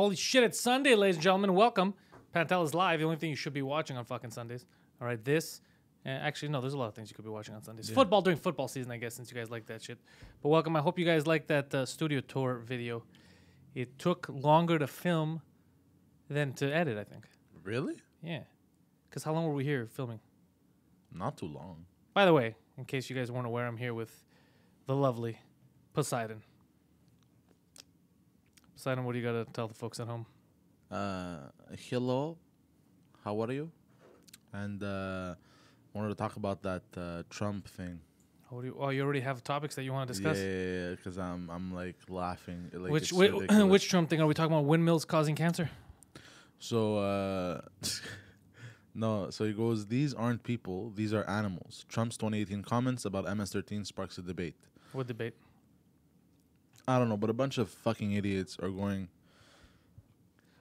Holy shit, it's Sunday, ladies and gentlemen. Welcome. Pantelis live. The only thing you should be watching on fucking Sundays. All right, this. Actually, no, there's a lot of things you could be watching on Sundays. Yeah. Football during football season, I guess, since you guys like that shit. But welcome. I hope you guys like that studio tour video. It took longer to film than to edit, I think. Really? Yeah. Because how long were we here filming? Not too long. By the way, in case you guys weren't aware, I'm here with the lovely Poseidon. Poseidon, what do you got to tell the folks at home? Hello. How are you? And wanted to talk about that Trump thing. You already have topics that you want to discuss? Yeah, because I'm like laughing. Like, which Trump thing? Are we talking about windmills causing cancer? So, no. So he goes, these aren't people, these are animals. Trump's 2018 comments about MS-13 sparks a debate. What debate? I don't know, but a bunch of fucking idiots are going.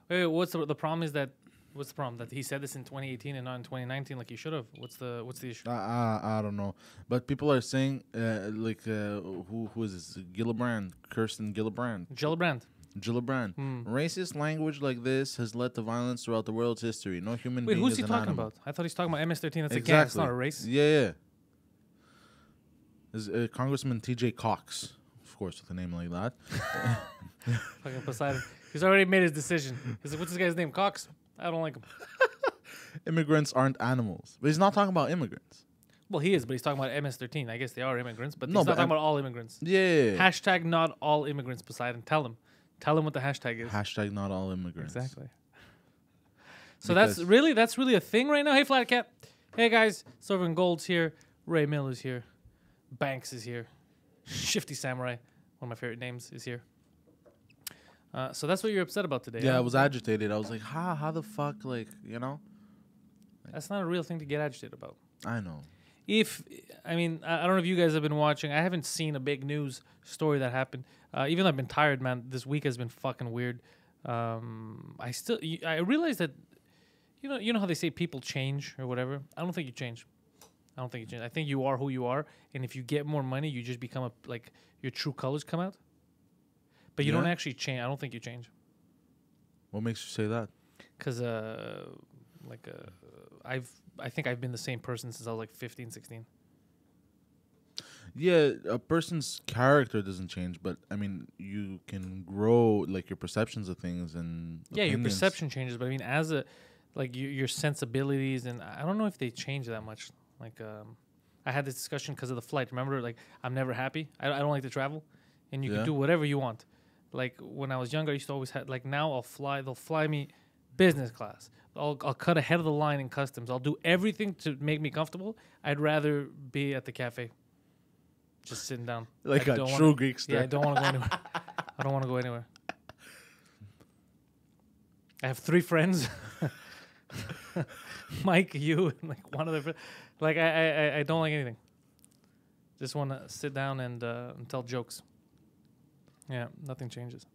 Wait, what's the problem? Is that what's the problem that he said this in 2018 and not in 2019 like he should have? What's the issue? I don't know, but people are saying who is this? Kirsten Gillibrand. Racist language like this has led to violence throughout the world's history. No human being who's is he an talking animal. about? I thought he's talking about MS-13. That's exactly. a gang. It's not a race. Yeah. There's Congressman T.J. Cox, of course, with a name like that. Fucking Poseidon. He's already made his decision. He's like, what's this guy's name? Cox? I don't like him. Immigrants aren't animals. But he's not talking about immigrants. Well, he is, but he's talking about MS-13. I guess they are immigrants, but he's not talking about all immigrants. Yeah. Hashtag not all immigrants, Poseidon. Tell him. Tell him what the hashtag is. Hashtag not all immigrants. Exactly. So that's really a thing right now. Hey, Flat Cat. Hey, guys. Silver and Gold's here. Ray Miller's here. Banks is here. Shifty Samurai, one of my favorite names, is here. So that's what you're upset about today. Yeah, I was agitated. I was like, how the fuck, like, you know? That's not a real thing to get agitated about. I know. I don't know if you guys have been watching. I haven't seen a big news story that happened. Even though I've been tired, man, this week has been fucking weird. I realized that, you know how they say people change or whatever? I don't think you change. I think you are who you are. And if you get more money, you just become your true colors come out. But you don't actually change. I don't think you change. What makes you say that? Because, I think I've been the same person since I was like 15, 16. Yeah, a person's character doesn't change, but I mean, you can grow like your perceptions of things and opinions. Your perception changes, but I mean, as your sensibilities, and I don't know if they change that much. I had this discussion because of the flight. Remember, I'm never happy. I don't like to travel, and you can do whatever you want. Like when I was younger, I used to always have now I'll fly. They'll fly me business class. I'll cut ahead of the line in customs. I'll do everything to make me comfortable. I'd rather be at the cafe, just sitting down. Like a true Greekster. Yeah, I don't want to go anywhere. I don't want to go anywhere. I have 3 friends. Mike, you, and one other friend. I don't like anything. Just want to sit down and tell jokes. Yeah, nothing changes.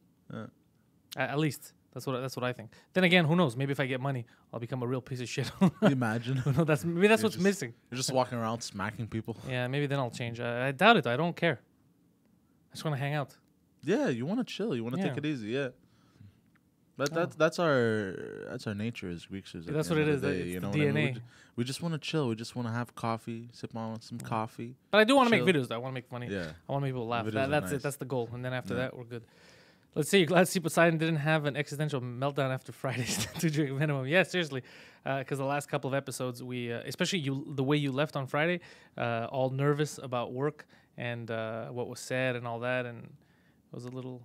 At least that's what I think. Then again, who knows? Maybe if I get money, I'll become a real piece of shit. Imagine. That's what's missing. You're just walking around smacking people. Yeah, maybe then I'll change. I doubt it. I don't care. I just want to hang out. Yeah, you want to chill. You want to take it easy. Yeah. But that's our nature as Greeksters. That's what it is. It's the DNA. We just want to chill. We just want to have coffee, sip on some coffee. But I do want to make videos. Though. I want to make funny. Yeah. I want people to laugh. That's it. That's the goal. And then after that, we're good. Let's see. Poseidon didn't have an existential meltdown after Friday's to drink minimum. Yeah, seriously. Because the last couple of episodes, we, especially the way you left on Friday, all nervous about work and what was said and all that, and it was a little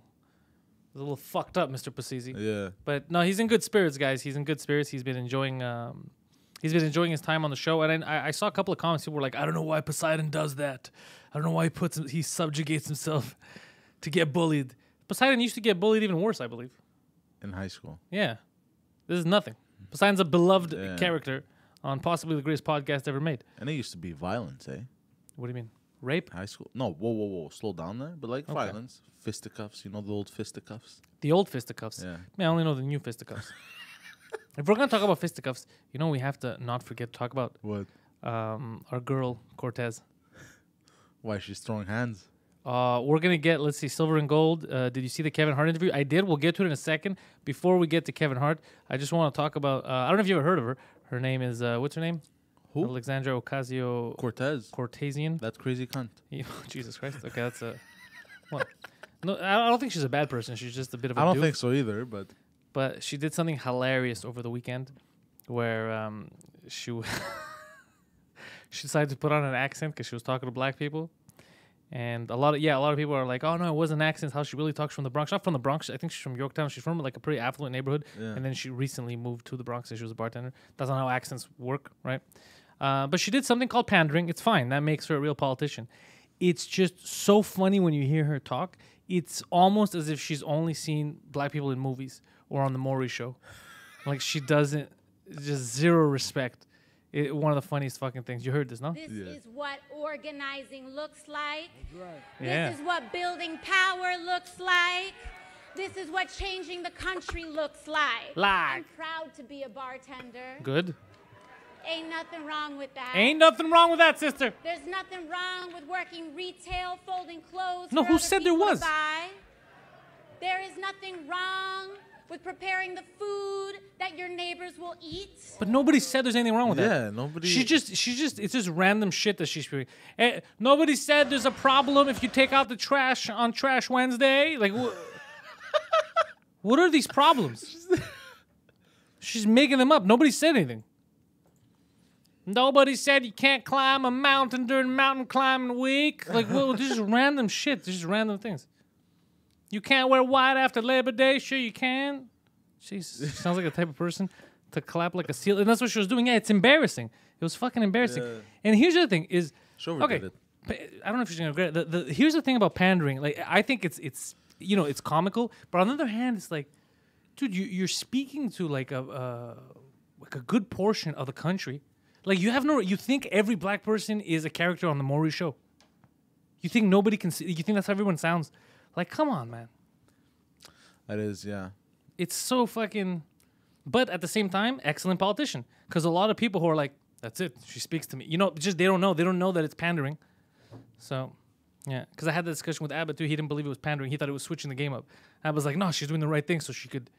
fucked up, Mr. Pasisi. Yeah. But no, he's in good spirits, guys. He's in good spirits. He's been enjoying his time on the show. And I saw a couple of comments. People were like, I don't know why Poseidon does that. I don't know why he subjugates himself to get bullied. Poseidon used to get bullied even worse, I believe. In high school. Yeah. This is nothing. Poseidon's a beloved character on possibly the greatest podcast ever made. And it used to be violence, eh? What do you mean? Rape? High school? No, whoa. Slow down there. But violence. Fisticuffs. You know the old fisticuffs? The old fisticuffs? Yeah. Man, I only know the new fisticuffs. If we're going to talk about fisticuffs, we have to not forget to talk about what? Our girl, Cortez. Why, she's throwing hands? We're gonna get, let's see, silver and gold. Did you see the Kevin Hart interview? I did. We'll get to it in a second. Before we get to Kevin Hart, I just want to talk about. I don't know if you ever heard of her. Her name is what's her name? Who? Alexandra Cortez. Cortezian. That crazy cunt. Jesus Christ. Okay, that's a. Well, no, I don't think she's a bad person. She's just a bit of a. I don't doof. think so either, but. But she did something hilarious over the weekend, where she she decided to put on an accent because she was talking to black people. And a lot of people are like, oh no, it wasn't an accent. How she really talks from the Bronx. Not from the Bronx. I think she's from Yorktown. She's from like a pretty affluent neighborhood. Yeah. And then she recently moved to the Bronx and she was a bartender. That's not how accents work, right? But she did something called pandering. It's fine. That makes her a real politician. It's just so funny when you hear her talk. It's almost as if she's only seen black people in movies or on the Maury show. Like she doesn't, just zero respect. One of the funniest fucking things. You heard this, no? This is what organizing looks like. That's right. This is what building power looks like. This is what changing the country looks like. I'm proud to be a bartender. Good. Ain't nothing wrong with that. Ain't nothing wrong with that, sister. There's nothing wrong with working retail, folding clothes. No, for who other said there people to was? buy. There is nothing wrong with preparing the food that your neighbors will eat. But nobody said there's anything wrong with that. Yeah, nobody. She just, it's just random shit that she's speaking. Nobody said there's a problem if you take out the trash on Trash Wednesday. Like, what are these problems? She's making them up. Nobody said anything. Nobody said you can't climb a mountain during mountain climbing week. Like, well, this is random shit. This is random things. You can't wear white after Labor Day. Sure you can. She sounds like the type of person to clap like a seal. And that's what she was doing. Yeah, it's embarrassing. It was fucking embarrassing. Yeah. And here's the other thing is... Okay, I don't know if she's going to regret it. Here's the thing about pandering. Like, I think it's you know, it's comical. But on the other hand, it's like, dude, you're speaking to like a good portion of the country. Like, you think every black person is a character on the Maury show. You think nobody can see... You think that's how everyone sounds... Like, come on, man. That is, yeah. It's so fucking... But at the same time, excellent politician. Because a lot of people who are like, that's it. She speaks to me. You know, just they don't know. They don't know that it's pandering. So, yeah. Because I had the discussion with Abbott, too. He didn't believe it was pandering. He thought it was switching the game up. I was like, no, she's doing the right thing so she could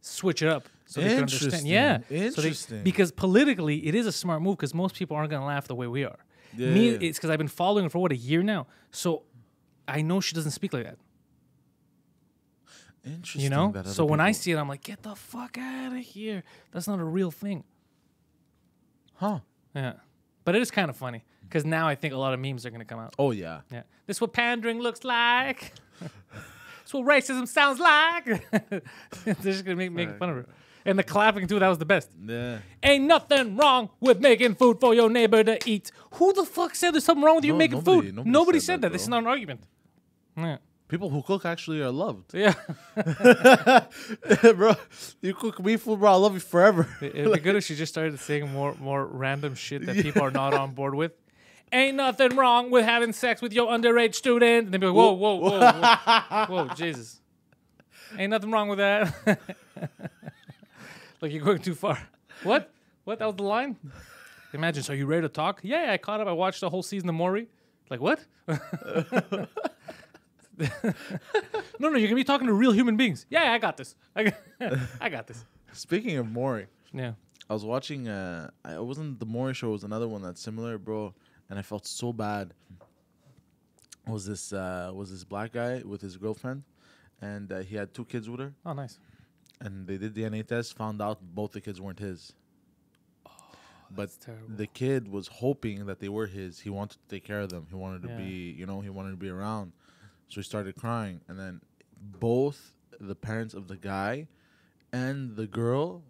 switch it up. So they could understand. Yeah. Interesting. Because politically, it is a smart move because most people aren't going to laugh the way we are. Yeah. Me, it's because I've been following her for, a year now. So I know she doesn't speak like that. Interesting. You know? So when I see it, I'm like, get the fuck out of here. That's not a real thing. Huh. Yeah. But it is kind of funny. Because now I think a lot of memes are going to come out. Oh, yeah. Yeah. This is what pandering looks like. This is what racism sounds like. They're just going to make fun of her. And the clapping, too, that was the best. Yeah. Ain't nothing wrong with making food for your neighbor to eat. Who the fuck said there's something wrong with you making food? Nobody said that. This is not an argument. Yeah. People who cook actually are loved. Yeah. Bro, you cook me food, bro. I love you forever. It'd be good if she just started saying more random shit that people are not on board with. Ain't nothing wrong with having sex with your underage student. And they'd be like, whoa, Jesus. Ain't nothing wrong with that. Like, you're going too far. What? That was the line? Imagine, so are you ready to talk? Yeah, I caught up. I watched the whole season of Maury. Like, what? No, you're going to be talking to real human beings. Yeah, I got this. I got this. Speaking of Maury. Yeah. I was watching, it wasn't the Maury show. It was another one that's similar, bro. And I felt so bad. Was this black guy with his girlfriend. And he had 2 kids with her. Oh, nice. And they did DNA test, found out both the kids weren't his. Oh, but terrible. The kid was hoping that they were his. He wanted to take care of them. He wanted to be, he wanted to be around. So he started crying. And then both the parents of the guy and the girl,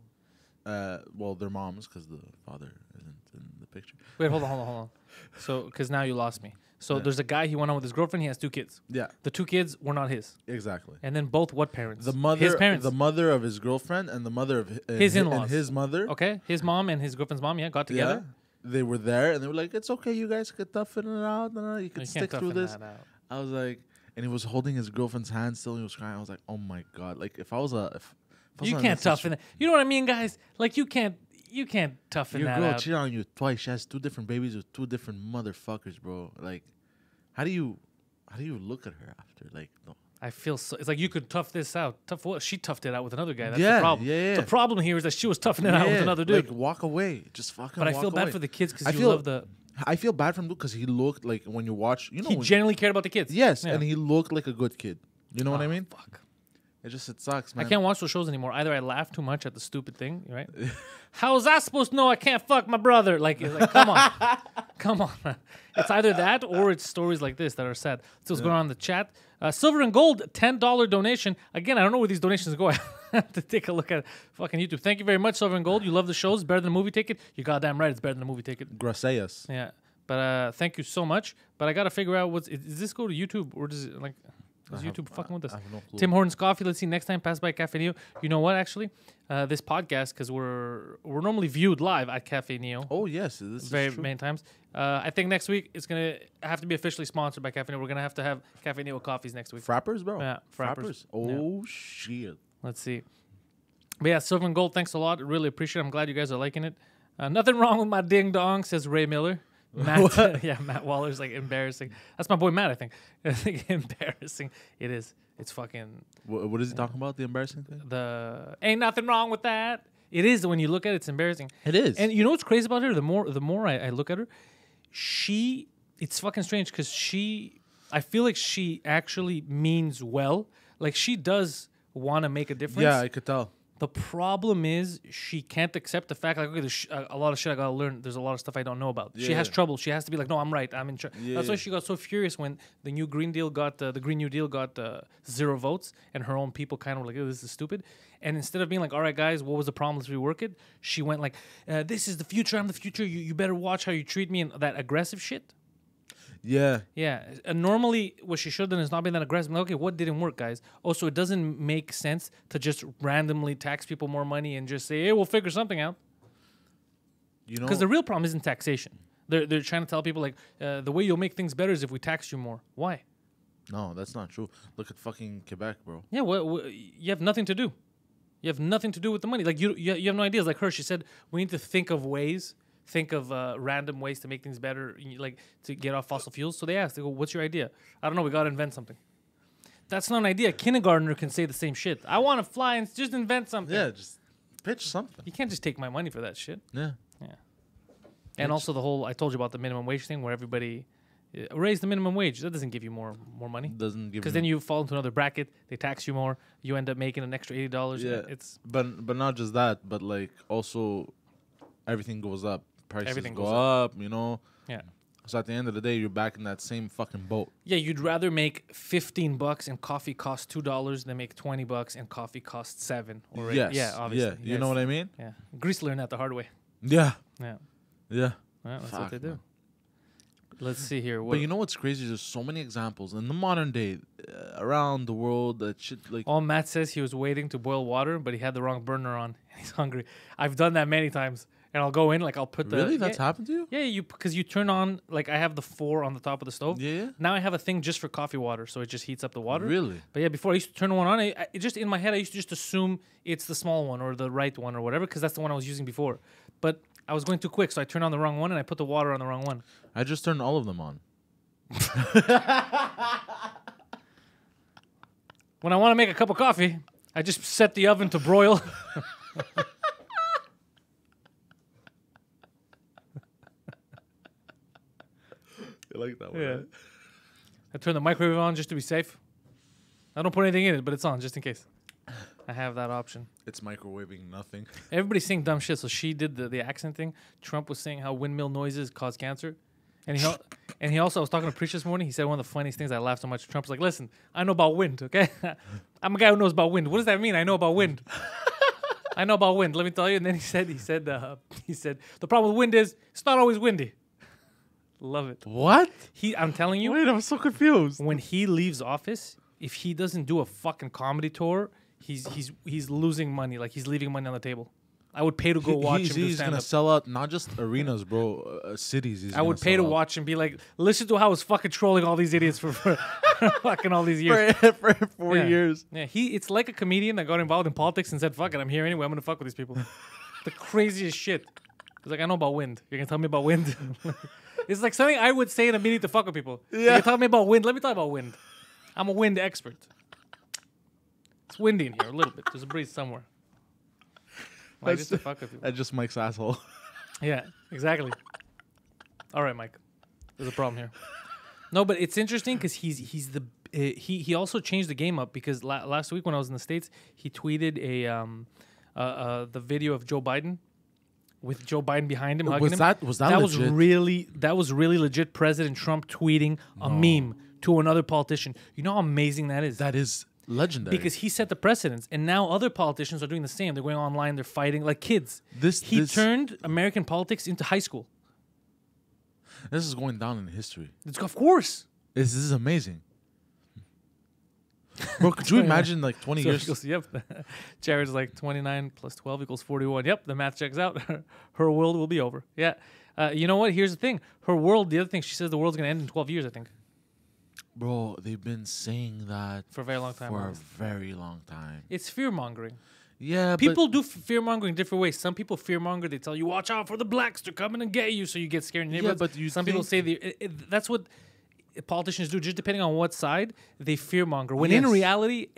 well, their moms, because the father isn't in the picture. Wait, hold on. So, because now you lost me. So there's a guy, he went on with his girlfriend, he has 2 kids. Yeah. The 2 kids were not his. Exactly. And then both what parents? The mother, his parents. the mother of his girlfriend and the mother of his in-laws. And his mother. Okay. His mom and his girlfriend's mom, got together. Yeah. They were there and they were like, it's okay, you guys could toughen it out. No, you can stick through this. I was like, and he was holding his girlfriend's hand still and he was crying. I was like, oh my God. Like, if I was you can't toughen it. You know what I mean, guys? Like, you can't toughen that out. Your girl cheated on you twice. She has 2 different babies with 2 different motherfuckers, bro. Like, how do you How do you look at her after? Like, no. I feel so. It's like you could tough this out. Tough what? She toughed it out with another guy. That's Yeah, the problem. yeah. The problem here is that she was toughing it out with another dude. Like, walk away. Just fucking But I walk feel bad away. for the kids because I you feel- love the. I feel bad for him because he looked like when you watch, you know, He genuinely cared about the kids. yes, Yeah. and he looked like a good kid. You know what I mean? Fuck. It sucks, man. I can't watch those shows anymore. Either I laugh too much at the stupid thing, right? How was I supposed to know I can't fuck my brother? Like come on. Come on, man. It's either that or it's stories like this that are sad. So what's going on in the chat? Silver and Gold, $10 donation. Again, I don't know where these donations go. I have to take a look at fucking YouTube. Thank you very much, Silver and Gold. You love the shows. Better than a movie ticket. You're goddamn right. It's better than a movie ticket. Gracias. Yeah. But thank you so much. But I got to figure out does this go to YouTube or does it like... Is YouTube fucking with us? I have no clue. Tim Hortons Coffee. Let's see. Next time, pass by Cafe Neo. You know what? Actually, this podcast, because we're normally viewed live at Cafe Neo. Oh yes, this Very is true. many times. I think next week it's gonna have to be officially sponsored by Cafe Neo. We're gonna have to have Cafe Neo coffees next week. Frappers, bro. Yeah, frappers. Oh shit. Let's see. But yeah, Silver and Gold. Thanks a lot. Really appreciate it. I'm glad you guys are liking it. Nothing wrong with my ding dong, says Ray Miller. Matt, yeah, Matt Waller's like embarrassing. That's my boy Matt. I think embarrassing. It is. It's fucking. What is he talking about? The embarrassing thing? The ain't nothing wrong with that. It is when you look at it, it's embarrassing. It is. And you know what's crazy about her? The more I look at her, it's fucking strange because I feel like she actually means well. Like she does want to make a difference. Yeah, I could tell. The problem is she can't accept the fact like okay, there's a lot of shit I gotta learn. There's a lot of stuff I don't know about. She has trouble. She has to be like, no, I'm right. I'm in charge. That's why she got so furious when the new Green Deal got the Green New Deal got 0 votes, and her own people kind of were like, oh, this is stupid. And instead of being like, all right, guys, what was the problem? Let's rework it. She went like, this is the future. I'm the future. You better watch how you treat me and that aggressive shit. Yeah. Yeah. And normally, what she should have done is not been that aggressive. Like, okay, what didn't work, guys? Also, it doesn't make sense to just randomly tax people more money and just say, hey, we'll figure something out. You know, Because the real problem isn't taxation. They're trying to tell people, like, the way you'll make things better is if we tax you more. Why? no, that's not true. Look at fucking Quebec, bro. Yeah, you have nothing to do. You have nothing to do with the money. Like, you have no ideas. Like her, she said, we need to think of random ways to make things better, like to get off fossil fuels. So they asked, they go, what's your idea? I don't know, we got to invent something. That's not an idea. A kindergartner can say the same shit. I want to fly and just invent something. Yeah, just pitch something. You can't just take my money for that shit. Yeah. Yeah. And also the whole, I told you about the minimum wage thing where everybody raise the minimum wage. That doesn't give you more money. Doesn't give. Because then you fall into another bracket. They tax you more. You end up making an extra $80. Yeah. It's But not just that, but like also everything goes up. Prices Everything go goes up, you know. yeah. So at the end of the day, you're back in that same fucking boat. Yeah, you'd rather make $15 and coffee costs $2 than make $20 and coffee costs $7. Or Yes. Yeah, obviously. Yeah. You know what I mean? Yeah. Greece learned that the hard way. Yeah. Yeah. Yeah. Well, that's what Fuck, they do. man. Let's see here. But you know what's crazy? There's so many examples in the modern day, around the world that shit like. All Matt says he was waiting to boil water, but he had the wrong burner on. He's hungry. I've done that many times. And I'll go in, like I'll put the... Really? That's happened to you? Yeah, because you turn on, like I have the 4 on the top of the stove. Yeah. Now I have a thing just for coffee water, so it just heats up the water. Really? But yeah, before I used to turn one on, it just in my head, I used to just assume it's the small one or the right one or whatever, because that's the one I was using before. But I was going too quick, so I turned on the wrong one and I put the water on the wrong one. I just turned all of them on. When I want to make a cup of coffee, I just set the oven to broil. I like that one. Yeah. Right? I turn the microwave on just to be safe. I don't put anything in it, but it's on just in case. I have that option. It's microwaving nothing. Everybody's saying dumb shit, so she did the accent thing. Trump was saying how windmill noises cause cancer. And he also, I was talking to Preach this morning, he said one of the funniest things, I laughed so much. Trump was like, listen, I know about wind, okay? I'm a guy who knows about wind. What does that mean? I know about wind. I know about wind, let me tell you. And then he said, the problem with wind is it's not always windy. Love it. What? I'm telling you. Wait, I'm so confused. When he leaves office, if he doesn't do a fucking comedy tour, he's losing money. Like he's leaving money on the table. I would pay to go watch him do He's stand gonna up. sell out not just arenas, bro, cities. I would pay to watch and be like, listen to how I was fucking trolling all these idiots for fucking all these years. for 4 years. Yeah, it's like a comedian that got involved in politics and said, fuck it, I'm here anyway, I'm gonna fuck with these people. The craziest shit. He's like, I know about wind. You're gonna tell me about wind? It's like something I would say in a meeting to fuck with people. Yeah. You're talking me about wind. Let me talk about wind. I'm a wind expert. It's windy in here a little bit. There's a breeze somewhere. Like just to fuck with people. That's just Mike's asshole. Yeah, exactly. All right, Mike. There's a problem here. No, but it's interesting because he also changed the game up because last week when I was in the States, he tweeted the video of Joe Biden with Joe Biden behind him hugging him. Was that legit? That was really legit. President Trump tweeting a meme to another politician. You know how amazing that is? That is legendary. Because he set the precedence, and now other politicians are doing the same. They're going online, they're fighting like kids. He turned American politics into high school. This is going down in history. Of course. This is amazing. Bro, could you imagine like 20 years? Yep. Jared's like 29 plus 12 equals 41. Yep, the math checks out. Her world will be over. Yeah. You know what? Here's the thing. Her world, the other thing, she says the world's going to end in 12 years, I think. Bro, they've been saying that for a very long time. For a very long time. It's fear-mongering. Yeah, people do fear-mongering in different ways. Some people fear-monger. They tell you, watch out for the blacks. They're coming and get you, so you get scared in your neighborhoods. But some people say that's what politicians do. Just depending on what side, they fear-monger. When in reality,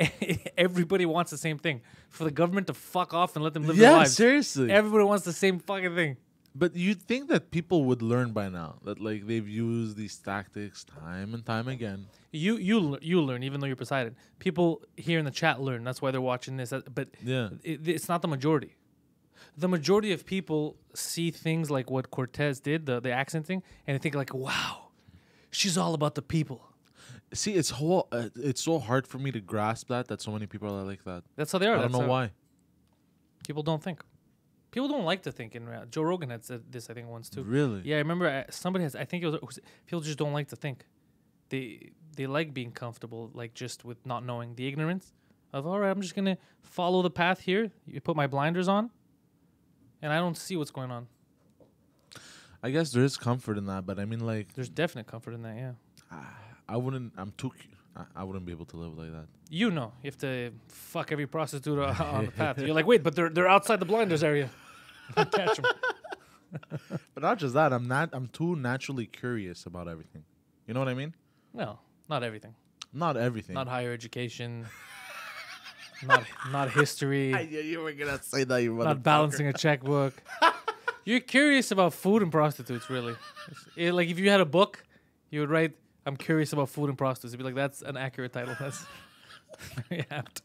everybody wants the same thing. For the government to fuck off and let them live their lives. Yeah, seriously. Everybody wants the same fucking thing. But you'd think that people would learn by now that like they've used these tactics time and time again. You learn even though you're Poseidon. People here in the chat learn. That's why they're watching this. But it's not the majority. The majority of people see things like what Cortez did, the accent thing, and they think like, wow, she's all about the people. See, it's so hard for me to grasp that so many people are like that. That's how they are. I don't know why. People don't think. People don't like to think in reality. Joe Rogan had said this, I think, once too. Really? Yeah, I remember somebody has. I think it was people just don't like to think. They like being comfortable, like just with not knowing, the ignorance of all right. I'm just gonna follow the path here. You put my blinders on, and I don't see what's going on. I guess there is comfort in that, but I mean, like, there's definite comfort in that. Yeah. I wouldn't. I wouldn't be able to live like that. You have to fuck every prostitute on the path. You're like, wait, but they're outside the blinders area. Catch them. But not just that. I'm too naturally curious about everything. You know what I mean? No, not everything. Not everything. Not higher education. not history. You were gonna say that. You not balancing a checkbook. You're curious about food and prostitutes, really. Like if you had a book, you would write, "I'm curious about food and prostitutes." You'd be like, "That's an accurate title. That's very apt."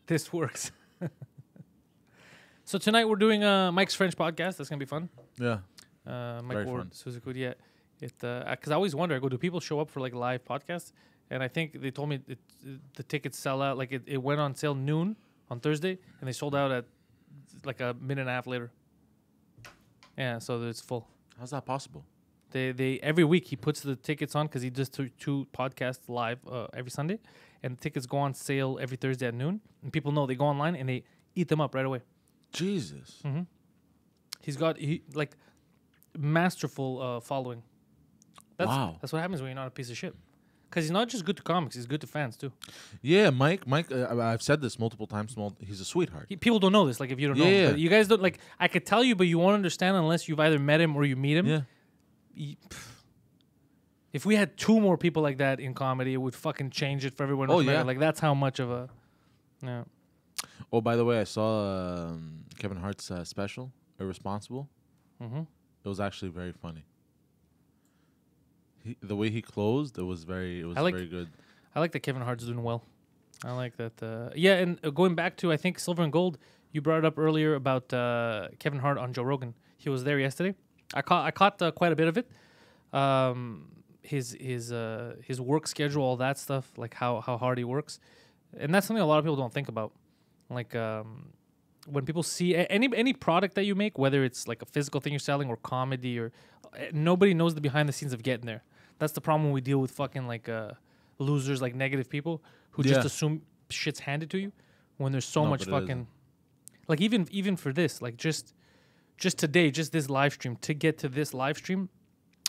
This works. So tonight we're doing Mike's French podcast. That's gonna be fun. Yeah. Mike very Ward, Suzuki. Yeah. Because I always wonder. I go, do people show up for like live podcasts? And I think they told me the tickets sell out. Like it went on sale noon on Thursday, and they sold out at like a minute and a half later. Yeah, so it's full. How's that possible? They every week he puts the tickets on because he does two podcasts live every Sunday, and the tickets go on sale every Thursday at noon. And people know they go online and they eat them up right away. Jesus. Mm-hmm. He's got like masterful following. Wow. That's what happens when you're not a piece of shit. Because he's not just good to comics; he's good to fans too. Yeah, Mike. I've said this multiple times. He's a sweetheart. People don't know this. Like if you don't know, him, but you guys don't like. I could tell you, but you won't understand unless you've either met him or you meet him. Yeah. If we had two more people like that in comedy, it would fucking change it for everyone. Oh yeah. Like that's how much of a. Yeah. Oh, by the way, I saw Kevin Hart's special, Irresponsible. Mm-hmm. It was actually very funny. The way he closed, it was very good. I like that Kevin Hart's doing well. I like that. Yeah, and going back to, I think, Silver and Gold, you brought it up earlier about Kevin Hart on Joe Rogan. He was there yesterday. I caught quite a bit of it. His work schedule, all that stuff, like how hard he works. And that's something a lot of people don't think about. Like when people see any product that you make, whether it's like a physical thing you're selling or comedy, or nobody knows the behind the scenes of getting there. That's the problem when we deal with fucking like losers, like negative people who just assume shit's handed to you when there's so much fucking like even for this, like just today, just this live stream, to get to this live stream.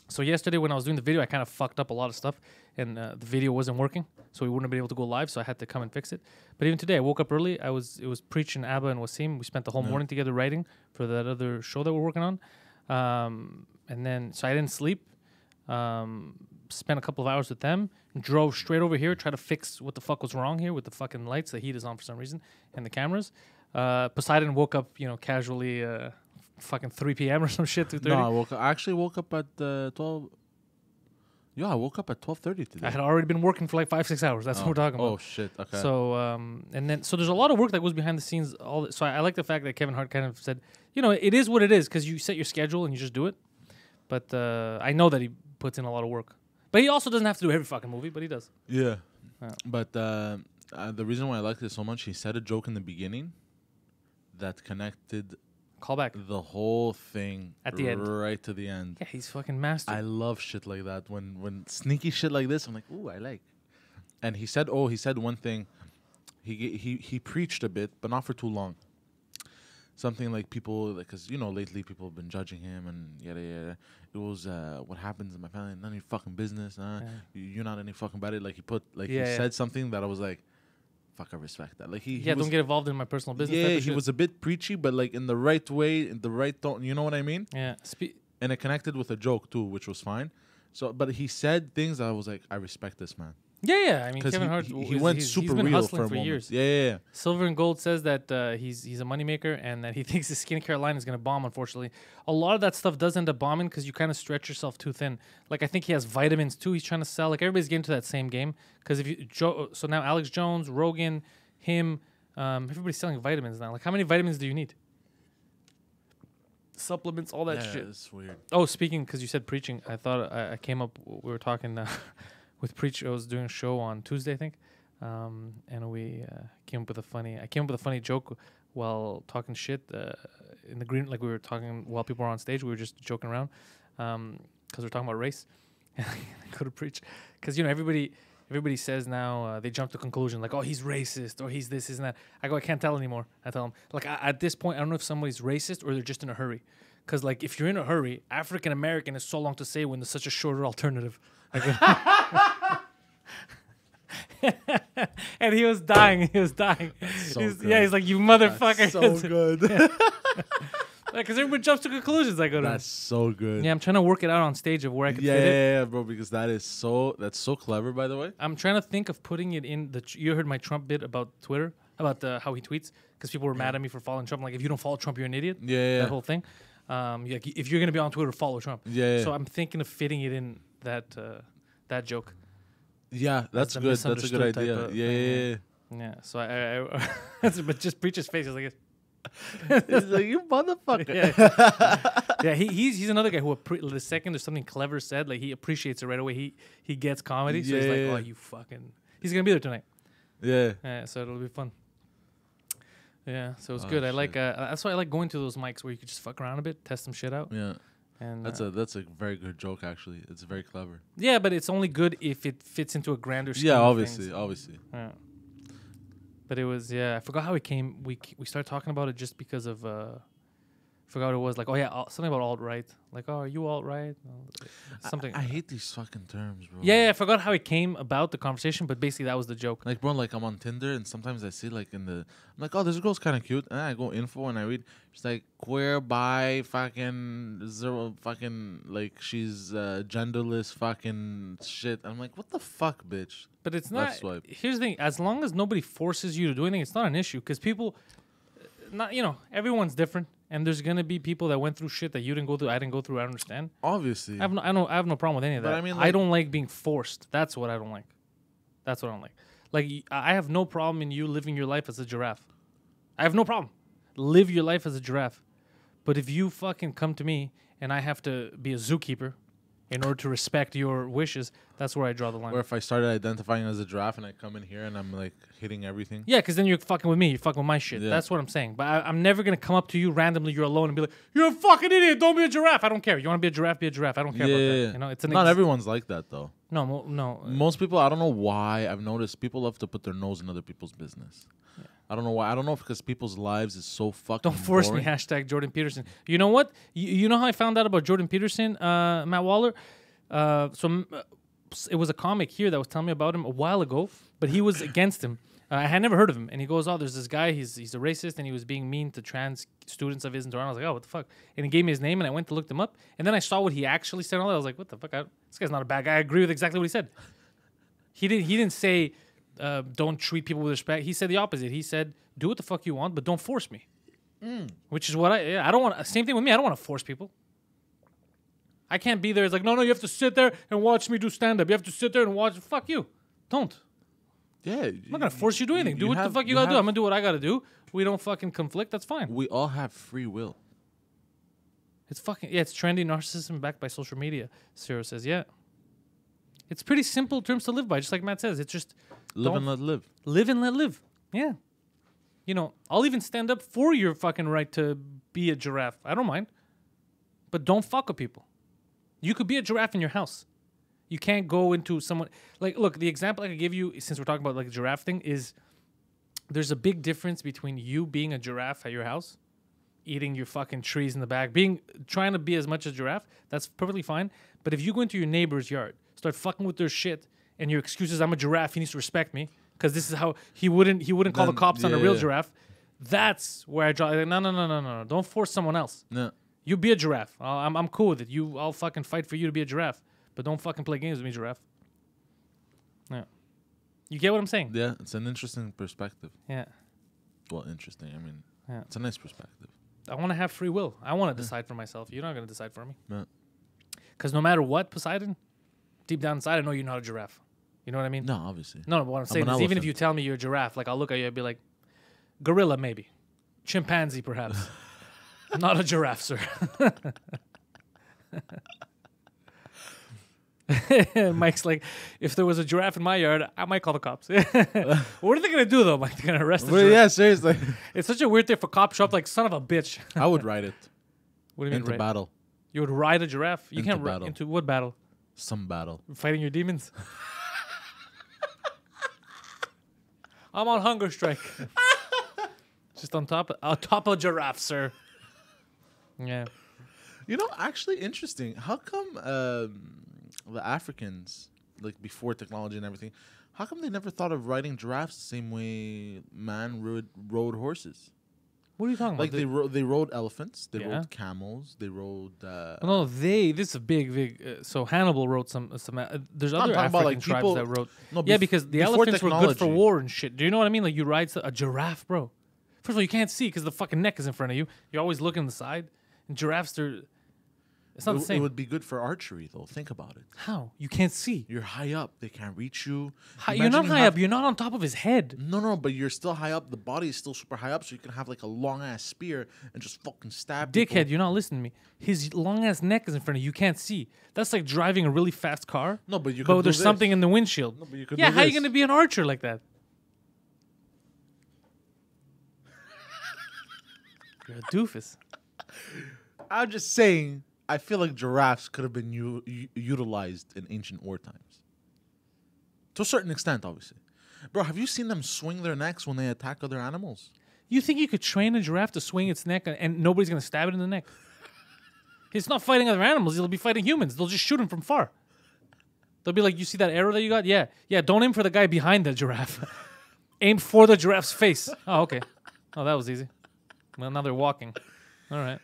So yesterday when I was doing the video, I kind of fucked up a lot of stuff, and the video wasn't working, so we wouldn't have been able to go live. So I had to come and fix it. But even today, I woke up early. It was Preach and Abba and Wasim. We spent the whole morning together writing for that other show that we're working on. And then so I didn't sleep. Spent a couple of hours with them. Drove straight over here. Try to fix what the fuck was wrong here with the fucking lights. The heat is on for some reason and the cameras. Poseidon woke up, casually. Fucking 3 p.m. or some shit. 2:30. No, I actually woke up at 12. Yeah, I woke up at 12:30 today. I had already been working for like 5-6 hours. That's what we're talking about. Oh shit! Okay. So and then there's a lot of work that goes behind the scenes. So I like the fact that Kevin Hart kind of said, it is what it is because you set your schedule and you just do it. But I know that he puts in a lot of work. But he also doesn't have to do every fucking movie, but he does. Yeah. But the reason why I liked it so much, he said a joke in the beginning that connected. Callback. The whole thing at the end, right to the end. Yeah, he's fucking master. I love shit like that. When sneaky shit like this, I'm like, ooh, I like. And he said one thing. He preached a bit, but not for too long. Something like people, because lately people have been judging him and yada yada. It was what happens in my family, none of your fucking business. You're not any fucking about it. Like he said something that I was like, fuck, I respect that. Like he don't get involved in my personal business. Yeah, he was a bit preachy, but like in the right way, in the right tone. You know what I mean? Yeah. And it connected with a joke too, which was fine. So, but he said things that I was like, I respect this man. Yeah. I mean, Kevin Hart. He went super been real hustling for a moment. years. Yeah. Silver and Gold says that he's a moneymaker and that he thinks his skincare line is going to bomb. Unfortunately, a lot of that stuff does end up bombing because you kind of stretch yourself too thin. Like I think he has vitamins too. He's trying to sell. Like everybody's getting to that same game because so now Alex Jones, Rogan, him, everybody's selling vitamins now. Like how many vitamins do you need? Supplements, all that shit. It's weird. Oh, speaking because you said preaching, I thought I came up. We were talking. With Preach, I was doing a show on Tuesday, I think, and we came up with a funny joke while talking shit in the green, like we were talking while people were on stage. We were just joking around because we're talking about race. And I go to Preach because everybody says now they jump to conclusion like, oh, he's racist or he's this, isn't that. I go, I can't tell anymore. I tell them like at this point, I don't know if somebody's racist or they're just in a hurry. Because like if you're in a hurry, African American is so long to say when there's such a shorter alternative. And he was dying. So he's like, you motherfucker. That's so good. Because everyone jumps to conclusions. I go to. That's so good. Yeah, I'm trying to work it out on stage of where I could fit it. Yeah, bro. Because that's so clever. By the way, I'm trying to think of putting it in the. You heard my Trump bit about Twitter about how he tweets because people were mad at me for following Trump. Like, if you don't follow Trump, you're an idiot. Yeah. That whole thing. Like, if you're gonna be on Twitter, follow Trump. Yeah. So I'm thinking of fitting it in that joke. Yeah, that's good. That's a good idea. Yeah. Yeah. So I but just Preacher's face is like. It's like, you motherfucker. Yeah, he's another guy who the second there's something clever said, like he appreciates it right away. He gets comedy, so he's like, oh, you fucking. He's gonna be there tonight. Yeah. So it'll be fun. Yeah, so it's good. I like that's why I like going to those mics where you can just fuck around a bit, test some shit out. Yeah. And that's a very good joke actually. It's very clever. Yeah, but it's only good if it fits into a grander scheme. Yeah, of obviously. Yeah. But it was I forgot how it came. We started talking about it just because of forgot what it was like. Oh yeah, something about alt right. Like, oh, are you alt right? Something. I hate these fucking terms, bro. Yeah, I forgot how it came about the conversation, but basically that was the joke. Like, bro, like I'm on Tinder and sometimes I see like I'm like, oh, this girl's kind of cute, and I go info and I read, she's like queer, bi, fucking zero, fucking like she's genderless, fucking shit. I'm like, what the fuck, bitch? But it's not. Here's the thing: as long as nobody forces you to do anything, it's not an issue. Because people, everyone's different, and there's gonna be people that went through shit that you didn't go through, I didn't go through. I understand. Obviously, I have no problem with any of that. But I mean, I don't like being forced. That's what I don't like. That's what I don't like. Like, I have no problem in you living your life as a giraffe. I have no problem. Live your life as a giraffe. But if you fucking come to me and I have to be a zookeeper in order to respect your wishes, that's where I draw the line. Or if I started identifying as a giraffe and I come in here and I'm like hitting everything. Yeah, because then you're fucking with me. You're fucking with my shit. Yeah. That's what I'm saying. But I'm never going to come up to you randomly, you're alone, and be like, you're a fucking idiot. Don't be a giraffe. I don't care. You want to be a giraffe, be a giraffe. I don't care about that. You know, it's not everyone's like that, though. No. Most people, I don't know why, I've noticed people love to put their nose in other people's business. Yeah. I don't know why. I don't know if because people's lives is so fucking Don't force boring. me, # Jordan Peterson. You know what? You know how I found out about Jordan Peterson, Matt Waller? It was a comic here that was telling me about him a while ago, but he was against him. I had never heard of him, and he goes, "Oh, there's this guy. He's a racist, and he was being mean to trans students of his in Toronto." I was like, "Oh, what the fuck?" And he gave me his name, and I went to look him up, and then I saw what he actually said. And all that. I was like, "What the fuck? This guy's not a bad guy." I agree with exactly what he said. He didn't say don't treat people with respect. He said the opposite. He said, "Do what the fuck you want, but don't force me." Which is what I don't want. Same thing with me. I don't want to force people. I can't be there. It's like, no, you have to sit there and watch me do stand up. You have to sit there and watch. Fuck you. Don't. Yeah. I'm not going to force you to do anything. Do what the fuck you got to do. I'm going to do what I got to do. We don't fucking conflict. That's fine. We all have free will. It's fucking, yeah, it's trendy narcissism backed by social media. Cyril says, yeah. It's pretty simple terms to live by, just like Matt says. It's just live and let live. Live and let live. Yeah. You know, I'll even stand up for your fucking right to be a giraffe. I don't mind. But don't fuck with people. You could be a giraffe in your house. You can't go into someone... Like, look, the example I could give you, since we're talking about, like, a giraffe thing, is there's a big difference between you being a giraffe at your house, eating your fucking trees in the back, trying to be as much as a giraffe. That's perfectly fine. But if you go into your neighbor's yard, start fucking with their shit, and your excuse is, I'm a giraffe, he needs to respect me, because this is how... He wouldn't call the cops on a real giraffe. That's where I draw... Like, no. Don't force someone else. No. You be a giraffe. I'm cool with it. I'll fucking fight for you to be a giraffe. But don't fucking play games with me, giraffe. Yeah. You get what I'm saying? Yeah, it's an interesting perspective. Yeah. Well, interesting. I mean, yeah. It's a nice perspective. I want to have free will. I want to decide for myself. You're not going to decide for me. No. Because no matter what, Poseidon, deep down inside, I know you're not a giraffe. You know what I mean? No, obviously. No, but what I'm saying is even if you tell me you're a giraffe, like I'll look at you and be like, gorilla maybe. Chimpanzee perhaps. Not a giraffe, sir. Mike's like, if there was a giraffe in my yard, I might call the cops. What are they gonna do though? Mike, they're gonna arrest the giraffe? Yeah, seriously. It's such a weird thing for cops show up like, son of a bitch. I would ride it. What do you mean? Into battle. You would ride a giraffe? You Into can't battle. into what battle? Some battle. Fighting your demons? I'm on hunger strike. Just on top of giraffe, sir. Yeah. You know, actually interesting. How come the Africans, like before technology and everything, how come they never thought of riding giraffes the same way man rode horses? What are you talking like about? Like they rode elephants, they rode camels, they rode... no, this is a big... so Hannibal wrote some there's other African tribes that wrote... No, yeah, because the elephants were good for war and shit. Do you know what I mean? Like, you ride a giraffe, bro. First of all, you can't see because the fucking neck is in front of you. You're always looking on the side. And giraffes, it's not the same. It would be good for archery, though. Think about it. How? You can't see. You're high up. They can't reach you. You're not high up. You're not on top of his head. No, but you're still high up. The body is still super high up, so you can have like a long-ass spear and just fucking stab Dickhead, people. you're not listening to me. His long-ass neck is in front of you. You can't see. That's like driving a really fast car. No, but you could there's something in the windshield. No, but you could how are you going to be an archer like that? You're a doofus. I'm just saying, I feel like giraffes could have been utilized in ancient war times. To a certain extent, obviously. Bro, have you seen them swing their necks when they attack other animals? You think you could train a giraffe to swing its neck and nobody's going to stab it in the neck? It's not fighting other animals. It'll be fighting humans. They'll just shoot him from far. They'll be like, you see that arrow that you got? Yeah, don't aim for the guy behind the giraffe. Aim for the giraffe's face. Oh, okay. Oh, that was easy. Well, now they're walking. All right.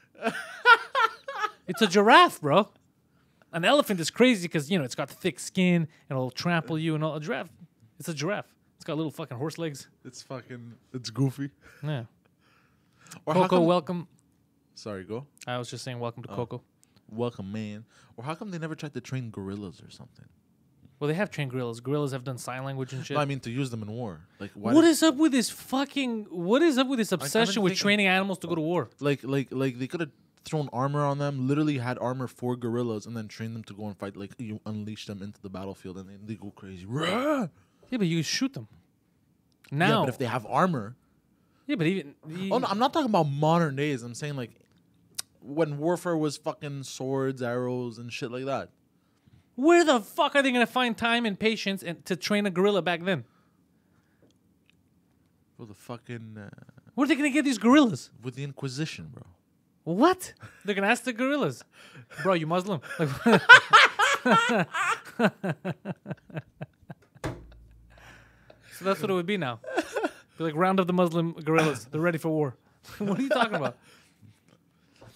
It's a giraffe, bro. An elephant is crazy because, it's got thick skin and it'll trample you and all. A giraffe, it's a giraffe. It's got little fucking horse legs. It's goofy. Yeah. Or Coco, welcome. Sorry, go. I was just saying welcome to Coco. Welcome, man. Or how come they never tried to train gorillas or something? Well, they have trained gorillas. Gorillas have done sign language and shit. No, I mean to use them in war. Like, what is up with this obsession with training animals to go to war? Like they could have thrown armor on them, literally had armor for gorillas, and then trained them to go and fight. Like, you unleash them into the battlefield, and they go crazy. Rah! Yeah, but you shoot them. Now, yeah, but if they have armor. Yeah, but even. Oh, no, I'm not talking about modern days. I'm saying like when warfare was fucking swords, arrows, and shit like that. Where the fuck are they gonna find time and patience to train a gorilla back then? For the fucking. Where are they gonna get these gorillas? With the Inquisition, bro. What? They're gonna ask the gorillas, bro. You Muslim? So that's what it would be now. Be like, round up the Muslim guerrillas. They're ready for war. What are you talking about?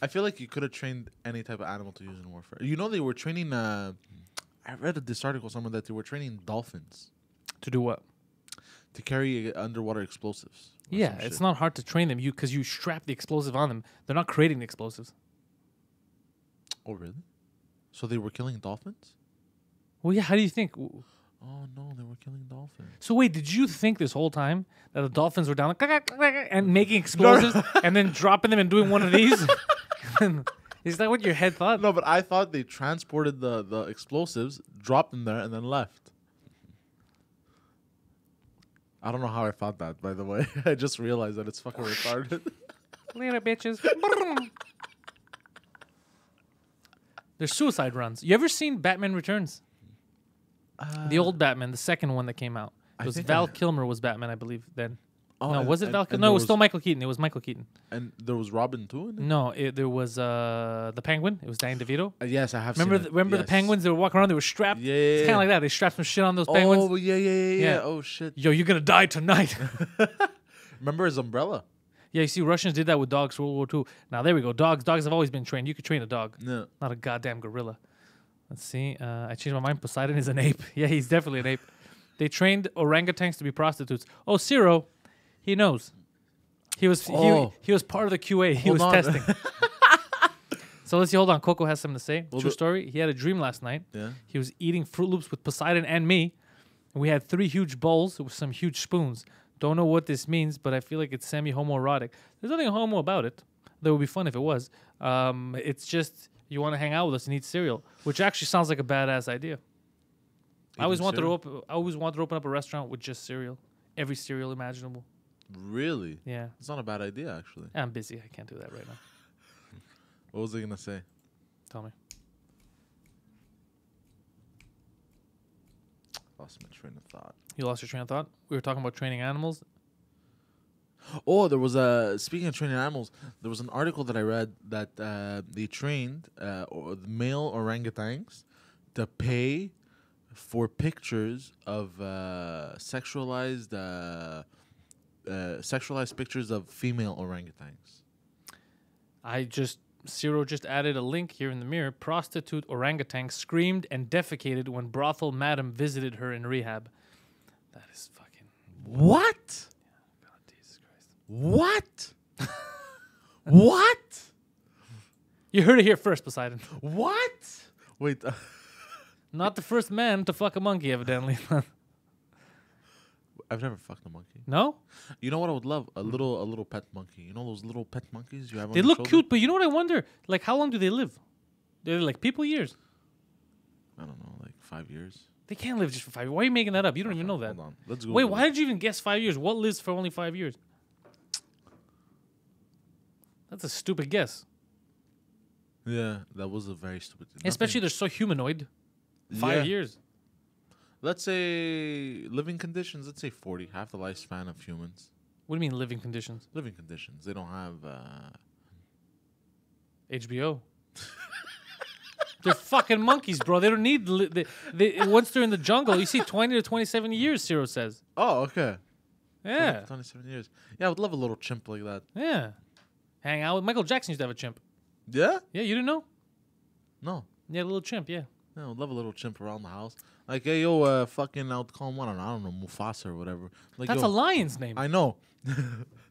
I feel like you could have trained any type of animal to use in warfare. You know, they were training. I read this article somewhere that they were training dolphins To do what? to carry underwater explosives. or Yeah, some it's shit. not hard to train them. Because you strap the explosive on them. They're not creating the explosives. Oh, really? So they were killing dolphins? Well, yeah. How do you think? Oh no, they were killing dolphins. So wait, did you think this whole time that the dolphins were down like, and making explosives and then dropping them and doing one of these? Is that what your head thought? No, but I thought they transported the explosives, dropped them there, and then left. I don't know how I thought that, by the way. I just realized that it's fucking retarded. Later, bitches. There's suicide runs. You ever seen Batman Returns? The old Batman, the second one that came out. It I was think Val I- Kilmer was Batman, I believe, then. Oh, No, and- was it and- Val and Kilmer? No, there it was still Michael Keaton. It was Michael Keaton. And there was Robin too in it? No, there was the Penguin. It was Danny DeVito. Yes, I have Remember, seen it. remember the Yes. penguins? They were walking around. They were strapped. Yeah, It's yeah, kind of yeah. like that. They strapped some shit on those penguins. Oh, yeah. Yeah. Oh, shit. Yo, you're gonna die tonight. Remember his umbrella? Yeah, you see, Russians did that with dogs for World War II. Now there we go. Dogs have always been trained. You could train a dog, No. not a goddamn gorilla. Let's see. I changed my mind. Poseidon is an ape. Yeah, he's definitely an ape. They trained orangutans to be prostitutes. Oh, Ciro, he knows. He was he was part of the QA. He Hold was on. testing. So let's see. Hold on. Coco has something to say. Well, True the- story. He had a dream last night. Yeah. He was eating Fruit Loops with Poseidon and me. And we had 3 huge bowls with some huge spoons. Don't know what this means, but I feel like it's semi-homoerotic. There's nothing homo about it. That would be fun if it was. It's just you want to hang out with us and eat cereal, which actually sounds like a badass idea. I always wanted to open up a restaurant with just cereal, every cereal imaginable. Really? Yeah, It's not a bad idea, actually. I'm busy. I can't do that right now. What was I going to say? Tell me. Lost my train of thought. You lost your train of thought. We were talking about training animals. Oh, there was speaking of training animals, there was an article that I read that they trained the male orangutans to pay for pictures of sexualized pictures of female orangutans. Ciro just added a link here in the mirror. Prostitute orangutan screamed and defecated when brothel madam visited her in rehab. That is fucking... What? God, Jesus Christ. What? What? You heard it here first, Poseidon. What? Wait. Not the first man to fuck a monkey, evidently. I've never fucked a monkey. No? You know what I would love? A little pet monkey. You know those little pet monkeys you have on They your look shoulder? cute, but you know what I wonder? Like, how long do they live? They're like people years. I don't know, like 5 years. They can't live just for 5 years. Why are you making that up? You don't even know that. Hold on. Let's go. Wait, why did you even guess 5 years? What lives for only 5 years? That's a stupid guess. Yeah, that was a very stupid thing. Especially they're so humanoid. 5 years. Let's say living conditions. Let's say 40, half the lifespan of humans. What do you mean living conditions? Living conditions. They don't have. HBO. They're fucking monkeys, bro. They don't need... once they're in the jungle, you see 20 to 27 years, Ciro says. Oh, okay. Yeah. 27 years. Yeah, I would love a little chimp like that. Yeah. Hang out with... Michael Jackson used to have a chimp. Yeah? Yeah, you didn't know? No. Yeah, a little chimp, yeah. Yeah, I would love a little chimp around the house. Like, hey, yo, fucking, I would call him, I don't know, Mufasa or whatever. Like, That's yo, a lion's name. I know.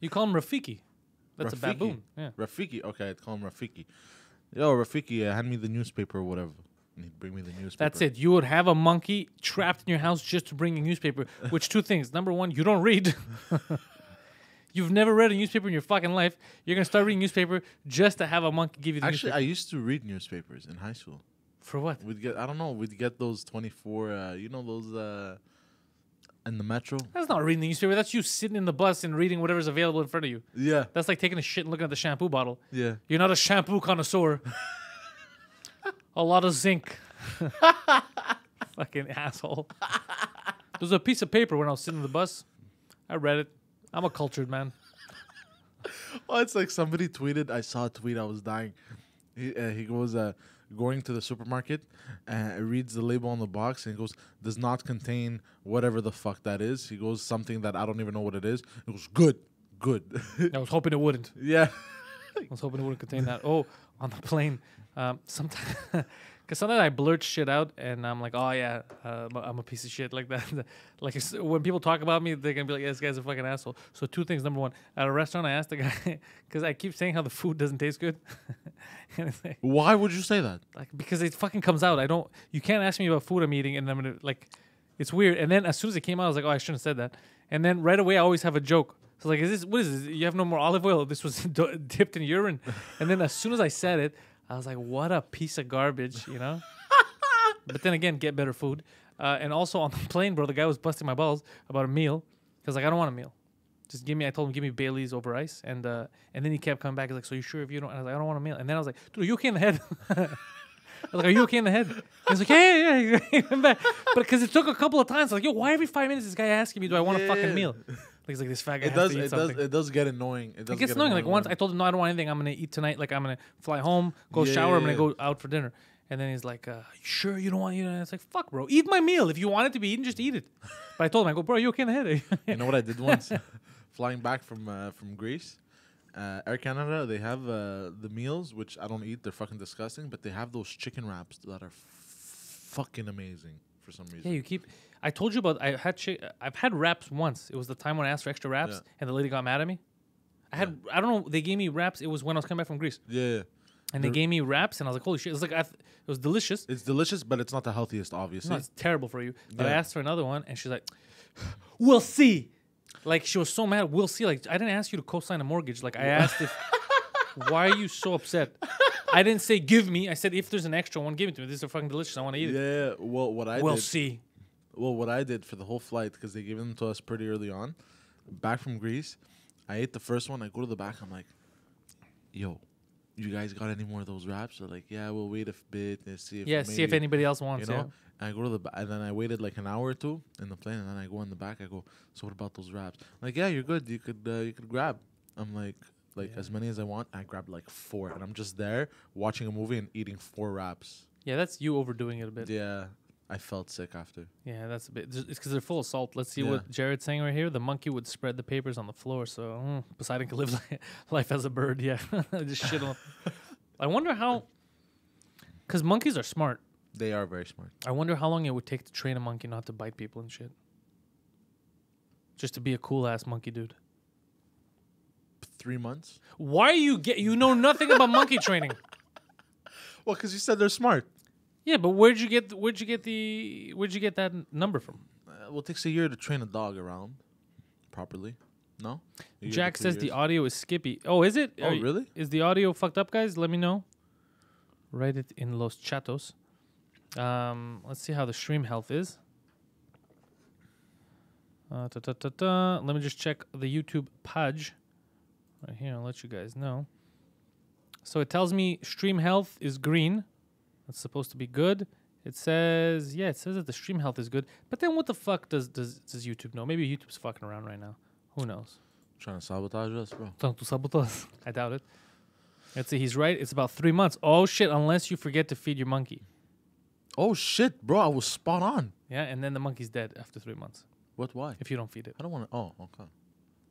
You call him Rafiki. That's a Rafiki. baboon. Yeah. Rafiki. Okay, I'd call him Rafiki. Yo, Rafiki, hand me the newspaper or whatever. And he'd bring me the newspaper. That's it. You would have a monkey trapped in your house just to bring a newspaper. Which, 2 things. Number 1, you don't read. You've never read a newspaper in your fucking life. You're going to start reading newspaper just to have a monkey give you the Actually, I newspaper. used to read newspapers in high school. For what? We'd get, I don't know, we'd get those 24, you know, those, in the metro. That's not reading the newspaper. That's you sitting in the bus and reading whatever's available in front of you. Yeah. That's like taking a shit and looking at the shampoo bottle. Yeah. You're not a shampoo connoisseur. A lot of zinc. Fucking asshole. There's a piece of paper when I was sitting in the bus. I read it. I'm a cultured man. Oh, it's like somebody tweeted. I saw a tweet. I was dying. He goes, going to the supermarket and reads the label on the box and he goes, does not contain whatever the fuck that is. He goes, something that I don't even know what it is. He goes, good. I was hoping it wouldn't. Yeah. I was hoping it wouldn't contain that. Oh, on the plane. Sometimes, because sometimes I blurt shit out and I'm like, oh yeah, I'm a piece of shit like that. Like when people talk about me, they're gonna be like, yeah, this guy's a fucking asshole. So two things. Number one, at a restaurant, I asked the guy because I keep saying how the food doesn't taste good. And it's like, why would you say that? like because it fucking comes out. You can't ask me about food I'm eating and I'm gonna like, it's weird. And then as soon as it came out, I was like, oh, I shouldn't have said that. And then right away, I always have a joke. So like, what is this? You have no more olive oil? This was dipped in urine. And then as soon as I said it, I was like, what a piece of garbage, you know? But then again, get better food. And also on the plane, bro, the guy was busting my balls about a meal. Because like, I don't want a meal. Just I told him, give me Bailey's over ice. And then he kept coming back. He's like, so you sure if you don't? And I was like, I don't want a meal. And then I was like, dude, are you okay in the head? I was like, are you okay in the head? He's like, yeah. He went back. But because it took a couple of times, like, yo, why every 5 minutes is this guy asking me, do I want a fucking meal? Like, he's like, this fat guy has to eat something. It does get annoying. It gets annoying. Like once I told him, no, I don't want anything. I'm going to eat tonight. Like I'm going to fly home, go shower. I'm going to go out for dinner. And then he's like, you sure you don't want to eat it? And it's like, fuck, bro. Eat my meal. If you want it to be eaten, just eat it. But I told him, I go, bro, are you okay in the head? You know what I did once? Flying back from Greece, Air Canada, they have the meals, which I don't eat. They're fucking disgusting. But they have those chicken wraps that are fucking amazing for some reason. Yeah, I told you about. I've had wraps once. It was the time when I asked for extra wraps, and the lady got mad at me. I don't know. They gave me wraps. It was when I was coming back from Greece. Yeah. And they gave me wraps, and I was like, holy shit! It was like it was delicious. It's delicious, but it's not the healthiest, obviously. No, it's terrible for you. But I asked for another one, and she's like, we'll see. Like she was so mad. We'll see. Like I didn't ask you to co-sign a mortgage. Like I asked if. Why are you so upset? I didn't say give me. I said if there's an extra one, give it to me. This is fucking delicious. I want to eat it. Yeah. Well, We'll see. Well, what I did for the whole flight, because they gave them to us pretty early on, back from Greece, I ate the first one. I go to the back. I'm like, yo, you guys got any more of those wraps? They're like, yeah, we'll wait a bit and see if see if anybody else wants. You know? And I go to the back, and then I waited like an hour or two in the plane, and then I go in the back. I go, so what about those wraps? Like, yeah, you're good. You could grab. I'm like as many as I want. I grabbed like 4, and I'm just there watching a movie and eating 4 wraps. Yeah, that's you overdoing it a bit. Yeah. I felt sick after. Yeah, that's a bit. It's because they're full of salt. Let's see what Jared's saying right here. The monkey would spread the papers on the floor, so Poseidon could live life as a bird. Yeah, just shit on. I wonder how. Because monkeys are smart. They are very smart. I wonder how long it would take to train a monkey not to bite people and shit. Just to be a cool ass monkey dude. 3 months. Why you know nothing about monkey training? Well, because you said they're smart. Yeah, but where'd you get that number from? Well, it takes a year to train a dog around properly. No? Jack says the audio is skippy. Oh, is it? Oh, really? Is the audio fucked up, guys? Let me know. Write it in los chatos. Let's see how the stream health is. Let me just check the YouTube page. Right here, I'll let you guys know. So it tells me stream health is green. That's supposed to be good. It says that the stream health is good. But then what the fuck does YouTube know? Maybe YouTube's fucking around right now. Who knows? Trying to sabotage us, bro. Trying to sabotage. I doubt it. Let's see. He's right. It's about 3 months. Oh, shit. Unless you forget to feed your monkey. Oh, shit, bro. I was spot on. Yeah, and then the monkey's dead after 3 months. What? Why? If you don't feed it. I don't want to. Oh, okay.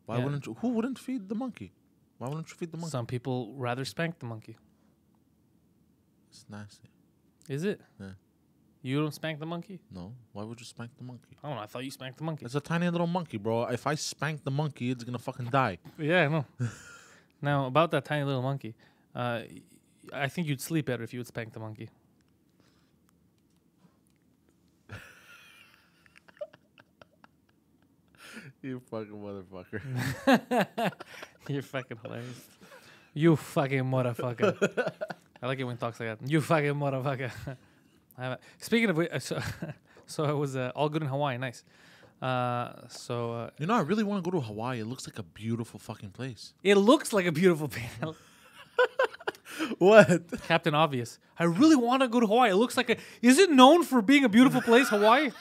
Why wouldn't you? Who wouldn't feed the monkey? Why wouldn't you feed the monkey? Some people rather spank the monkey. It's nasty. Is it? Yeah. You don't spank the monkey? No. Why would you spank the monkey? I don't know. I thought you spanked the monkey. It's a tiny little monkey, bro. If I spank the monkey, it's going to fucking die. Yeah, I know. Now, about that tiny little monkey, I think you'd sleep better if you would spank the monkey. You fucking motherfucker. You're fucking hilarious. You fucking motherfucker. I like it when he talks like that. You fucking motherfucker. Speaking of which, so I was all good in Hawaii. Nice. You know, I really want to go to Hawaii. It looks like a beautiful fucking place. It looks like a beautiful place. What? Captain Obvious. I really want to go to Hawaii. It looks like a... Is it known for being a beautiful place, Hawaii?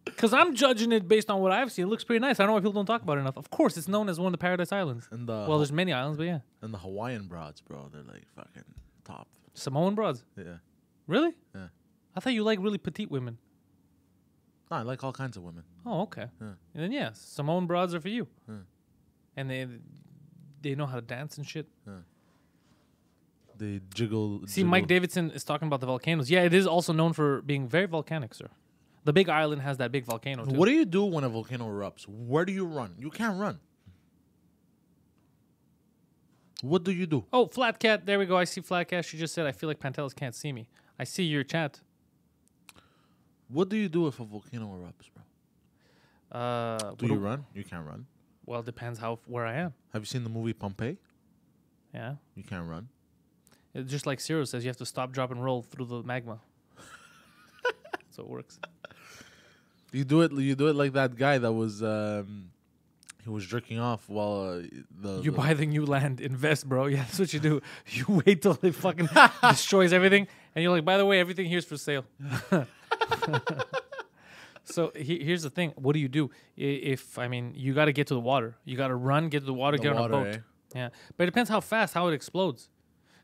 Because I'm judging it based on what I've seen. It looks pretty nice. I don't know why people don't talk about it enough. Of course, it's known as one of the Paradise Islands. And well, there's many islands, but yeah. And the Hawaiian broads, bro. They're like fucking top. Samoan broads? Yeah. Really? Yeah. I thought you like really petite women. No, I like all kinds of women. Oh, okay. Yeah. And then Samoan broads are for you. Yeah. And they know how to dance and shit. Yeah. They jiggle. See, Mike Davidson is talking about the volcanoes. Yeah, it is also known for being very volcanic, sir. The Big Island has that big volcano too. What do you do when a volcano erupts? Where do you run? You can't run. What do you do? Oh, Flat Cat. There we go. I see Flat Cat. She just said, I feel like Pantelis can't see me. I see your chat. What do you do if a volcano erupts, bro? Do you run? You can't run. Well, it depends where I am. Have you seen the movie Pompeii? Yeah. You can't run. It's just like Cyril says, you have to stop, drop, and roll through the magma. So it works. You do it like that guy that was he was jerking off while you buy the new land, invest, bro. Yeah, that's what you do. You wait till it fucking destroys everything, and you're like, by the way, everything here's for sale. So here's the thing. What do you do? You got to get to the water. You got to run, get to the water, get on a boat. Eh? Yeah, but it depends how fast, how it explodes.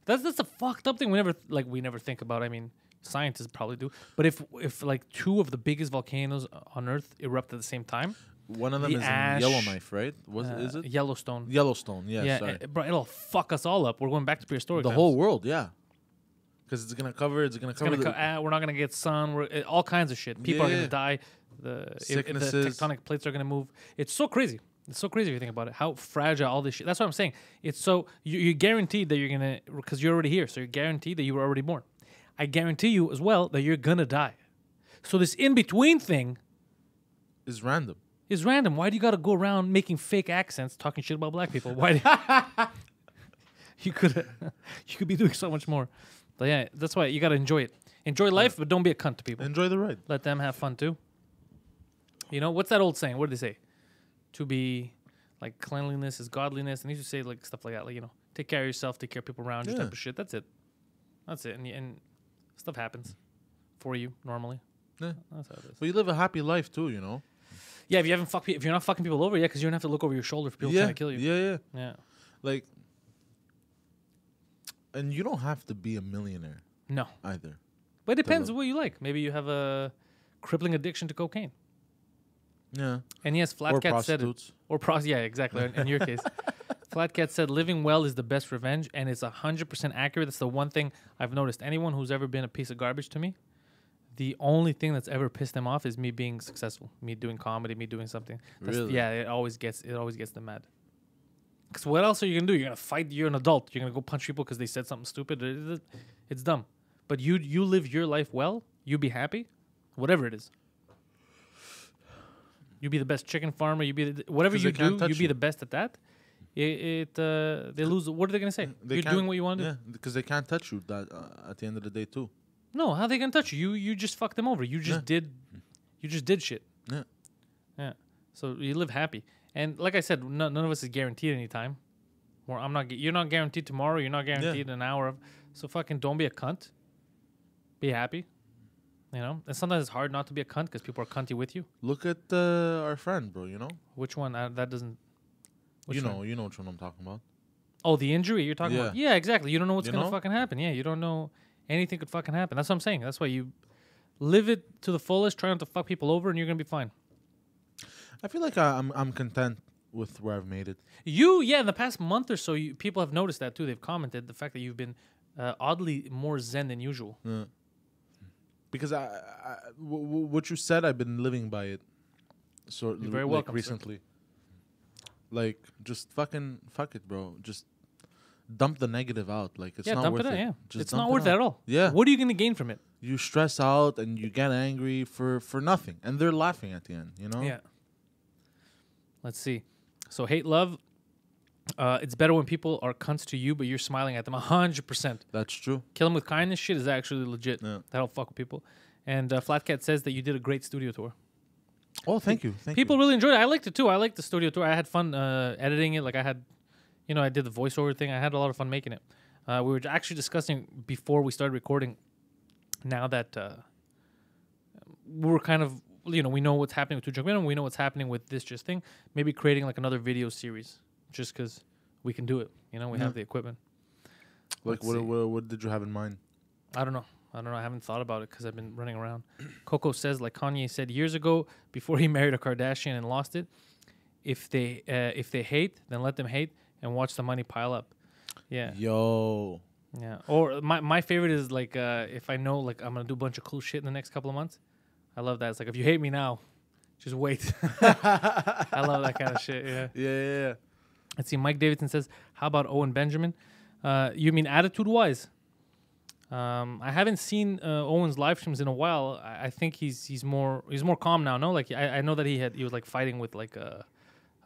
That's a fucked up thing. We never think about. I mean, scientists probably do. But if like two of the biggest volcanoes on Earth erupt at the same time, one of them is in Yellowknife, right? Is it Yellowstone? Yellowstone, yeah. Sorry. Bro, it'll fuck us all up. We're going back to prehistoric. The whole world, yeah. Because it's gonna cover. We're not gonna get sun. All kinds of shit. People are gonna die. The tectonic plates are gonna move. It's so crazy. It's so crazy if you think about it. How fragile all this shit. That's what I'm saying. It's so you're guaranteed that you're gonna, because you're already here. So you're guaranteed that you were already born. I guarantee you as well that you're gonna die. So this in between thing is random. Why do you got to go around making fake accents, talking shit about black people? Why? You could be doing so much more. But yeah, that's why you got to enjoy it. Enjoy life, but don't be a cunt to people. Enjoy the ride. Let them have fun too. You know, what's that old saying? What did they say? To be like cleanliness is godliness. And they used to say like stuff like that. Like, you know, take care of yourself, take care of people around you, type of shit. That's it. And stuff happens for you normally. Yeah. That's how it is. But you live a happy life too, you know. Yeah, if you're not fucking people over, because you don't have to look over your shoulder for people trying to kill you. Yeah. Like, and you don't have to be a millionaire. No. Either. But it depends what you like. Maybe you have a crippling addiction to cocaine. Yeah. And yes, Flat Cat said it. Yeah, exactly. In your case. Flat Cat said living well is the best revenge, and it's 100% accurate. That's the one thing I've noticed. Anyone who's ever been a piece of garbage to me, the only thing that's ever pissed them off is me being successful, me doing comedy, me doing something. Really? Yeah, it always gets them mad. Because what else are you gonna do? You're gonna fight. You're an adult. You're gonna go punch people because they said something stupid. It's dumb. But you live your life well. You be happy, whatever it is. You be the best chicken farmer. You be whatever you do. You be the best at that. They lose. What are they gonna say? You're doing what you want to do. Yeah, because they can't touch you. That at the end of the day too. No, how they gonna touch you? You just fucked them over. You just did shit. Yeah. So you live happy, and like I said, none of us is guaranteed any time. Or you're not guaranteed tomorrow. You're not guaranteed an hour. So fucking don't be a cunt. Be happy. You know, and sometimes it's hard not to be a cunt because people are cunty with you. Look at our friend, bro. You know which one? That doesn't. You know which one I'm talking about. Oh, the injury you're talking about. Yeah, exactly. You don't know what's gonna fucking happen. Yeah, you don't know. Anything could fucking happen. That's what I'm saying. That's why you live it to the fullest, try not to fuck people over, and you're gonna be fine. I feel like I'm content with where I've made it. In the past month or so, people have noticed that too. They've commented the fact that you've been oddly more zen than usual. Yeah. Because what you said, I've been living by it. So you're very welcome, recently. Sir. Like, just fucking fuck it, bro. Just dump the negative out. Like, it's not worth it. It's not worth it at all. Yeah. What are you going to gain from it? You stress out and you get angry for nothing. And they're laughing at the end, you know? Yeah. Let's see. So, hate, love. It's better when people are cunts to you, but you're smiling at them 100%. That's true. Kill them with kindness shit is actually legit. Yeah. That'll fuck with people. And Flat Cat says that you did a great studio tour. Oh, thank you. People really enjoyed it. I liked it too. I liked the studio tour. I had fun editing it. Like I had, I did the voiceover thing. I had a lot of fun making it. We were actually discussing before we started recording. Now that we were kind of, we know what's happening with Two Drunk Men, and we know what's happening with this just thing. Maybe creating like another video series, just because we can do it. We have the equipment. Like what did you have in mind? I don't know. I don't know. I haven't thought about it because I've been running around. Coco says, like Kanye said years ago, before he married a Kardashian and lost it, if they hate, then let them hate and watch the money pile up. Yeah. Yo. Yeah. Or my favorite is like if I know like I'm gonna do a bunch of cool shit in the next couple of months. I love that. It's like if you hate me now, just wait. I love that kind of shit. Yeah. Yeah. Let's see. Mike Davidson says, "How about Owen Benjamin? You mean attitude-wise?" I haven't seen Owen's live streams in a while. I think he's more calm now. No, like I know that he was like fighting with like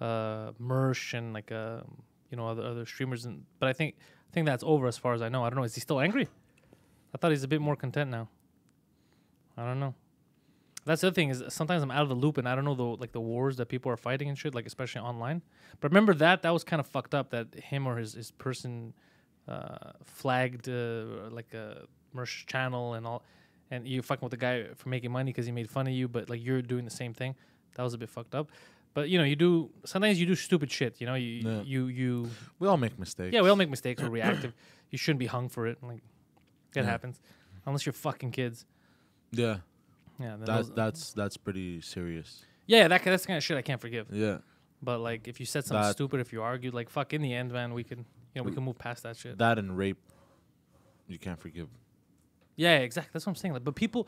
Mersh and like other streamers, but I think that's over as far as I know. I don't know. Is he still angry? I thought he's a bit more content now. I don't know. That's the other thing is sometimes I'm out of the loop and I don't know the wars that people are fighting and shit, like especially online. But remember that was kind of fucked up that him or his person flagged like a Mersh channel and all, and you fucking with the guy for making money because he made fun of you, but like you're doing the same thing. That was a bit fucked up. But sometimes you do stupid shit. You we all make mistakes. Yeah, we all make mistakes. We're reactive. You shouldn't be hung for it. Like it happens, unless you're fucking kids. Yeah. Yeah. That's pretty serious. Yeah, that's the kind of shit I can't forgive. Yeah. But like if you said something stupid, if you argued, like fuck, in the end, man, we can move past that shit. That and rape, you can't forgive. Yeah, exactly. That's what I'm saying. Like, but people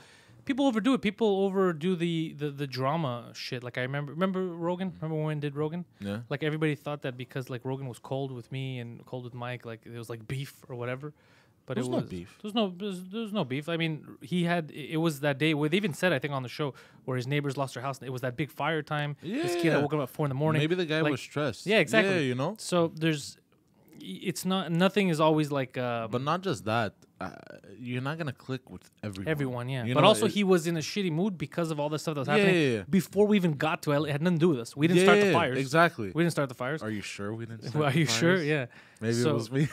overdo it. People overdo the drama shit. Like I remember Rogan. Remember when we did Rogan? Yeah. Like everybody thought that because like Rogan was cold with me and cold with Mike, like it was like beef or whatever. But There's no beef. There's no beef. I mean, it was that day where they even said, I think on the show, where his neighbors lost their house. It was that big fire time. Yeah. This kid that woke up at 4 a.m. Maybe the guy was stressed. Yeah, exactly. Yeah, So it's not, nothing is always like. But not just that. You're not gonna click with everyone. Everyone, yeah. You but know, also he was in a shitty mood because of all the stuff that was happening. Yeah. Before we even got to LA, it had nothing to do with us. We didn't start the fires. Exactly. We didn't start the fires. Are you sure we didn't start Are the you fires? sure? Yeah. Maybe it was me.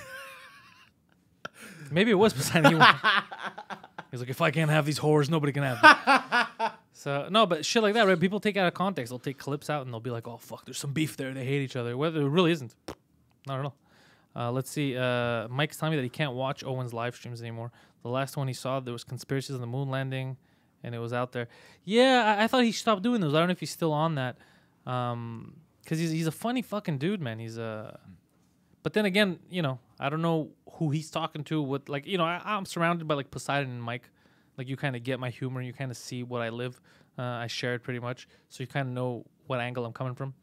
Maybe it was Poseidon. He's like, if I can't have these whores, nobody can have them. So, no, but shit like that, right? People take out of context. They'll take clips out and they'll be like, oh, fuck, there's some beef there. They hate each other. Whether it really isn't. Not at all. Let's see. Mike's telling me that he can't watch Owen's live streams anymore. The last one he saw, there was conspiracies on the moon landing, and it was out there. Yeah, I thought he stopped doing those. I don't know if he's still on that. Because he's a funny fucking dude, man. But then again, I don't know who he's talking to. What, like, I'm surrounded by like Poseidon and Mike. Like, you kind of get my humor. You kind of see what I live. I share it pretty much, so you kind of know what angle I'm coming from.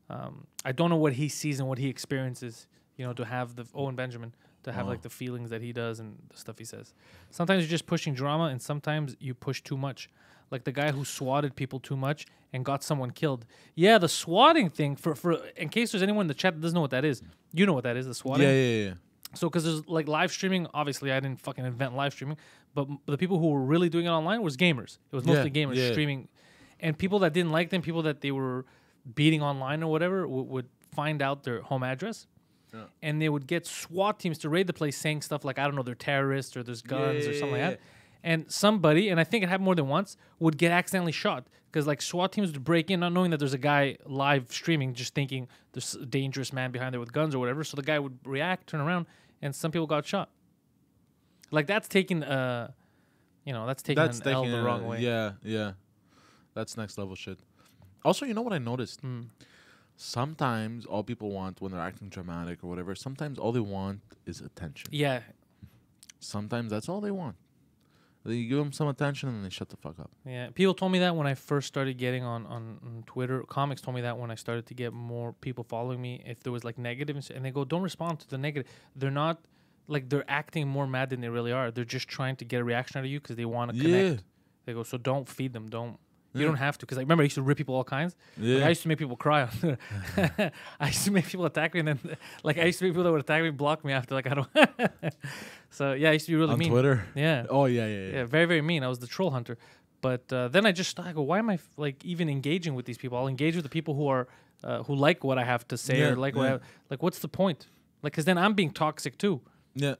I don't know what he sees and what he experiences. To have the Owen Benjamin, to have like the feelings that he does and the stuff he says. Sometimes you're just pushing drama, and sometimes you push too much. Like the guy who swatted people too much and got someone killed. Yeah, the swatting thing, for in case there's anyone in the chat that doesn't know what that is, you know what that is, the swatting? Yeah. So, because there's like live streaming, obviously I didn't fucking invent live streaming, but the people who were really doing it online was gamers. It was mostly gamers streaming. And people that didn't like them, people that they were beating online or whatever, would find out their home address. Yeah. And they would get SWAT teams to raid the place saying stuff like, I don't know, they're terrorists or there's guns or something like that. And somebody, and I think it happened more than once, would get accidentally shot. Because like SWAT teams would break in not knowing that there's a guy live streaming, just thinking there's a dangerous man behind there with guns or whatever. So the guy would react, turn around, and some people got shot. Like that's taking an L the wrong way. Yeah. That's next level shit. Also, you know what I noticed? Sometimes all people want when they're acting dramatic or whatever, sometimes all they want is attention. Yeah. Sometimes that's all they want. You give them some attention and they shut the fuck up. Yeah. People told me that when I first started getting on Twitter. Comics told me that when I started to get more people following me, if there was like negative, and they go, don't respond to the negative. They're not, like, they're acting more mad than they really are. They're just trying to get a reaction out of you because they want to connect. They go, so don't feed them. You don't have to, because I remember I used to rip people all kinds. Yeah. Like, I used to make people cry. I used to make people attack me, and then like I used to make people that would attack me block me after. Like I don't. So yeah, I used to be really mean. On Twitter. Yeah. Oh yeah. Very, very mean. I was the troll hunter. But then I go, why am I like even engaging with these people? I'll engage with the people who are who like what I have to say or like what what's the point? Like, because then I'm being toxic too. Yeah.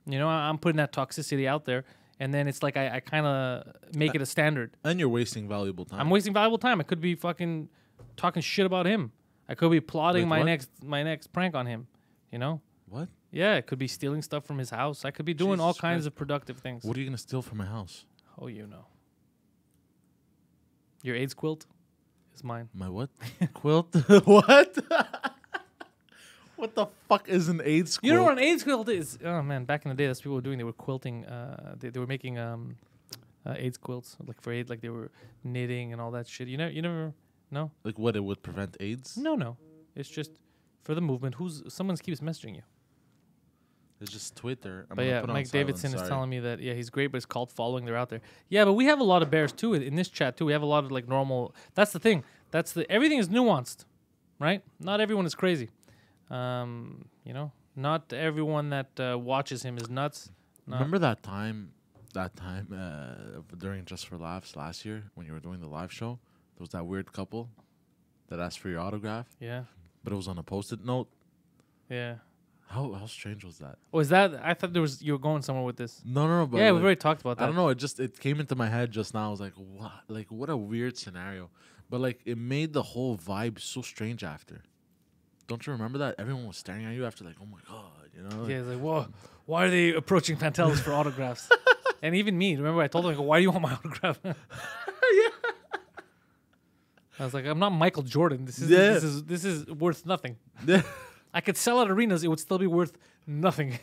I'm putting that toxicity out there. And then it's like I kind of make it a standard. And you're wasting valuable time. I'm wasting valuable time. I could be fucking talking shit about him. I could be plotting my next prank on him. What? Yeah, it could be stealing stuff from his house. I could be doing all kinds of productive things. What are you gonna steal from my house? Oh, you know. Your AIDS quilt is mine. My what? Quilt? What? What the fuck is an AIDS quilt? You know what an AIDS quilt is? Oh man, back in the day, that's what people were doing. They were quilting. They were making AIDS quilts, like for AIDS, like they were knitting and all that shit. You never, no. Like what? It would prevent AIDS? No. It's just for the movement. Someone keeps messaging you. It's just Twitter. But yeah, Mike Davidson is telling me that he's great, but it's cult following. They're out there. Yeah, but we have a lot of bears too in this chat too. We have a lot of like normal. That's the thing. Everything is nuanced, right? Not everyone is crazy. Not everyone that watches him is nuts. No. Remember that time during Just for Laughs last year when you were doing the live show? There was that weird couple that asked for your autograph. Yeah. But it was on a Post-it note. Yeah. How strange was that? Was that? I thought you were going somewhere with this. No. But yeah, we've already talked about that. I don't know. It came into my head just now. I was like, what? Like, what a weird scenario. But like, it made the whole vibe so strange after. Don't you remember that? Everyone was staring at you after, like, oh my god, you know? Yeah, it's like, whoa, why are they approaching Pantelis for autographs? And even me, remember I told them, why do you want my autograph? Yeah. I was like, I'm not Michael Jordan. This is worth nothing. Yeah. I could sell at arenas; it would still be worth nothing.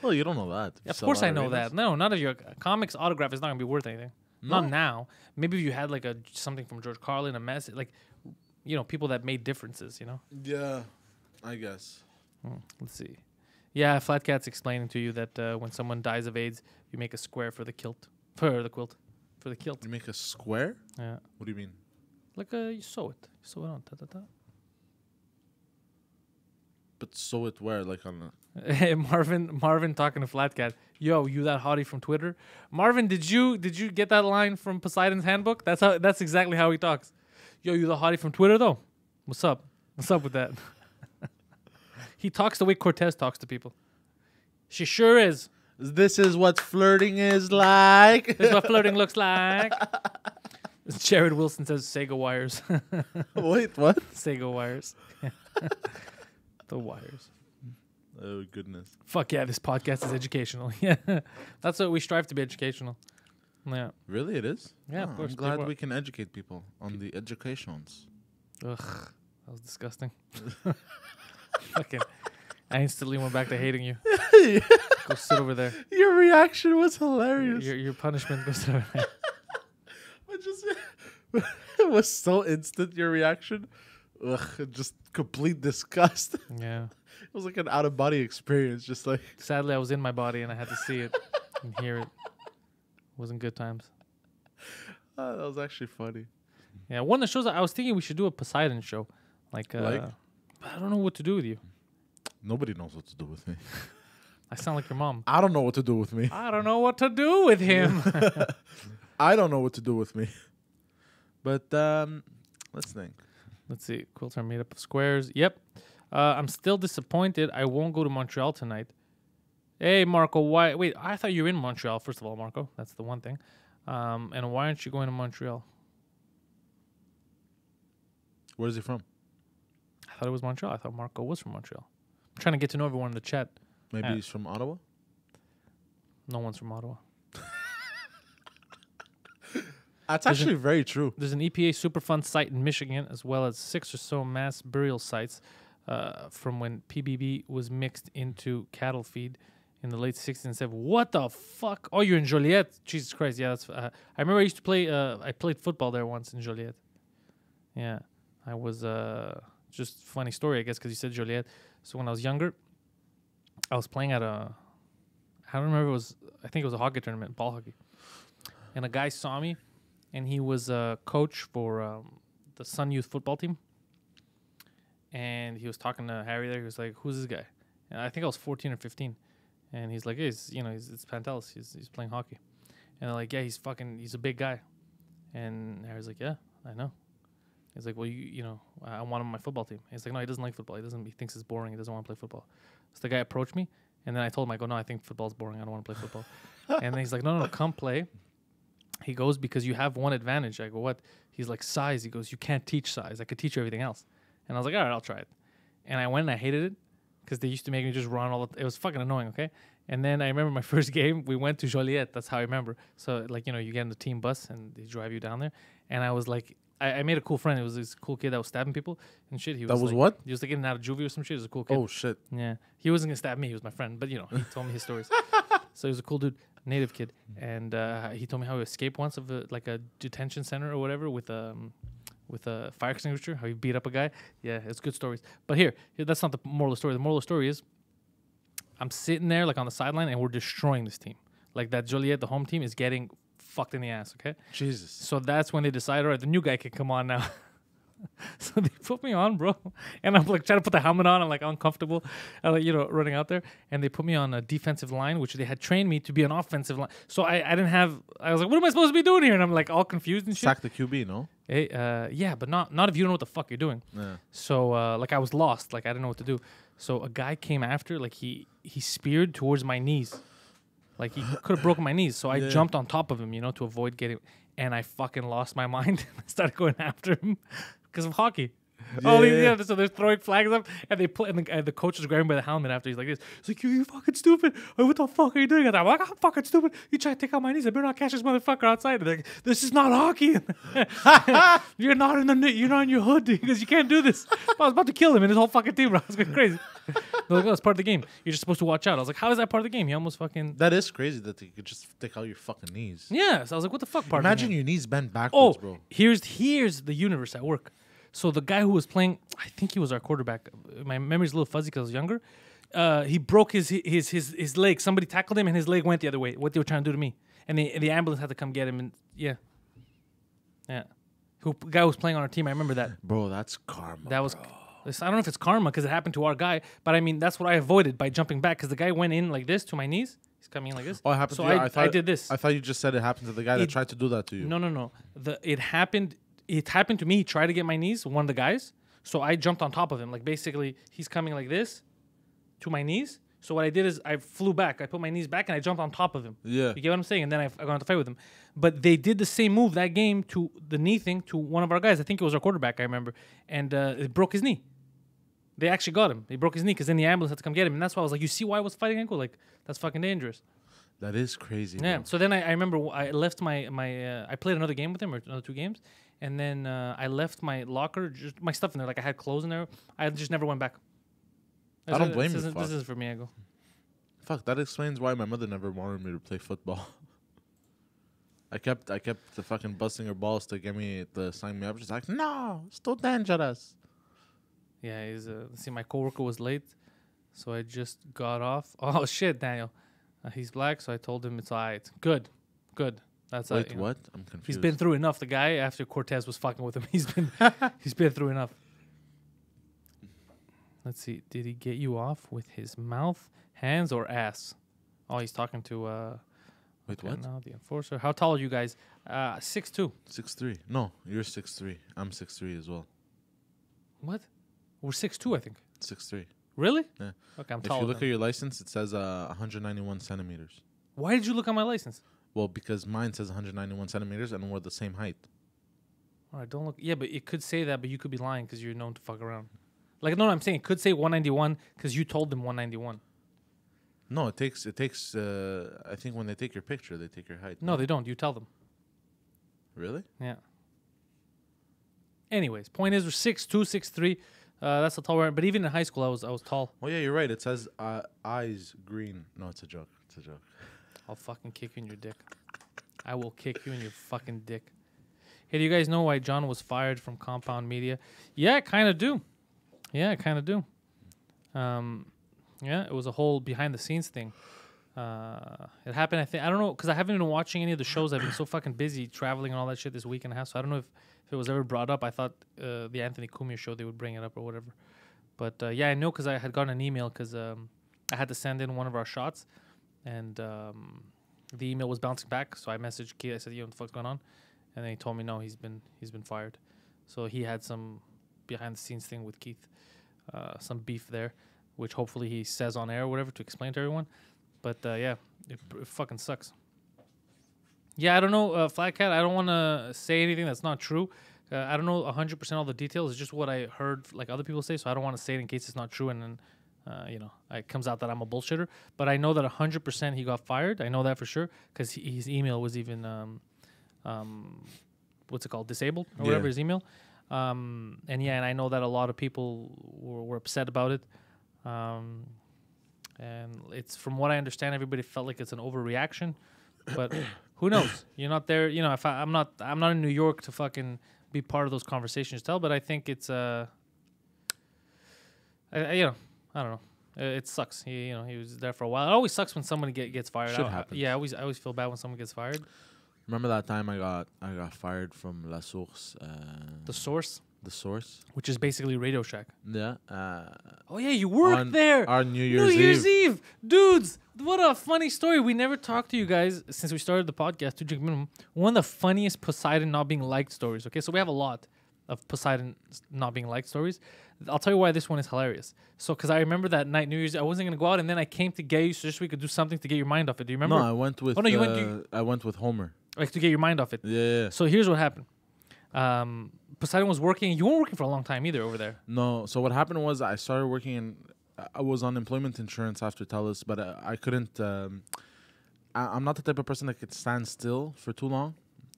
Well, you don't know that. Of course, I know that. No, none of your comics autograph is not gonna be worth anything. No. Not now. Maybe if you had like something from George Carlin, a message, like people that made differences. Yeah, I guess. Let's see. Yeah, Flat Cat's explaining to you that when someone dies of AIDS, you make a square for the quilt. For the quilt. You make a square? Yeah. What do you mean? Like you sew it. You sew it on. But sew it where? Like on Hey, Marvin talking to Flat Cat. Yo, you that hottie from Twitter? Marvin, did you get that line from Poseidon's Handbook? That's exactly how he talks. Yo, you the hottie from Twitter though? What's up? What's up with that? He talks the way Cortez talks to people. She sure is. This is what flirting is like. This is what flirting looks like. Jared Wilson says Sega wires. Wait, what? Sega wires. The wires. Oh, goodness. Fuck yeah, this podcast is educational. Yeah. That's what we strive to be educational. Yeah. Really, it is? Yeah, of course. I'm glad we can educate people on the educations. Ugh, that was disgusting. Fucking, I instantly went back to hating you. Go sit over there. Your reaction was hilarious. Your punishment goes over there. It was so instant, your reaction. Ugh, just complete disgust. Yeah. It was like an out-of-body experience, just like... Sadly, I was in my body and I had to see it and hear it. Wasn't good times. That was actually funny. Yeah, one of the shows I was thinking we should do a Poseidon show. Like? I don't know what to do with you. Nobody knows what to do with me. I sound like your mom. I don't know what to do with me. I don't know what to do with him. I don't know what to do with me. But let's think. Let's see. Quilts are made up of squares. Yep. I'm still disappointed. I won't go to Montreal tonight. Hey, Marco. Why? Wait, I thought you were in Montreal. First of all, Marco. That's the one thing. And why aren't you going to Montreal? Where is he from? I thought it was Montreal. I thought Marco was from Montreal. I'm trying to get to know everyone in the chat. Maybe he's from Ottawa? No one's from Ottawa. That's actually very true. There's an EPA Superfund site in Michigan, as well as 6 or so mass burial sites from when PBB was mixed into cattle feed in the late 60s and 70s. What the fuck? Oh, you're in Joliet? Jesus Christ. Yeah, that's. I remember I used to play, I played football there once in Joliet. Yeah. I was, just funny story, I guess, because you said Joliet. So when I was younger, I was playing at I don't remember, I think it was a hockey tournament, ball hockey. And a guy saw me, and he was a coach for the Sun Youth football team. And he was talking to Harry there. He was like, who's this guy? And I think I was 14 or 15. And he's like, hey, it's Pantelis. He's playing hockey. And they're like, yeah, he's a big guy. And Harry's like, yeah, I know. He's like, well, I want him on my football team. He's like, no, he doesn't like football. He thinks it's boring. He doesn't want to play football. So the guy approached me, and then I told him, I go, no, I think football's boring. I don't want to play football. And then he's like, no, come play. He goes, because you have one advantage. I go, what? He's like, size. He goes, you can't teach size. I could teach you everything else. And I was like, all right, I'll try it. And I went and I hated it. because they used to make me just run all. It was fucking annoying. Okay, and then I remember my first game. We went to Joliet. That's how I remember. So like you get in the team bus and they drive you down there. And I was like, I made a cool friend. It was this cool kid that was stabbing people and shit. He was That was like, what? He was like getting out of juvie or some shit. He was a cool kid. Oh shit. Yeah, he wasn't gonna stab me. He was my friend, but he told me his stories. So he was a cool dude, native kid, and he told me how he escaped once of a detention center or whatever with a fire extinguisher. How he beat up a guy. Yeah, it's good stories. But here, that's not the moral of the story. The moral of the story is, I'm sitting there like on the sideline and we're destroying this team. Like that Joliet, the home team, is getting fucked in the ass. Okay. Jesus. So that's when they decide, all right, the new guy can come on now. So they put me on, bro, and I'm like trying to put the helmet on. I'm like uncomfortable, running out there. And they put me on a defensive line, which they had trained me to be an offensive line. So I didn't have. I was like, what am I supposed to be doing here? And I'm like all confused and shit. Sack the QB, no? Hey, yeah, but not if you don't know what the fuck you're doing. Yeah. So like I was lost, like I didn't know what to do. So a guy came after, like he speared towards my knees, like he could have broken my knees. So I jumped on top of him, to avoid getting. And I fucking lost my mind. I started going after him. Because of hockey. So they're throwing flags up, and they put, and the coach is grabbing by the helmet after. He's like this. He's like, you fucking stupid. Like, what the fuck are you doing? I'm like, I'm fucking stupid. You try to take out my knees. I better not catch this motherfucker outside. And they're like, this is not hockey. You're not in your hood because you can't do this. I was about to kill him and his whole fucking team. I was going crazy. They're like, oh, it's part of the game. You're just supposed to watch out. I was like, how is that part of the game? He almost fucking. That is crazy that they could just take out your fucking knees. Yeah. So I was like, what the fuck part Imagine of the game? your knees bent backwards, bro. Here's the universe at work. So the guy who was playing, I think he was our quarterback. My memory's a little fuzzy because I was younger. He broke his leg. Somebody tackled him and his leg went the other way. What they were trying to do to me, and the ambulance had to come get him. And yeah. Guy who was playing on our team. I remember that. Bro, that's karma. That was. I don't know if it's karma because it happened to our guy, but I mean that's what I avoided by jumping back because the guy went in like this to my knees. He's coming in like this. Oh, it happened so to you? I did this. I thought you just said it happened to the guy that tried to do that to you. No. It happened. It happened to me. He tried to get my knees. One of the guys. So I jumped on top of him. Like basically, he's coming like this to my knees. So what I did is I flew back. I put my knees back and I jumped on top of him. Yeah. You get what I'm saying? And then I got into fight with him. But they did the same move that game to the knee thing to one of our guys. I think it was our quarterback, I remember. And it broke his knee. They actually got him. They broke his knee because then the ambulance had to come get him. And that's why I was like, you see why I was fighting ankle? Like, that's fucking dangerous. That is crazy. Yeah. Bro. So then I remember I left I played another game with him, or another 2 games. And then I left my locker, just my stuff in there. Like I had clothes in there. I just never went back. I don't blame you. This isn't for me. I go. Fuck, that explains why my mother never wanted me to play football. I kept the fucking busting her balls to get me to sign me up. She's like, no, it's too dangerous. Yeah, see, my coworker was late, so I just got off. Oh shit, Daniel, he's black, so I told him it's alright. Good. That's Wait, what? I'm confused. He's been through enough. The guy after Cortez was fucking with him. He's been through enough. Let's see. Did he get you off with his mouth, hands, or ass? Oh, he's talking to. Wait, what? Now the enforcer. How tall are you guys? 6'2". 6'3". No, you're 6'3". I'm 6'3" as well. What? We're 6'2", I think. 6'3". Really? Yeah. Okay, I'm tall. If you look at your license, it says 191 centimeters. Why did you look at my license? Well, because mine says 191 centimeters and we're the same height. All right, don't look. Yeah, but it could say that, but you could be lying because you're known to fuck around. Like, no, I'm saying it could say 191 because you told them 191. No, it takes. I think when they take your picture, they take your height. No, they don't. You tell them. Really? Yeah. Anyways, point is we're 6'2", 6'3". That's a tall one. But even in high school, I was tall. Oh yeah, you're right. It says eyes green. No, it's a joke. It's a joke. I'll fucking kick you in your dick. I will kick you in your fucking dick. Hey, do you guys know why John was fired from Compound Media? Yeah, I kind of do. Yeah, it was a whole behind-the-scenes thing. It happened, I don't know, because I haven't been watching any of the shows. I've been so fucking busy traveling and all that shit this week and a half, so I don't know if it was ever brought up. I thought the Anthony Cumia show, they would bring it up or whatever. But, yeah, I know because I had gotten an email because I had to send in one of our shots, and the email was bouncing back, so I messaged Keith. I said, what the fuck's going on? And then he told me, no, he's been fired. So he had some behind-the-scenes thing with Keith, some beef there, which hopefully he says on air or whatever to explain to everyone. But, yeah, it fucking sucks. Yeah, I don't know, Flat Cat, I don't want to say anything that's not true. I don't know 100% all the details. It's just what I heard, like, other people say, so I don't want to say it in case it's not true, and then it comes out that I'm a bullshitter. But I know that 100% he got fired. I know that for sure because his email was even what's it called, disabled or whatever his email. And I know that a lot of people were upset about it. And it's, from what I understand, everybody felt like it's an overreaction, but who knows? You're not there. If I'm not in New York to fucking be part of those conversations. But I think it's I don't know. It sucks. He was there for a while. It always sucks when somebody gets fired. Shit happens. Yeah, I always feel bad when someone gets fired. Remember that time I got fired from La Source? The Source? The Source. Which is basically Radio Shack. Yeah. Oh, yeah, you worked there. On New Year's Eve. Dudes, what a funny story. We never talked to you guys since we started the podcast, 2 Drink Minimum. One of the funniest Poseidon not being liked stories, okay? So we have a lot of Poseidon not being liked stories. I'll tell you why this one is hilarious. So, because I remember that night, New Year's, I wasn't going to go out, and then I came to get you so just we could do something to get your mind off it. Do you remember? No, I went with... I went with Homer. Like, to get your mind off it. Yeah. So here's what happened. Poseidon was working. You weren't working for a long time either over there. No. So what happened was I started working in... I was on employment insurance after Telus, but I couldn't... I'm not the type of person that could stand still for too long.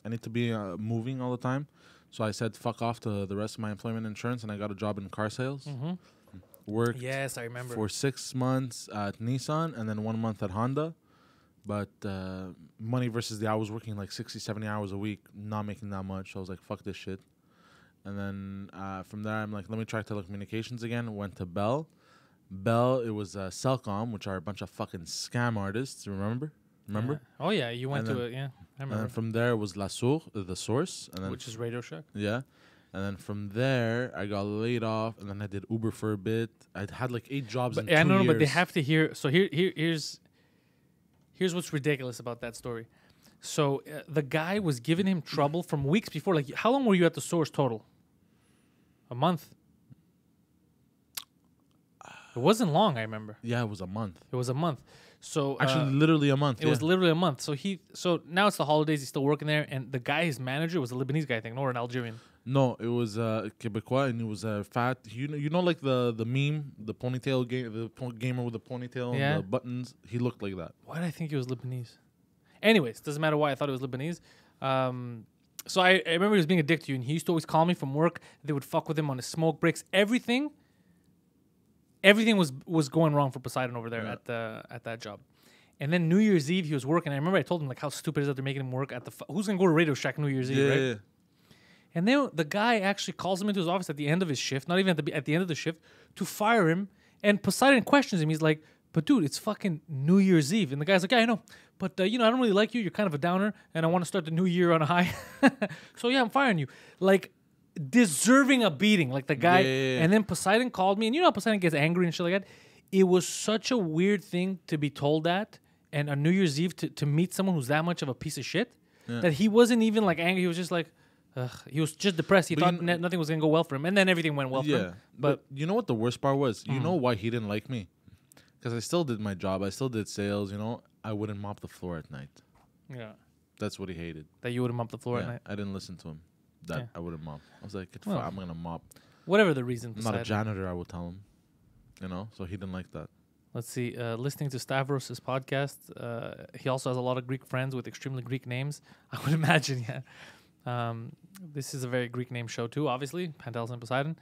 I need to be moving all the time. So I said fuck off to the rest of my employment insurance, and I got a job in car sales. Mm-hmm. Worked Yes, I remember. for 6 months at Nissan and then 1 month at Honda. But money versus I was working like 60, 70 hours a week, not making that much. So I was like, fuck this shit. And then from there, I'm like, let me try telecommunications again. Went to Bell. Bell, it was Cellcom, which are a bunch of fucking scam artists. Remember? Yeah. Oh, yeah. You went to it. Yeah, I remember. And then from there was La Source, the Source. And then which is Radio Shack. Yeah. And then from there, I got laid off. And then I did Uber for a bit. I had like 8 jobs in 2 years. But they have to hear. So here's what's ridiculous about that story. So the guy was giving him trouble from weeks before. Like, how long were you at the Source total? A month. It wasn't long, I remember. Yeah, it was a month. It was a month. So actually, literally a month. It was literally a month. So now it's the holidays. He's still working there, and the guy, his manager, was a Lebanese guy, I think, or an Algerian. No, it was Quebecois, and he was fat. You know, like the meme, the ponytail gamer with the ponytail and the buttons. He looked like that. Why did I think he was Lebanese? Anyways, doesn't matter why I thought it was Lebanese. So I remember he was being a dick to you, and he used to always call me from work. They would fuck with him on his smoke breaks. Everything was going wrong for Poseidon over there at that job. And then New Year's Eve, he was working. I remember I told him like how stupid it is that they're making him work at the... who's going to go to Radio Shack New Year's Eve, right? Yeah. And then the guy actually calls him into his office at the end of his shift, not even at the end of the shift, to fire him. And Poseidon questions him. He's like, but dude, it's fucking New Year's Eve. And the guy's like, yeah, I know. But, I don't really like you. You're kind of a downer. And I want to start the new year on a high. So, yeah, I'm firing you. Like, deserving a beating. Like, the guy. Yeah. And then Poseidon called me. And you know how Poseidon gets angry and shit like that? It was such a weird thing to be told that. And on New Year's Eve to meet someone who's that much of a piece of shit. Yeah. That he wasn't even, like, angry. He was just like... he was just depressed. He thought nothing was going to go well for him. And then everything went well for him. But you know what the worst part was? You know why he didn't like me? Because I still did my job. I still did sales, I wouldn't mop the floor at night. Yeah. That's what he hated. That you wouldn't mop the floor at night? I didn't listen to him. I wouldn't mop. I was like, I'm going to mop. Whatever the reason. I'm not a janitor, I would tell him. So he didn't like that. Let's see. Listening to Stavros' podcast, he also has a lot of Greek friends with extremely Greek names. I would imagine, yeah. This is a very Greek name show too, obviously. Pantelis and Poseidon.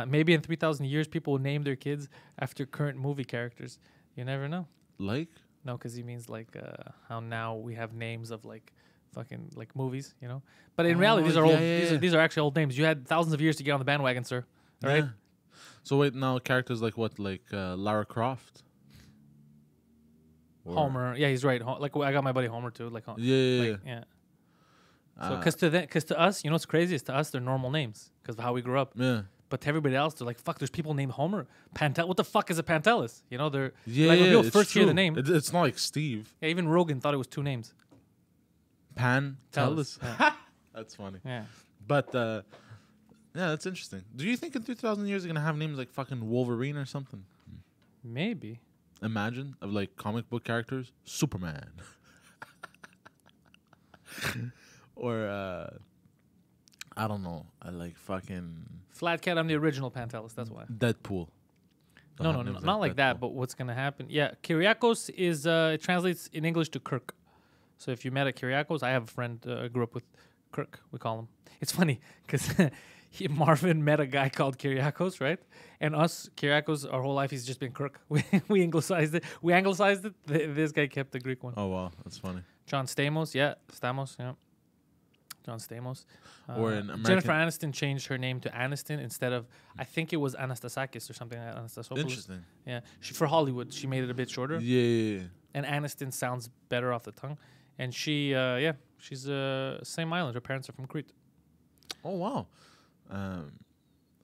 Maybe in 3,000 years, people will name their kids after current movie characters. You never know. Like? No, because he means like how now we have names of like fucking like movies, But in reality, these are old. These are actually old names. You had thousands of years to get on the bandwagon, sir. All right. So wait, now characters like what? Like Lara Croft? Homer. Yeah, he's right. Like I got my buddy Homer too. Like yeah. So, because to us, what's crazy is to us they're normal names because of how we grew up. Yeah. But to everybody else, they're like, fuck. There's people named Homer. What the fuck is a Pantelis? They're like when people first hear the name. It's not like Steve. Yeah, even Rogan thought it was 2 names. Pantelis. Yeah. That's funny. Yeah. But that's interesting. Do you think in 3,000 years they're gonna have names like fucking Wolverine or something? Maybe. Imagine of like comic book characters, Superman. Or I don't know, I like fucking Flat Cat. I'm the original Pantelis. That's why. Deadpool. No, no, no, not like that. But what's gonna happen? Yeah, Kyriakos is it translates in English to Kirk. So if you met at Kyriakos, I have a friend grew up with Kirk. We call him. It's funny because Marvin met a guy called Kyriakos, right? And us, Kyriakos, our whole life he's just been Kirk. We anglicized it. We anglicized it. This guy kept the Greek one. Oh wow, that's funny. John Stamos, yeah, John Stamos. Or in American, Jennifer Aniston changed her name to Aniston instead of, I think it was Anastasakis or something like Anastasopoulos. Interesting. Yeah, for Hollywood, she made it a bit shorter. Yeah. And Aniston sounds better off the tongue. And she's same island. Her parents are from Crete. Oh wow.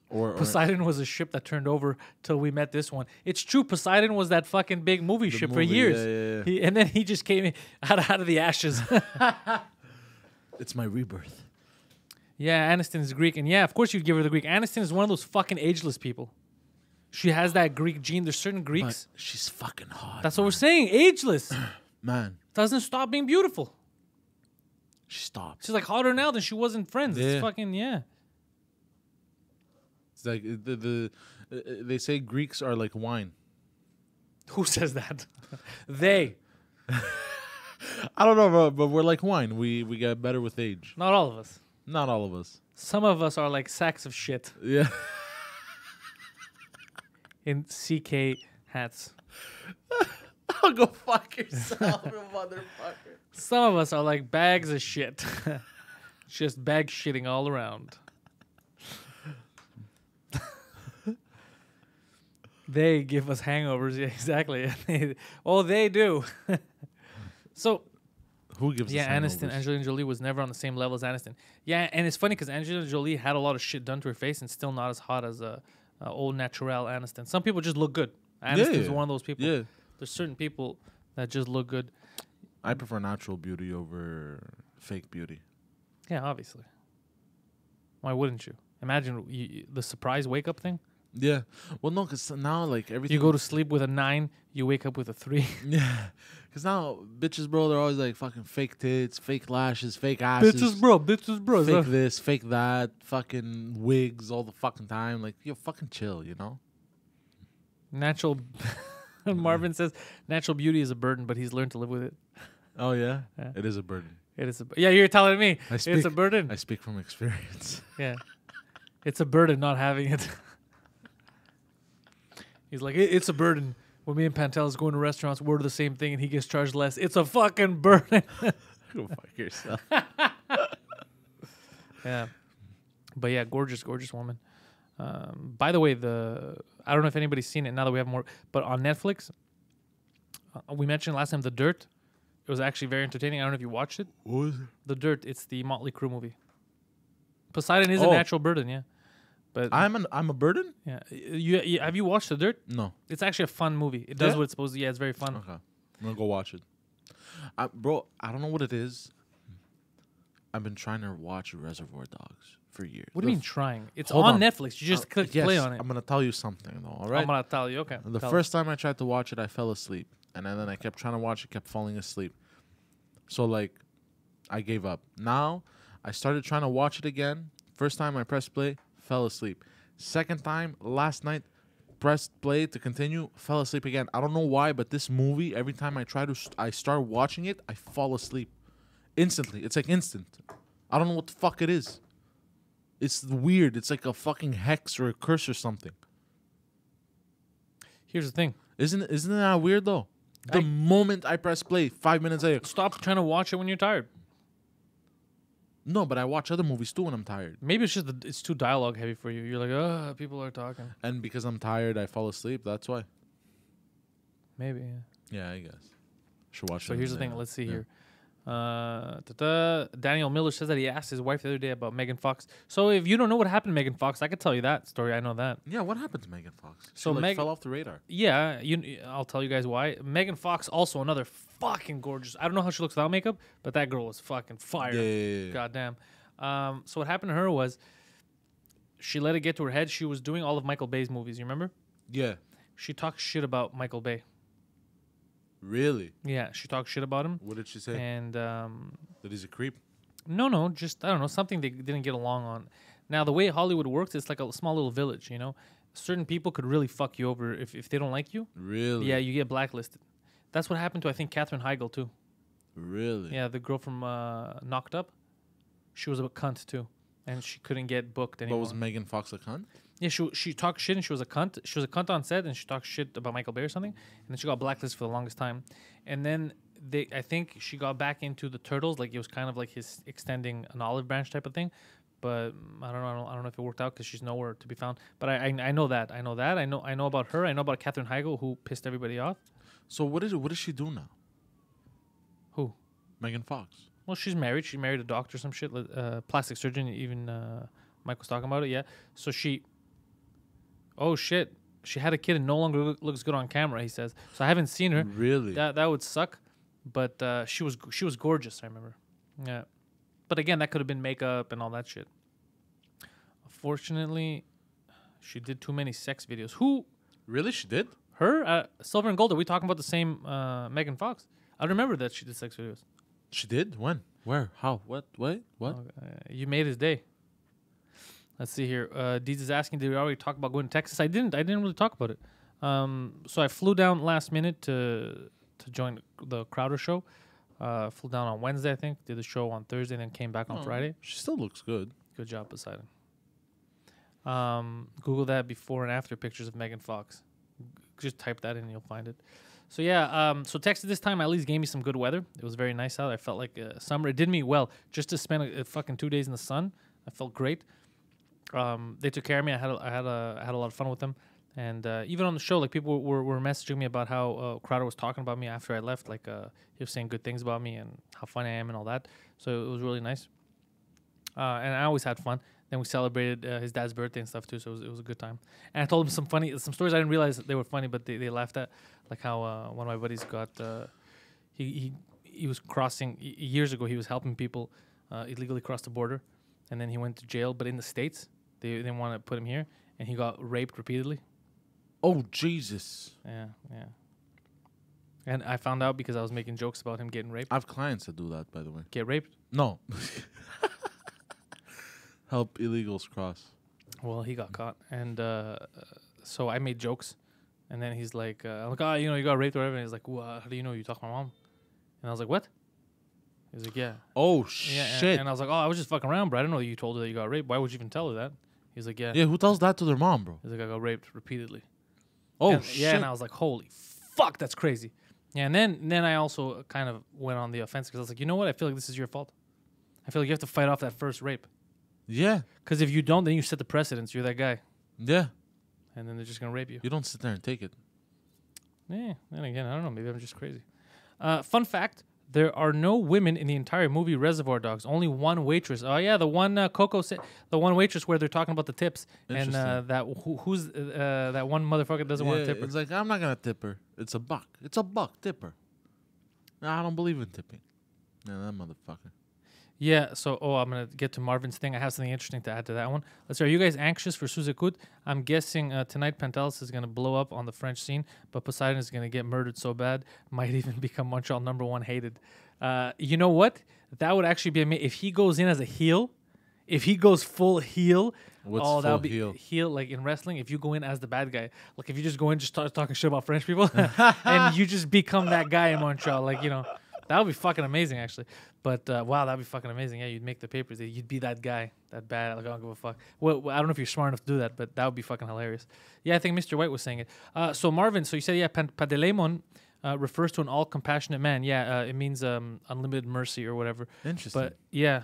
Or Poseidon was a ship that turned over till we met this one. It's true. Poseidon was that fucking big movie ship for years. Yeah. And then he just came out of the ashes. It's my rebirth. Yeah, Aniston is Greek. And yeah, of course you'd give her the Greek. Aniston is one of those fucking ageless people. She has that Greek gene. There's certain Greeks. But she's fucking hot. That's what we're saying. Ageless. Man. Doesn't stop being beautiful. She stopped. She's like hotter now than she was in Friends. Yeah. It's fucking, yeah. It's like they say Greeks are like wine. Who says that? They. I don't know, bro, but we're like wine. We get better with age. Not all of us. Not all of us. Some of us are like sacks of shit Yeah. in CK hats. I'll go fuck yourself, you motherfucker. Some of us are like bags of shit. Just bag shitting all around. They give us hangovers. Yeah, exactly. They do. So, Who gives us Aniston, hangovers? Angelina Jolie was never on the same level as Aniston. Yeah, and it's funny because Angelina Jolie had a lot of shit done to her face and still not as hot as old natural Aniston. Some people just look good. Aniston's one of those people. Yeah. There's certain people that just look good. I prefer natural beauty over fake beauty. Yeah, obviously. Why wouldn't you? Imagine the surprise wake up thing. Yeah. Well, no, because now, like, everything... You go to sleep with a 9, you wake up with a 3. Yeah. Because now, bitches, bro, they're always like fucking fake tits, fake lashes, fake asses. Bitches, bro. Fake this, fake that, fucking wigs all the fucking time. Like, yo, fucking chill, you know? Natural... Marvin says, natural beauty is a burden, but he's learned to live with it. Oh, yeah? It is a burden. It is yeah, you're telling me. It's a burden. I speak from experience. Yeah. It's a burden not having it. He's like, it's a burden. When me and Pantelis go into restaurants, we order the same thing and he gets charged less. It's a fucking burden. Go fuck yourself. Yeah. But yeah, gorgeous, gorgeous woman. By the way, I don't know if anybody's seen it now that we have more, but on Netflix, we mentioned last time The Dirt. It was actually very entertaining. I don't know if you watched it. What was it? The Dirt. It's the Motley Crue movie. Poseidon is a natural burden, yeah. But I'm a burden? yeah. You have you watched The Dirt? No. It's actually a fun movie. It does what it's supposed to. Yeah, it's very fun. Okay. I'm going to go watch it. Bro, I don't know what it is. I've been trying to watch Reservoir Dogs for years. What do you mean trying? It's Hold on on. Netflix. You just click play on it. I'm going to tell you something, though, all right? I'm gonna tell you. Okay. The first time I tried to watch it, I fell asleep. And then I kept trying to watch it, kept falling asleep. So, like, I gave up. Now, I started trying to watch it again. First time I pressed play, fell asleep. Second time, last night, pressed play to continue, fell asleep again. I don't know why, but this movie, every time I try to, I start watching it, I fall asleep. Instantly. It's like instant. I don't know what the fuck it is. It's weird. It's like a fucking hex or a curse or something. Here's the thing. Isn't that weird, though? The moment I press play, 5 minutes later. Stop trying to watch it when you're tired. No, but I watch other movies too when I'm tired. Maybe it's just it's too dialogue heavy for you. You're like, oh, people are talking. And because I'm tired, I fall asleep. That's why. Maybe, yeah. Yeah, I guess. Should watch. So here's the thing. Let's see here. Daniel Miller says that he asked his wife the other day about Megan Fox. So if you don't know what happened to Megan Fox, I could tell you that story. I know that. Yeah, what happened to Megan Fox? So she fell off the radar. Yeah, I'll tell you guys why. Megan Fox, also another fucking gorgeous. I don't know how she looks without makeup, but that girl was fucking fire. Yeah. Goddamn. So what happened to her was she let it get to her head. She was doing all of Michael Bay's movies. You remember? Yeah. She talked shit about Michael Bay. Really? Yeah, she talked shit about him. What did she say? And that he's a creep? No, just I don't know, something they didn't get along on. Now the way Hollywood works, it's like a small little village, you know. certain people could really fuck you over if they don't like you. Really? Yeah, you get blacklisted. That's what happened to, I think, Katherine Heigl, too. Really? Yeah, the girl from Knocked Up. She was a cunt, too. And she couldn't get booked anymore. But was Megan Fox a cunt? Yeah, she talked shit and she was a cunt. She was a cunt on set and she talked shit about Michael Bay or something. And then she got blacklisted for the longest time. And then I think she got back into the Turtles. Like, it was kind of like his extending an olive branch type of thing. But I don't know if it worked out because she's nowhere to be found. But I know that. I know about her. I know about Katherine Heigl, who pissed everybody off. So what does she do now? Who? Megan Fox. Well, she's married. She married a doctor or some shit. Plastic surgeon. Even Mike was talking about it. Yeah. So she... Oh, shit. She had a kid and no longer looks good on camera, he says. So I haven't seen her. Really? That would suck. But she was gorgeous, I remember. Yeah. But again, that could have been makeup and all that shit. Unfortunately, she did too many sex videos. Who? Really? She did? Her? Silver and Gold. Are we talking about the same Megan Fox? I remember that she did sex videos. She did? When? Where? How? What? Wait? What? You made his day. Let's see here. Deeds is asking, did we already talk about going to Texas? I didn't really talk about it. So I flew down last minute to join the Crowder show. Flew down on Wednesday, I think. Did the show on Thursday, and then came back on Friday. She still looks good. Good job, Poseidon. Google that before and after pictures of Megan Fox. Just type that in and you'll find it. So yeah, so Texas this time at least gave me some good weather. It was very nice out. I felt like summer. It did me well. Just to spend a fucking 2 days in the sun, I felt great. They took care of me. I had a lot of fun with them. And even on the show, like, people were messaging me about how Crowder was talking about me after I left. Like, he was saying good things about me and how funny I am and all that. So it was really nice. And I always had fun. Then we celebrated his dad's birthday and stuff too. So it was a good time. And I told him some stories I didn't realize they were funny, but they laughed at. Like how one of my buddies got he was crossing years ago. He was helping people illegally cross the border, and then he went to jail. But in the States, they didn't want to put him here, and he got raped repeatedly. Oh, Jesus. Yeah. And I found out because I was making jokes about him getting raped. I have clients that do that, by the way. Get raped? No. Help illegals cross. Well, he got caught. And so I made jokes. And then he's like, I'm like, oh, you got raped or whatever. And he's like, well, how do you know? You talk to my mom? And I was like, what? He's like, yeah. Oh, yeah, shit. And I was like, oh, I was just fucking around, bro. I didn't know you told her that you got raped. Why would you even tell her that? He's like, yeah. Yeah, who tells that to their mom, bro? He's like, I got raped repeatedly. Oh, shit. Yeah, and I was like, holy fuck, that's crazy. Yeah, and then I also kind of went on the offense because I was like, you know what? I feel like this is your fault. I feel like you have to fight off that first rape. Yeah. Because if you don't, then you set the precedence. You're that guy. Yeah. And then they're just going to rape you. You don't sit there and take it. Yeah, then again, I don't know. Maybe I'm just crazy. Fun fact, there are no women in the entire movie Reservoir Dogs. Only one waitress. Oh, yeah, the one the one waitress where they're talking about the tips. And who's that one motherfucker doesn't want to tip her. It's like, I'm not going to tip her. It's a buck. It's a buck. Tip her. No, I don't believe in tipping. Yeah, that motherfucker. Yeah, so, I'm going to get to Marvin's thing. I have something interesting to add to that one. Let's see, are you guys anxious for Suzekut? I'm guessing tonight Pantelis is going to blow up on the French scene, but Poseidon is going to get murdered so bad, might even become Montreal #1 hated. You know what? That would actually be amazing. If he goes in as a heel, if he goes full heel, What's that would be heel? Like in wrestling, if you go in as the bad guy, like if you just go in, just start talking shit about French people, and you just become that guy in Montreal, like, you know, that would be fucking amazing, actually. But, wow, that'd be fucking amazing. Yeah, you'd make the papers. You'd be that guy, that bad. Like, I don't give a fuck. Well, I don't know if you're smart enough to do that, but that would be fucking hilarious. Yeah, I think Mr. White was saying it. So, Marvin, so you said, yeah, Pantelis refers to an all-compassionate man. Yeah, it means unlimited mercy or whatever. Interesting. But, yeah.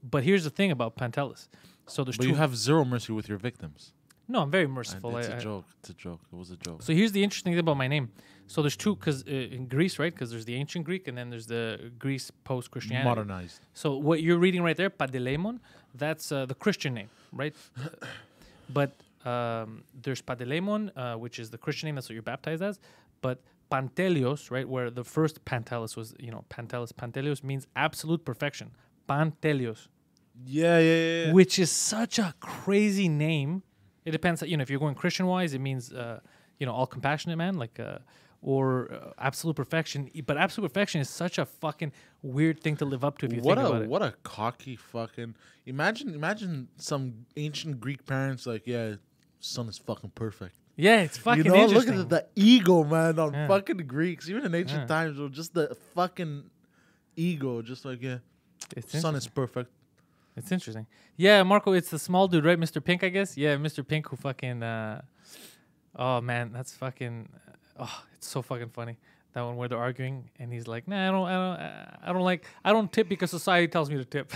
But here's the thing about Pantelis. So there's you have zero mercy with your victims. No, I'm very merciful. It's a joke. It's a joke. It was a joke. So here's the interesting thing about my name. So there's two, because in Greece, right? Because there's the ancient Greek, and then there's the Greece post-Christianity. Modernized. So what you're reading right there, Pantelis, that's the Christian name, right? But there's Pantelis, which is the Christian name. That's what you're baptized as. But Pantelios, right, where the first Pantelis was, Pantelis. Pantelios means absolute perfection. Pantelios. Yeah. Which is such a crazy name. It depends, if you're going Christian-wise, it means, all compassionate man, or absolute perfection. But absolute perfection is such a fucking weird thing to live up to if you think about it. What a cocky fucking... Imagine some ancient Greek parents like, yeah, sun is fucking perfect. Yeah, it's fucking You know, interesting. look at the ego, man, on fucking Greeks. Even in ancient times, bro, just the fucking ego. Just like, sun is perfect. It's interesting. Yeah, Marco, it's the small dude, right? Mr. Pink, I guess. Yeah, Mr. Pink who fucking... oh, man, that's fucking... oh, it's so fucking funny. That one where they're arguing, and he's like, "Nah, I don't tip because society tells me to tip."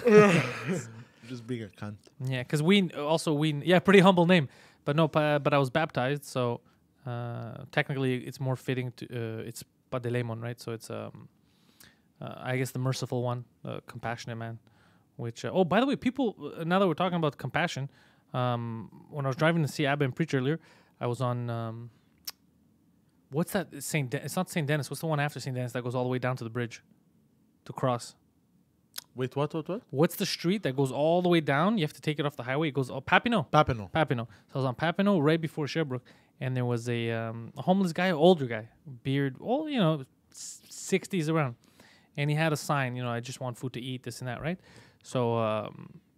Just being a cunt. Yeah, because pretty humble name, but no, but I was baptized, so technically it's more fitting to it's Padelemon, right? So it's I guess the merciful one, compassionate man. Which oh, by the way, people, now that we're talking about compassion, when I was driving to see Abba and preach earlier, I was on what's that it's not St. Denis. What's the one after St. Denis that goes all the way down to the bridge to cross? Wait, what? What's the street that goes all the way down? You have to take it off the highway. It goes Papineau. Papineau. So I was on Papineau right before Sherbrooke, and there was a homeless guy, older guy, beard, 60s around, and he had a sign, I just want food to eat, this and that, right? So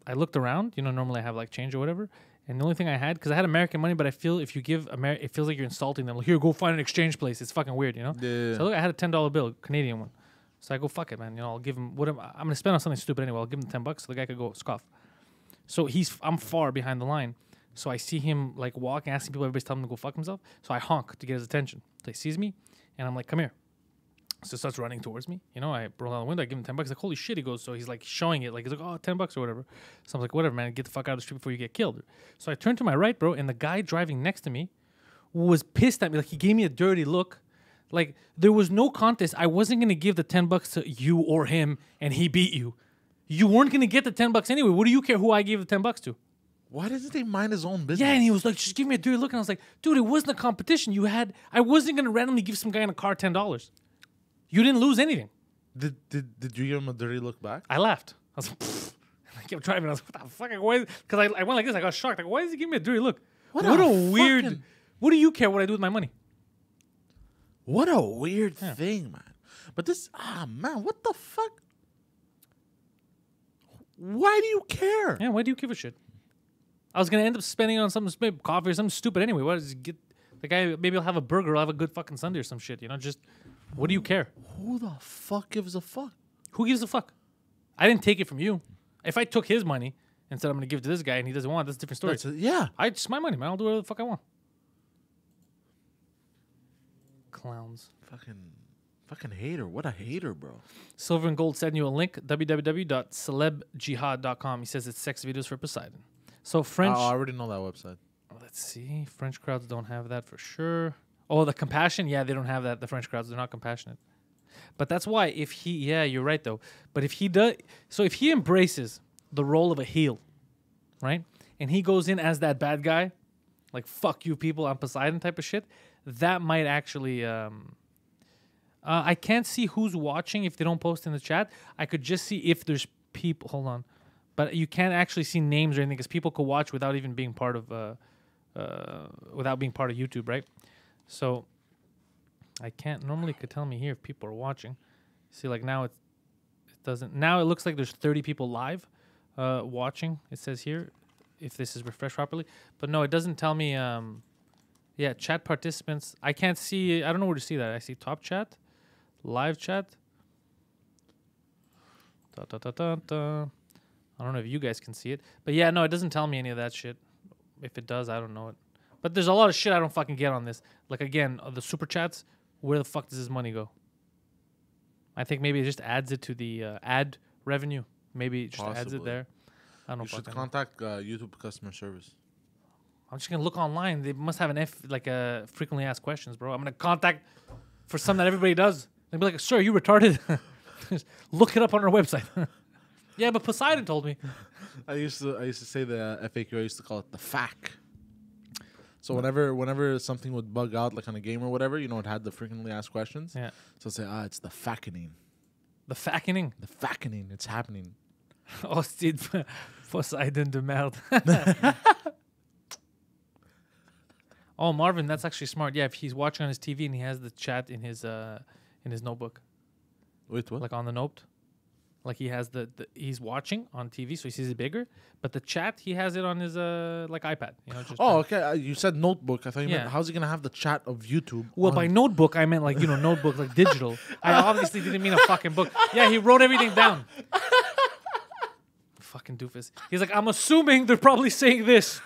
I looked around. Normally I have like change or whatever, and the only thing I had, because I had American money, but I feel if you give it feels like you're insulting them. Like, here, go find an exchange place. It's fucking weird, Yeah. So look, I had a $10 bill, Canadian one. So I go, fuck it, man. I'll give him whatever. I'm gonna spend on something stupid anyway. I'll give him $10 so the guy could go scoff. So I'm far behind the line. So I see him like walking, asking people. Everybody's telling him to go fuck himself. So I honk to get his attention. So he sees me, and I'm like, come here. So he starts running towards me. I roll down the window. I give him $10. Like, holy shit. He goes. So he's like showing it. Like, he's like, oh, $10 or whatever. So I'm like, whatever, man. Get the fuck out of the street before you get killed. So I turn to my right, bro, and the guy driving next to me was pissed at me. Like, he gave me a dirty look. Like, there was no contest. I wasn't going to give the $10 to you or him, and he beat you. You weren't going to get the $10 anyway. What do you care who I gave the $10 to? Why doesn't he mind his own business? Yeah, and he was like, just give me a dirty look. And I was like, dude, it wasn't a competition. I wasn't going to randomly give some guy in a car $10. You didn't lose anything. Did you give him a dirty look back? I laughed. I was like, pfft. I kept driving. I was like, what the fuck? Because I went like this. I got shocked. Like, why does he give me a dirty look? What a weird... What do you care what I do with my money? What a weird thing, man. But this... man, what the fuck? Why do you care? Yeah, why do you give a shit? I was going to end up spending on something, coffee or something stupid anyway. Why does he get... The guy, maybe I'll have a burger. I'll have a good fucking Sunday or some shit, Just... What do you care? Who the fuck gives a fuck? Who gives a fuck? I didn't take it from you. If I took his money and said I'm going to give it to this guy and he doesn't want it, that's a different story. It's my money, man. I'll do whatever the fuck I want. Clowns. Fucking hater. What a hater, bro. Silver and Gold sending you a link, www.celebjihad.com. He says it's sex videos for Poseidon. So French... I already know that website. Let's see. French crowds don't have that for sure. Oh, the compassion? Yeah, they don't have that. The French crowds, they're not compassionate. But that's why if he... Yeah, you're right, though. But if he does... So if he embraces the role of a heel, right? And he goes in as that bad guy, like, fuck you people, I'm Poseidon type of shit, that might actually... I can't see who's watching if they don't post in the chat. I could just see if there's people... Hold on. But you can't actually see names or anything because people could watch without even being part of... without being part of YouTube, right? So I can't normally could tell me here if people are watching. See, like now it doesn't. Now it looks like there's 30 people live watching. It says here if this is refreshed properly, but no, it doesn't tell me. Yeah, chat participants. I can't see. I don't know where to see that. I see top chat, live chat. I don't know if you guys can see it, but yeah, no, it doesn't tell me any of that shit. If it does, I don't know it. But there's a lot of shit I don't fucking get on this. Like, again, the super chats, where the fuck does his money go? I think maybe it just adds it to the ad revenue. Maybe it just adds it there. I don't know. You should contact YouTube customer service. I'm just going to look online. They must have a frequently asked questions, bro. I'm going to contact for something that everybody does. They'll be like, sir, you retarded? Just look it up on our website. Yeah, but Poseidon told me. I used to say the FAQ, I used to call it the FAQ. So whenever something would bug out, like on a game or whatever, it had the frequently asked questions. Yeah. So I'd say, it's the FAQening. The FAQening? The FAQening. It's happening. Oh, c'est Poseidon de merde. Oh, Marvin, that's actually smart. Yeah, if he's watching on his TV and he has the chat in his notebook. Wait, what? Like on the note. Like he has he's watching on TV, so he sees it bigger. But the chat, he has it on his like iPad. You know. Just okay. You said notebook. I thought you meant Yeah. how's he gonna have the chat of YouTube? Well, by notebook, I meant like, notebook, like digital. I obviously didn't mean a fucking book. Yeah, he wrote everything down. Fucking doofus. He's like, I'm assuming they're probably saying this.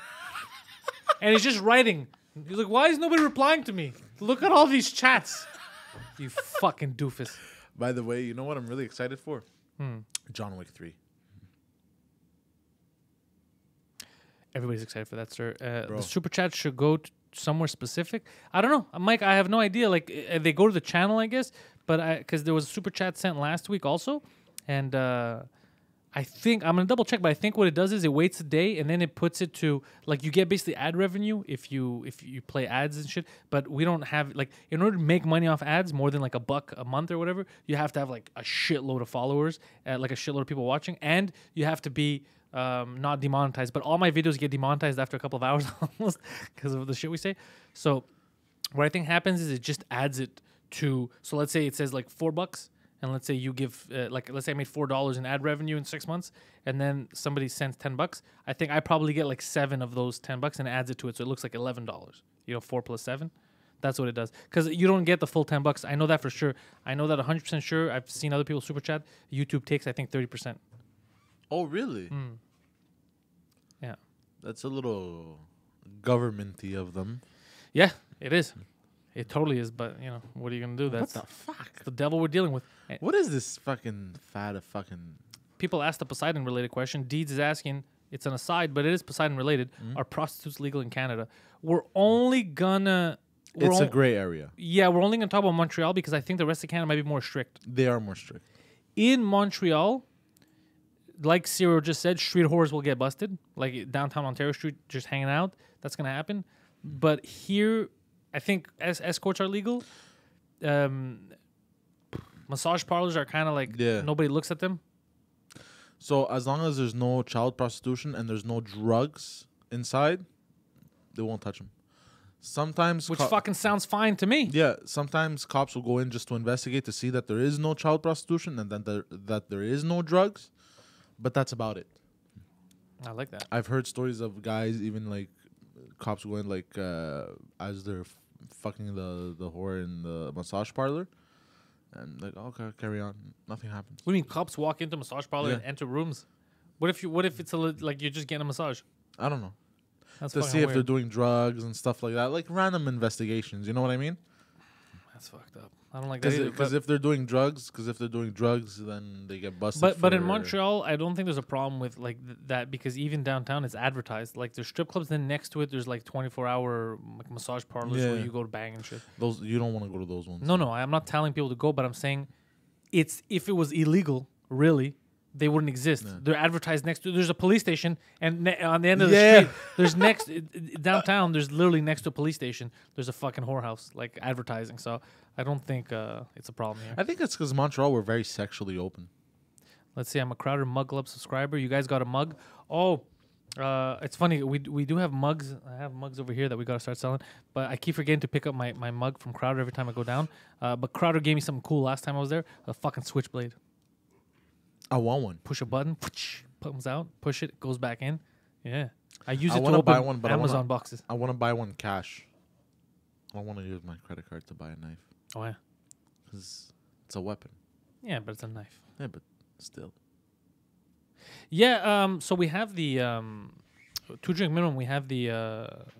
And he's just writing. He's like, why is nobody replying to me? Look at all these chats. You fucking doofus. By the way, you know what I'm really excited for? John Wick 3. Everybody's excited for that, sir. Bro. The super chat should go somewhere specific. I don't know, Mike. I have no idea. Like they go to the channel, I guess. But because there was a super chat sent last week also, and I think I'm gonna double check. But I think what it does is it waits a day and then it puts it to like you get basically ad revenue if you play ads and shit. But we don't have like in order to make money off ads more than like $1 a month or whatever, you have to have like a shitload of followers, like a shitload of people watching, and you have to be not demonetized. But all my videos get demonetized after a couple of hours almost because of the shit we say. So what I think happens is it just adds it to. So let's say it says like $4. And let's say you give, let's say I made $4 in ad revenue in 6 months, and then somebody sends $10. I think I probably get like 7 of those $10 and adds it to it, so it looks like $11. 4 plus 7, that's what it does. Because you don't get the full $10. I know that for sure. I know that 100% sure. I've seen other people super chat. YouTube takes, I think, 30%. Oh, really? Yeah. That's a little governmenty of them. Yeah, it is. It totally is. But what are you gonna do? That's What the fuck? the devil we're dealing with. What is this fucking fad of fucking... People asked a Poseidon related question. Deeds is asking, it's an aside, but it is Poseidon related. Are prostitutes legal in Canada? We're only gonna... It's a gray area. Yeah, we're only gonna talk about Montreal because I think the rest of Canada might be more strict. They are more strict. In Montreal, like Cyril just said, street whores will get busted. Like downtown Ontario Street, just hanging out. That's gonna happen. But here, I think escorts are legal. Massage parlors are kind of like nobody looks at them. So as long as there's no child prostitution and there's no drugs inside, they won't touch them. Sometimes... Which fucking sounds fine to me. Yeah, sometimes cops will go in just to investigate to see that there is no child prostitution and that there is no drugs. But that's about it. I like that. I've heard stories of guys, even like cops going like as they're fucking the whore in the massage parlor. And like, okay, carry on. Nothing happens. What do you mean cops walk into massage parlor and enter rooms? What if it's like you're just getting a massage? I don't know. That's to see if they're doing drugs and stuff like that, like random investigations. You know what I mean? That's fucked up. I don't like that either. Because if they're doing drugs, then they get busted. But in Montreal, I don't think there's a problem with like that because even downtown it's advertised. Like there's strip clubs, then next to it there's like 24-hour like massage parlors where you go to bang and shit. Those you don't want to go to those ones. No, I'm not telling people to go, but I'm saying if it was illegal, really, they wouldn't exist. Yeah. They're advertised next to. There's a police station, and on the end of the street, there's downtown. There's literally next to a police station. There's a fucking whorehouse like advertising. So I don't think it's a problem here. I think it's because Montreal we're very sexually open. Let's see. I'm a Crowder Mug Club subscriber. You guys got a mug? Oh, it's funny. We do have mugs. I have mugs over here that we got to start selling. But I keep forgetting to pick up my mug from Crowder every time I go down. But Crowder gave me something cool last time I was there. A fucking switchblade. I want one. Push a button, comes out. Push it, goes back in. Yeah, I use it to open buy one, but Amazon boxes. I want to buy one cash. I don't want to use my credit card to buy a knife. Oh yeah, because it's a weapon. Yeah, but it's a knife. Yeah, but still. Yeah. So we have the 2 drink minimum. We have the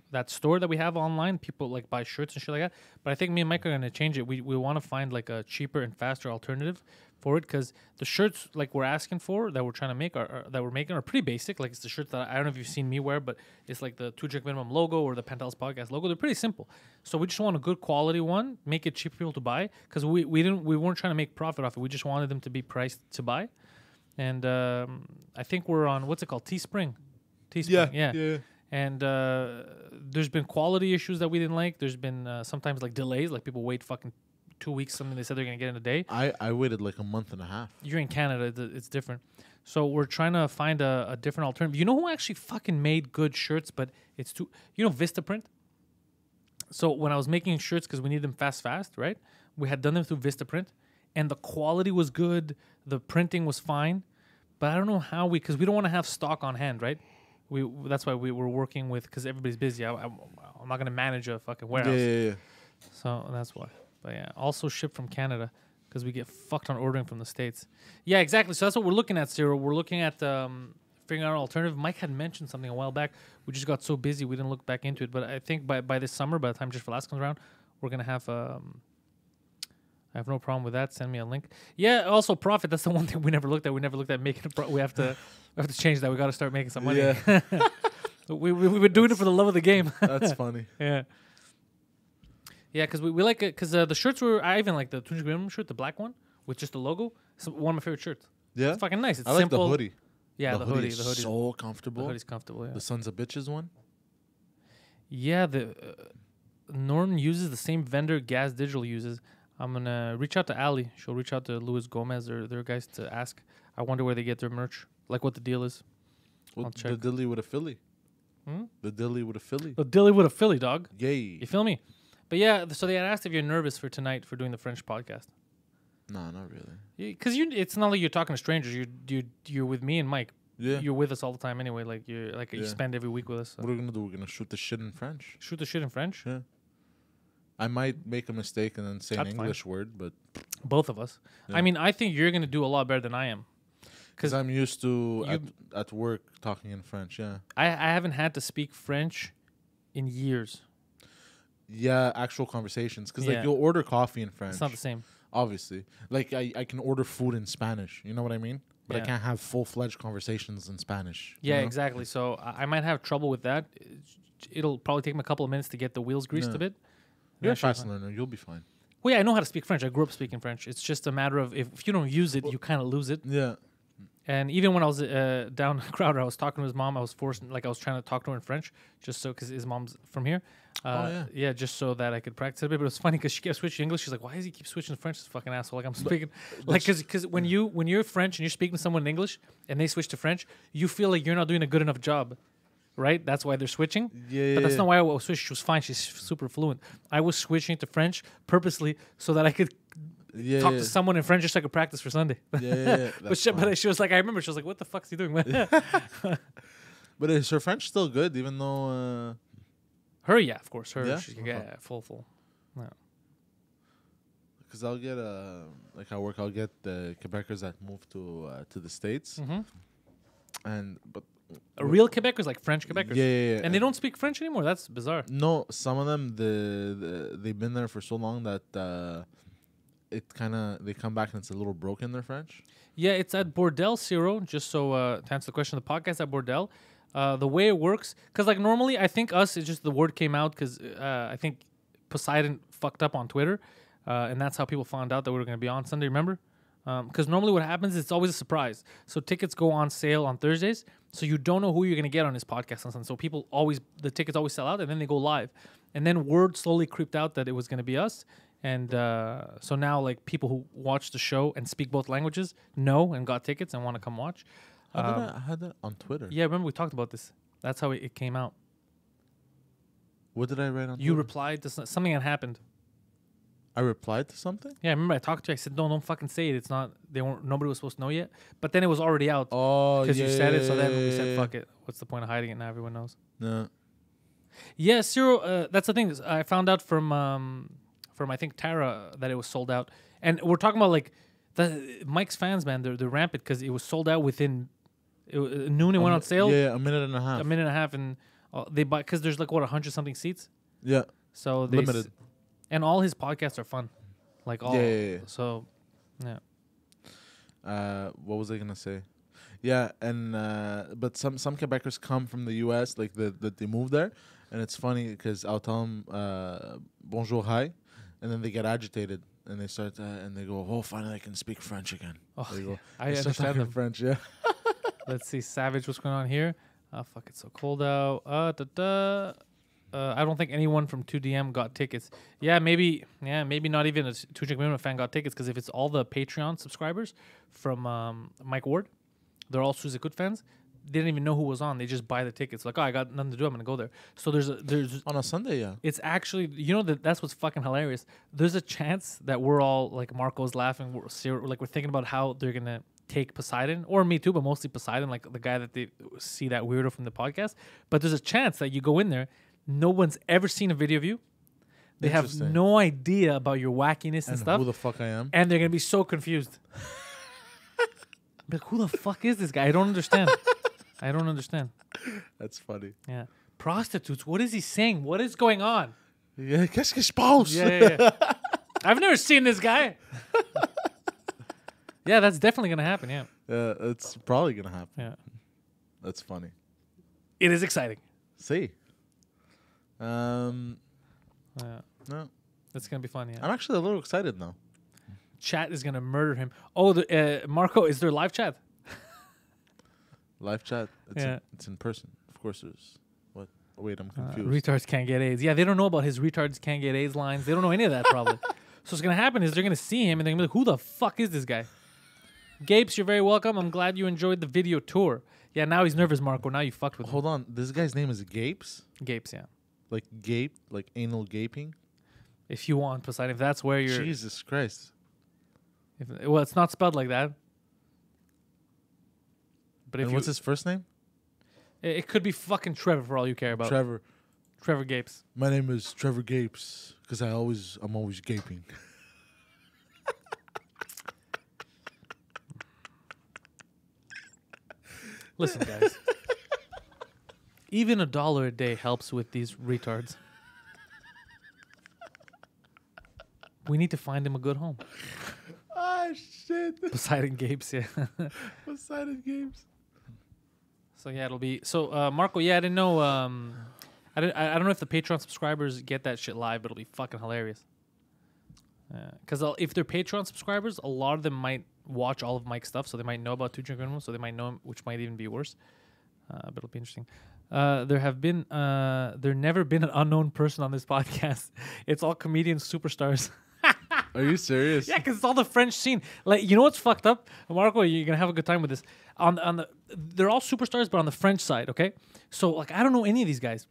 that store that we have online. People like buy shirts and shit like that. But I think me and Mike are gonna change it. We want to find like a cheaper and faster alternative for it because the shirts like we're asking for that we're trying to make that we're making are pretty basic. Like it's the shirts that I don't know if you've seen me wear, but it's like the 2 drink minimum logo or the Pantelis podcast logo. They're pretty simple. So we just want a good quality one, make it cheap for people to buy because we weren't trying to make profit off it. We just wanted them to be priced to buy. And I think we're on what's it called? Teespring. Yeah. And there's been quality issues that we didn't like. There's been sometimes like delays, like people wait fucking 2 weeks, something they said they're going to get in a day. I waited like a month and a half. You're in Canada, it's different. So we're trying to find a different alternative. You know who actually fucking made good shirts, but it's too... You know Vistaprint? So when I was making shirts, because we need them fast, right? We had done them through Vistaprint, and the quality was good, the printing was fine, but I don't know how because we don't want to have stock on hand, right? That's why we were working with because everybody's busy. I'm not gonna manage a fucking warehouse, Yeah. so that's why. But yeah, also shipped from Canada because we get fucked on ordering from the States. Yeah, exactly. So that's what we're looking at, Cyril. We're looking at figuring out an alternative. Mike had mentioned something a while back. We just got so busy we didn't look back into it. But I think by this summer, by the time Just for Last comes around, we're gonna have. I have no problem with that. Send me a link. Yeah. Also, profit. That's the one thing we never looked at. We never looked at making a we have to change that. We got to start making some money. Yeah. We've been doing it for the love of the game. That's funny. Yeah. Yeah, because we like it. Because the shirts were. I even like the Tunja Minimum shirt, the black one with just the logo. It's one of my favorite shirts. Yeah. It's fucking nice. It's I like simple. the hoodie. Yeah, the hoodie. Is The hoodie. so comfortable. The hoodie's comfortable. Yeah. The Sons of Bitches one. Yeah. The Norton uses the same vendor Gas Digital uses. I'm gonna reach out to Ali. She'll reach out to Luis Gomez or their guys to ask. I wonder where they get their merch. Like what the deal is. I'll check. The dilly with a Philly. Hmm? The dilly with a Philly. The dilly with a Philly dog. Yay. You feel me? But yeah, so they had asked if you're nervous for tonight for doing the French podcast. No, not really. Because it's not like you're talking to strangers. You're with me and Mike. Yeah. You're with us all the time anyway. Like you Yeah. spend every week with us. So. What are we gonna do? We're gonna shoot the shit in French. Shoot the shit in French. Yeah. I might make a mistake and then say That's an fine. English word, but Both of us. Yeah. I mean, I think you're gonna do a lot better than I am. because I'm used to at work talking in French. Yeah. I haven't had to speak French in years. Yeah, actual conversations. Because Yeah. like you'll order coffee in French. It's not the same. Obviously. Like I can order food in Spanish. You know what I mean? But I Yeah. can't have full-fledged conversations in Spanish. Yeah, you know? exactly. So I might have trouble with that. It'll probably take me a couple of minutes to get the wheels greased Yeah. a bit. You're a That should be fast fine. learner. You'll be fine. Well, yeah, I know how to speak French. I grew up speaking French. It's just a matter of if you don't use it, you kind of lose it. Yeah. And even when I was down Crowder, I was talking to his mom. I was forced, like I was trying to talk to her in French, just so because his mom's from here. Yeah. just so that I could practice a bit. But it was funny because she kept switching English. She's like, "Why does he keep switching to French? This fucking asshole!" Like I'm speaking, like because when you're French and you're speaking to someone in English and they switch to French, you feel like you're not doing a good enough job, right? That's why they're switching. Yeah. But that's not why I was switching. She was fine. She's super fluent. I was switching to French purposely so that I could Yeah. talk to someone in French just so I could practice for Sunday. Yeah. But she was like, I remember she was like, "What the fuck's he doing?" But is her French still good, even though? Her, yeah, of course. Her, Yeah? she's, yeah, full. Because I'll get like at work, I'll get the Quebecers that move to the States, but A real Quebecers, like French Quebecers. Yeah. And they don't speak French anymore. That's bizarre. No, some of them they've been there for so long that they come back and it's a little broken, their French. Yeah, it's at Bordel, Ciro, just so to answer the question, the podcast at Bordel. The way it works, because like normally I think it's just the word came out because I think Poseidon fucked up on Twitter, and that's how people found out that we were going to be on Sunday, remember? Because normally what happens is it's always a surprise. So tickets go on sale on Thursdays, so you don't know who you're going to get on his podcast on Sunday. So the tickets always sell out, and then they go live. And then word slowly creeped out that it was going to be us. And so now like people who watch the show and speak both languages know and got tickets and want to come watch. I had that on Twitter. Yeah, remember we talked about this. That's how it came out. What did I write on You Twitter? replied to something that happened. I replied to something? Yeah, I remember I talked to you. I said, no, don't fucking say it. It's not, nobody was supposed to know yet. But then it was already out. Oh, Because yeah. you said it. So then we said, fuck it. What's the point of hiding it? Now everyone knows. No. Yeah, Ciro, that's the thing. I found out from I think Tara that it was sold out. And we're talking about like Mike's fans, man. They're rampant because it was sold out within noon. It went on sale. Yeah, a minute and a half. A minute and a half, and they buy because there's like 100 something seats. Yeah. So they Limited. And all his podcasts are fun, like all. Yeah. So, yeah. What was I gonna say? Yeah, and but some Quebecers come from the U.S. like that they moved there, and it's funny because I'll tell them bonjour, hi, and then they get agitated and they start and they go, oh, finally I can speak French again. Oh, They go, I they start understand talking them. French. Yeah. Let's see, Savage. What's going on here? Oh fuck, it's so cold out. I don't think anyone from 2DM got tickets. Yeah, maybe not even a Tuchik Minimum fan got tickets because if it's all the Patreon subscribers from Mike Ward, they're all Suzy Good fans. they didn't even know who was on. They just buy the tickets. Like, oh, I got nothing to do. I'm gonna go there. So there's on a Sunday, yeah. It's actually, that's what's fucking hilarious. There's a chance that we're all like, Marco's laughing. We're thinking about how they're gonna take Poseidon, or me too, but mostly Poseidon, like the guy that they see, that weirdo from the podcast. But there's a chance that you go in there, no one's ever seen a video of you. They have no idea about your wackiness and stuff. Who the fuck I am? And they're gonna be so confused. Like, who the fuck is this guy? I don't understand. I don't understand. That's funny. Yeah. Prostitutes. What is he saying? What is going on? Yeah, qu'est-ce que je pense? Yeah. I've never seen this guy. Yeah, that's definitely gonna happen. Yeah. Yeah, it's probably gonna happen. Yeah. That's funny. It is exciting. See. Yeah. No. That's gonna be fun. Yeah. I'm actually a little excited now. Chat is gonna murder him. Oh, Marco, is there live chat? Live chat. It's in person. Of course, there's. What? Oh, wait, I'm confused. Retards can't get AIDS. Yeah, they don't know about his retards can't get AIDS lines. They don't know any of that probably. So what's gonna happen is they're gonna see him and they're gonna be like, "Who the fuck is this guy?" Gapes, you're very welcome. I'm glad you enjoyed the video tour. Yeah, now he's nervous, Marco. Now you fucked with him. Hold on. This guy's name is Gapes? Gapes, yeah. Like gape? Like anal gaping? If you want, Poseidon, if that's where you're... Jesus Christ. Well, it's not spelled like that. But what's his first name? It could be fucking Trevor for all you care about. Trevor Gapes. My name is Trevor Gapes because I'm always gaping. Listen, guys. Even $1 a day helps with these retards. We need to find him a good home. Ah, shit. Poseidon Gapes, yeah. Poseidon Gapes. So yeah, it'll be Marco. Yeah, I didn't know. I don't know if the Patreon subscribers get that shit live, but it'll be fucking hilarious. Because if they're Patreon subscribers, a lot of them might watch all of Mike's stuff, so they might know about Two Drink Minimum, so they might know him, which might even be worse. But it'll be interesting. There never been an unknown person on this podcast. It's all comedians, superstars. Are you serious? Yeah, because it's all the French scene. Like, you know what's fucked up, Marco? You're gonna have a good time with this. They're all superstars, but on the French side, okay? So like, I don't know any of these guys.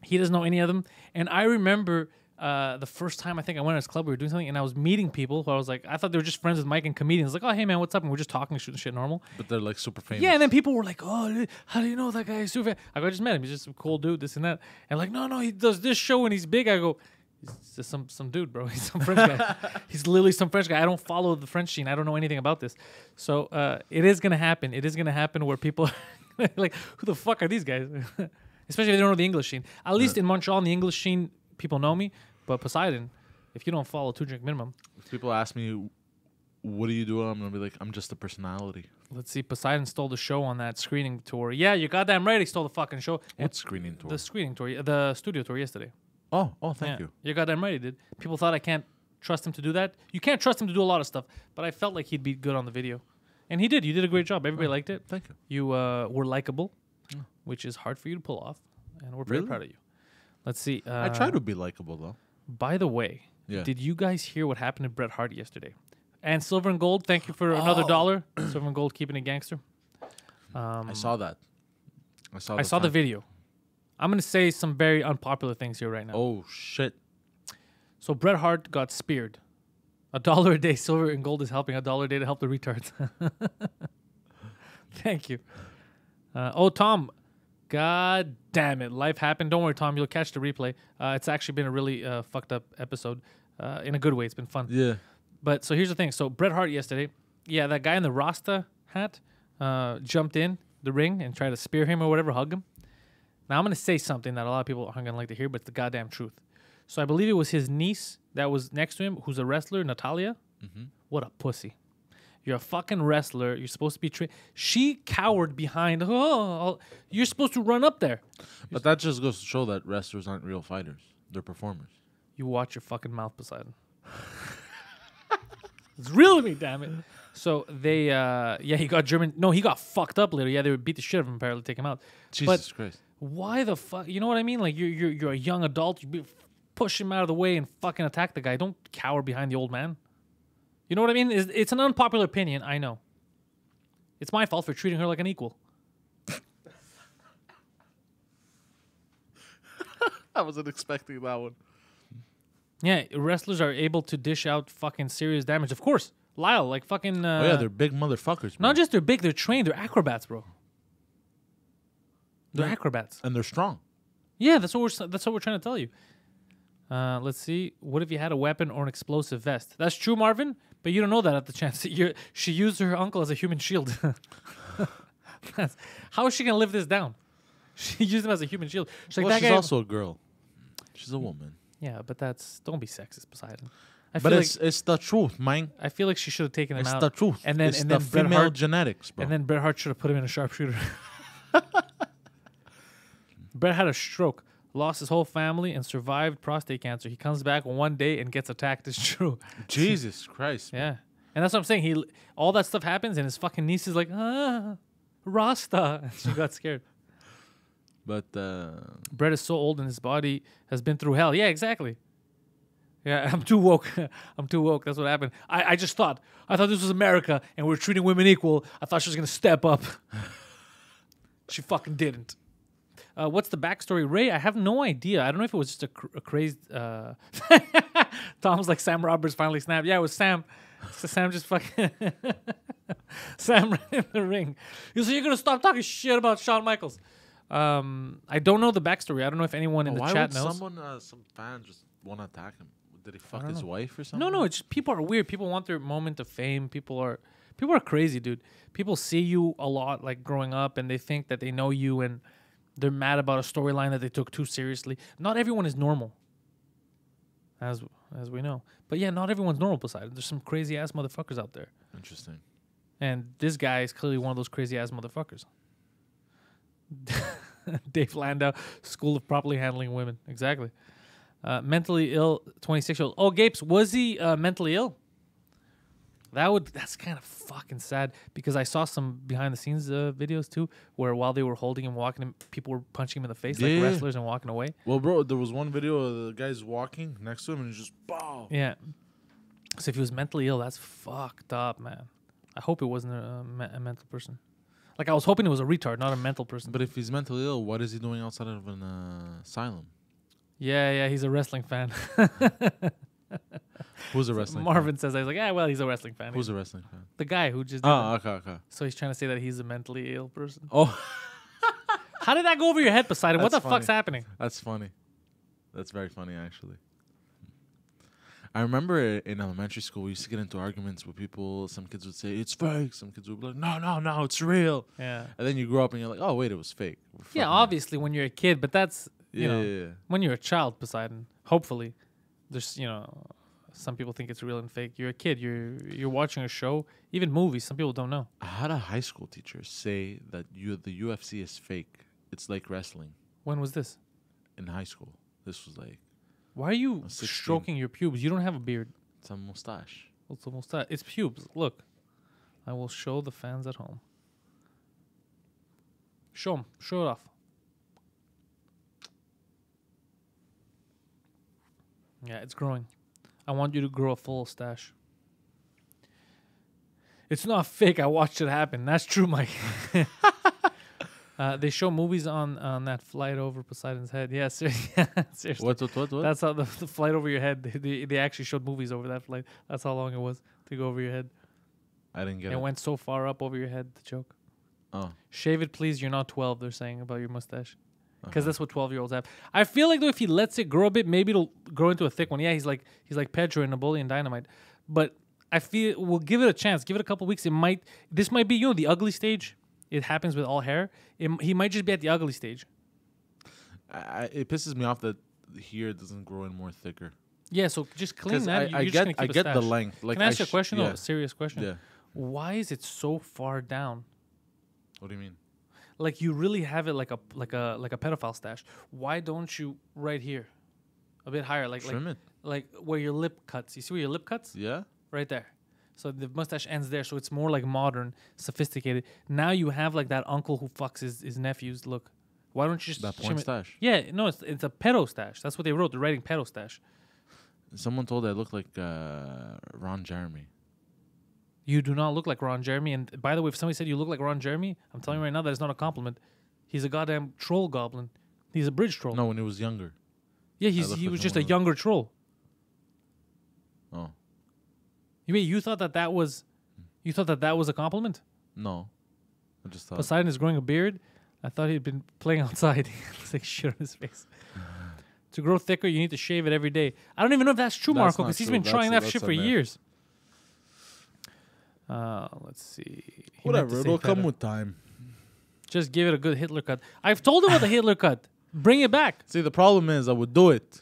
He doesn't know any of them, and I remember the first time I think I went to his club, we were doing something, and I was meeting people who I was like, I thought they were just friends with Mike and comedians. Like, oh hey man, what's up? And we're just talking, shooting shit normal. But they're like super famous. Yeah, and then people were like, oh, how do you know that guy is super famous? I go, I just met him. He's just a cool dude, this and that. And like, no, he does this show and he's big. I go, he's just some dude, bro. He's some French guy. He's literally some French guy. I don't follow the French scene. I don't know anything about this. So it is gonna happen. It is gonna happen where people like, who the fuck are these guys? Especially if they don't know the English scene. At least in Montreal, in the English scene, people know me. But Poseidon, if you don't follow 2 Drink Minimum. If people ask me, what do you do? I'm going to be like, I'm just a personality. Let's see. Poseidon stole the show on that screening tour. Yeah, you're goddamn right. He stole the fucking show. What screening tour? The screening tour. The studio tour yesterday. Oh, thank you. You're goddamn right he did. People thought I can't trust him to do that. You can't trust him to do a lot of stuff. But I felt like he'd be good on the video. And he did. You did a great job. Everybody liked it. Thank you. You were likable, which is hard for you to pull off. And we're very proud of you. Let's see. I try to be likable, though. By the way, did you guys hear what happened to Bret Hart yesterday? And Silver and Gold, thank you for another $1. Silver and Gold keeping it gangster. I saw that. I saw the video. I'm going to say some very unpopular things here right now. Oh, shit. So Bret Hart got speared. $1 a day, Silver and Gold is helping. $1 a day to help the retards. Thank you. Tom. God damn it. Life happened. Don't worry, Tom. You'll catch the replay. It's actually been a really fucked up episode. In a good way. It's been fun. Yeah. But so here's the thing. So Bret Hart yesterday, that guy in the Rasta hat jumped in the ring and tried to spear him or whatever, hug him. Now I'm going to say something that a lot of people aren't going to like to hear, but it's the goddamn truth. So I believe it was his niece that was next to him, who's a wrestler, Natalia. Mm-hmm. What a pussy. You're a fucking wrestler. You're supposed to be trained. She cowered behind. You're supposed to run up there. But that just goes to show that wrestlers aren't real fighters. They're performers. You watch your fucking mouth, Poseidon. It's real to me, damn it. So they, he got German. No, he got fucked up later. Yeah, they would beat the shit out of him apparently to take him out. Jesus Christ. Why the fuck? You know what I mean? Like, you're a young adult. You push him out of the way and fucking attack the guy. Don't cower behind the old man. You know what I mean? It's an unpopular opinion, I know. It's my fault for treating her like an equal. I wasn't expecting that one. Yeah, wrestlers are able to dish out fucking serious damage. Of course. Lyle, like fucking... oh, yeah, they're big motherfuckers, bro. not just they're big, they're trained. They're acrobats, bro. They're acrobats. And they're strong. Yeah, that's what we're trying to tell you. Let's see. What if you had a weapon or an explosive vest? That's true, Marvin, but you don't know that at the chance. She used her uncle as a human shield. How is she going to live this down? She used him as a human shield. She's like, Well, that she's guy... also a girl. She's a woman. Yeah, but don't be sexist, Poseidon. But it's the truth, man. I feel like she should have taken him out. It's the truth. And then, it's and the then Bret female Hart, genetics, bro. And then Bret Hart should have put him in a sharpshooter. Bret had a stroke, lost his whole family, and survived prostate cancer. He comes back one day and gets attacked. It's true. Jesus Christ. Yeah. And that's what I'm saying. All that stuff happens, and his fucking niece is like, Rasta. And she got scared. But Bret is so old and his body has been through hell. Yeah, exactly. Yeah, I'm too woke. I'm too woke. That's what happened. I thought this was America and we're treating women equal. I thought she was going to step up. She fucking didn't. What's the backstory? Ray, I have no idea. I don't know if it was just a crazed... Tom's like, Sam Roberts finally snapped. Yeah, it was Sam. So Sam just fucking... Sam ran in the ring. He said, you're going to stop talking shit about Shawn Michaels. I don't know the backstory. I don't know if anyone in the chat knows. Why would some fan just want to attack him? Did he fuck his wife or something? No. It's just, people are weird. People want their moment of fame. People are crazy, dude. People see you a lot, like growing up, and they think that they know you, and they're mad about a storyline that they took too seriously. Not everyone is normal, as we know. But yeah, not everyone's normal. Poseidon. There's some crazy ass motherfuckers out there. Interesting. And this guy is clearly one of those crazy ass motherfuckers. Dave Landau, School of Properly Handling Women. Exactly. Mentally ill 26-year-old. Oh, Gapes, was he mentally ill? That's kind of fucking sad because I saw some behind the scenes videos too where while they were holding him, walking him, people were punching him in the face like wrestlers and walking away. Well, bro, there was one video of the guy's walking next to him and he's just bow. Yeah. So if he was mentally ill, that's fucked up, man. I hope it wasn't a mental person. Like I was hoping it was a retard, not a mental person. But if he's mentally ill, what is he doing outside of an asylum? Yeah, he's a wrestling fan. Who's a wrestling Marvin fan? says, I was like, he's a wrestling fan. Who's a wrestling fan? The guy who just did okay. So he's trying to say that he's a mentally ill person. Oh. How did that go over your head, Poseidon? What the fuck's happening? That's funny. That's very funny, actually. I remember in elementary school, we used to get into arguments with people. Some kids would say, it's fake. Some kids would be like, no, it's real. Yeah. And then you grow up and you're like, oh, wait, it was fake. Yeah, obviously when you're a kid, but that's, you know, when you're a child, Poseidon, hopefully, there's, some people think it's real and fake. You're a kid. You're watching a show, even movies. Some people don't know. I had a high school teacher say that the UFC is fake. It's like wrestling. When was this? In high school. This was like... Why are you stroking your pubes? You don't have a beard. It's a mustache. It's a mustache. It's pubes. Look. I will show the fans at home. Show them. Show it off. Yeah, it's growing. I want you to grow a full stash. It's not fake. I watched it happen. That's true, Mike. They show movies on that flight over Poseidon's head. Yeah, seriously. What? That's how the flight over your head. They actually showed movies over that flight. That's how long it was to go over your head. I didn't get it. It went so far up over your head, the joke. Oh. Shave it, please. You're not 12, they're saying about your mustache. Because that's what 12-year-olds have. I feel like, though, if he lets it grow a bit, maybe it'll grow into a thick one. Yeah, he's like Pedro in Napoleon Dynamite. But I feel we'll give it a chance. Give it a couple weeks. This might be, the ugly stage. It happens with all hair. He might just be at the ugly stage. It pisses me off that here it doesn't grow in more thicker. Yeah, so just clean that. I get the length. Like, Can I ask you a question? Yeah. A serious question. Yeah. Why is it so far down? What do you mean? Like you really have it like a pedophile stash. Why don't you right here, a bit higher, Trim it. Like where your lip cuts? You see where your lip cuts? Yeah. Right there. So the mustache ends there, so it's more like modern, sophisticated. Now you have like that uncle who fucks his nephews. Look, why don't you just that porn stash? Yeah, no, it's a pedo stash. That's what they wrote. They're writing pedo stash. Someone told I look like Ron Jeremy. You do not look like Ron Jeremy. And by the way, if somebody said you look like Ron Jeremy, I'm telling you right now that is not a compliment. He's a goddamn troll goblin. He's a bridge troll. No, when he was younger. Yeah, he was just a younger troll. Oh. You thought that was a compliment? No. I just thought. Poseidon is growing a beard. I thought he'd been playing outside. He looks like shit on his face. To grow thicker, you need to shave it every day. I don't even know if that's true, Marco, because he's been trying that shit for years. Let's see. Whatever, it'll come with time. Just give it a good Hitler cut. I've told him about the Hitler cut. Bring it back. See, the problem is I would do it,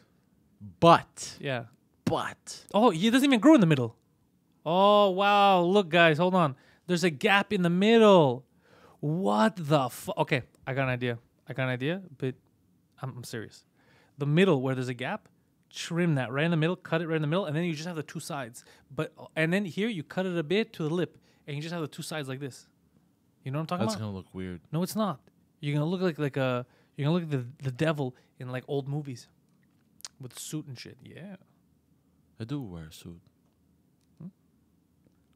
but. Yeah. But. Oh, he doesn't even grow in the middle. Oh, wow. Look, guys, hold on. There's a gap in the middle. What the fuck? Okay, I got an idea, but I'm serious. The middle where there's a gap, trim that right in the middle, cut it right in the middle, and then you just have the two sides. And then here you cut it a bit to the lip, and you just have the two sides like this. You know what I'm talking about? That's gonna look weird. No, it's not. You're gonna look like you're gonna look like the devil in like old movies with suit and shit. Yeah. I do wear a suit.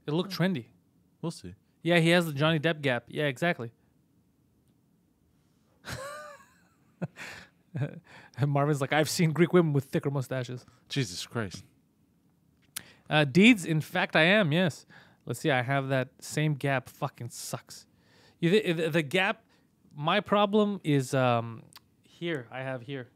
It'll look trendy. We'll see. Yeah, he has the Johnny Depp gap. Yeah, exactly. And Marvin's like, I've seen Greek women with thicker mustaches. Jesus Christ. Deeds, in fact, I am, yes. Let's see, I have that same gap. Fucking sucks. The gap, my problem is here. I have here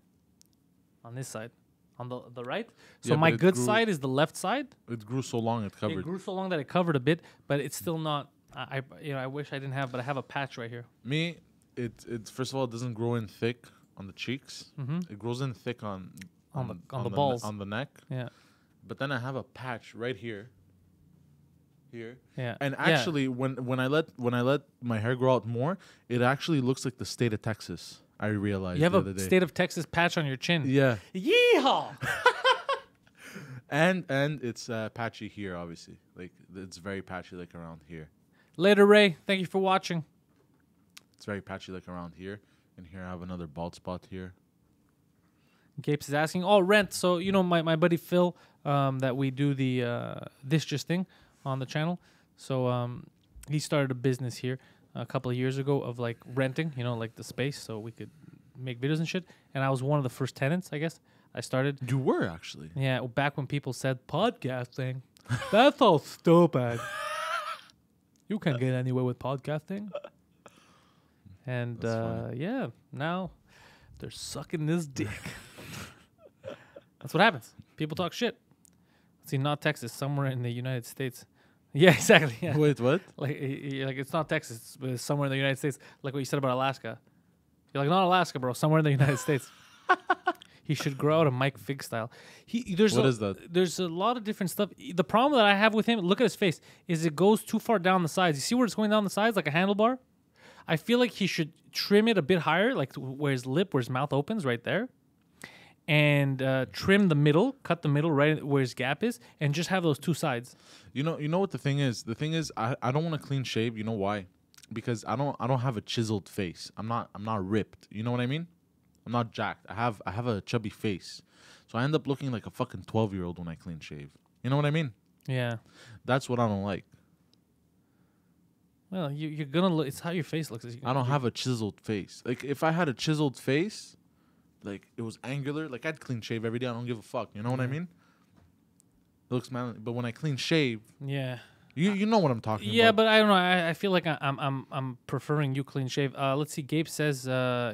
on this side. On the right. So my good side is the left side. It grew so long it covered. It grew so long that it covered a bit, but it's still not. I wish I didn't have, but I have a patch right here. Me, it's first of all, it doesn't grow in thick on the cheeks. Mm-hmm. It grows in thick on the balls, on the neck. Yeah. But then I have a patch right here. Here. Yeah. And actually, when I let my hair grow out more, it actually looks like the state of Texas. I realized you have the other a day. state of Texas patch on your chin. Yeah. Yeehaw! and it's patchy here, obviously. Like it's very patchy, like around here. Later, Ray. Thank you for watching. It's very patchy, like around here. And here I have another bald spot here. Gapes is asking, rent. So, my buddy Phil, that we do the This Just thing on the channel. So, he started a business here a couple of years ago of, like, renting, like the space so we could make videos and shit. And I was one of the first tenants, I guess. I started. You were, actually. Yeah, back when people said podcasting. That's all stupid. You can't get anywhere with podcasting. And, yeah, now they're sucking this dick. That's what happens. People talk shit. Let's see, not Texas, somewhere in the United States. Yeah, exactly. Yeah. Wait, what? Like it's not Texas, it's somewhere in the United States. Like what you said about Alaska. You're like, not Alaska, bro. Somewhere in the United States. He should grow out a Mike Fig style. What is that? There's a lot of different stuff. The problem that I have with him, look at his face, is it goes too far down the sides. You see where it's going down the sides, like a handlebar? I feel like he should trim it a bit higher, like where his mouth opens, right there. And trim the middle, cut the middle right where his gap is, and just have those two sides. You know what the thing is? The thing is, I don't want to clean shave. You know why? Because I don't have a chiseled face. I'm not ripped. You know what I mean? I'm not jacked. I have a chubby face, so I end up looking like a fucking 12-year-old when I clean shave. You know what I mean? Yeah. That's what I don't like. Well, you're gonna look. It's how your face looks. I don't have a chiseled face. Like if I had a chiseled face, like it was angular, like I'd clean shave every day. I don't give a fuck. You know what I mean? It looks manly, but when I clean shave, yeah, you know what I'm talking about. Yeah, but I don't know. I feel like I'm preferring you clean shave. Let's see. Gabe says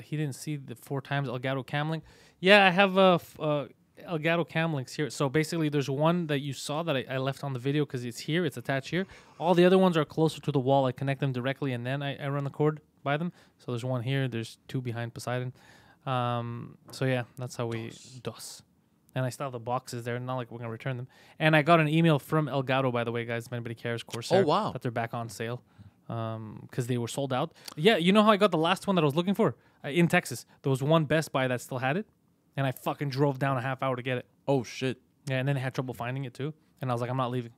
he didn't see the 4 times Elgato Camlink. Yeah, I have Elgato Camlinks here. So basically, there's one that you saw that I left on the video because it's here. It's attached here. All the other ones are closer to the wall. I connect them directly, and then I run the cord by them. So there's one here. There's 2 behind Poseidon. So yeah, that's how we DOS. And I still have the boxes there. Not like we're going to return them. And I got an email from Elgato, by the way, guys. If anybody cares, Corsair. Oh, wow. That they're back on sale. Because they were sold out. Yeah, you know how I got the last one that I was looking for? In Texas. There was one Best Buy that still had it. And I fucking drove down a half hour to get it. Oh, shit. Yeah, and then I had trouble finding it, too. And I was like, I'm not leaving.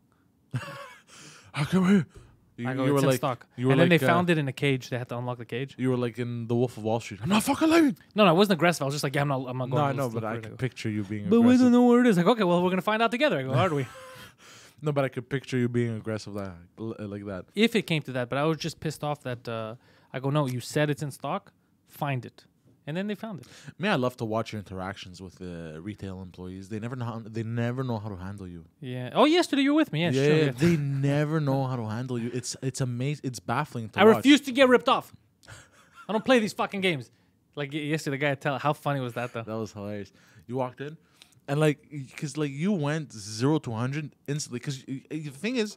How come here? I go, it's in stock. And then they found it in a cage. They had to unlock the cage. You were like in The Wolf of Wall Street. I'm not fucking leaving. No, I wasn't aggressive. I was just like, yeah, I'm not going. No, I know, but I could picture you being aggressive. But we don't know where it is. Like, okay, well, we're going to find out together. I go, are we? No, but I could picture you being aggressive like that. If it came to that. But I was just pissed off that I go, no, you said it's in stock. Find it. And then they found it. Man, I love to watch your interactions with the retail employees. They never know how to handle you. Yeah. Oh, yesterday you were with me. Yeah, sure. Yeah. They never know how to handle you. It's amazing. It's baffling to I watch. refuse to get ripped off. I don't play these fucking games. Like yesterday, the guy how funny was that though? That was hilarious. You walked in, and because you went 0 to 100 instantly. Because the thing is,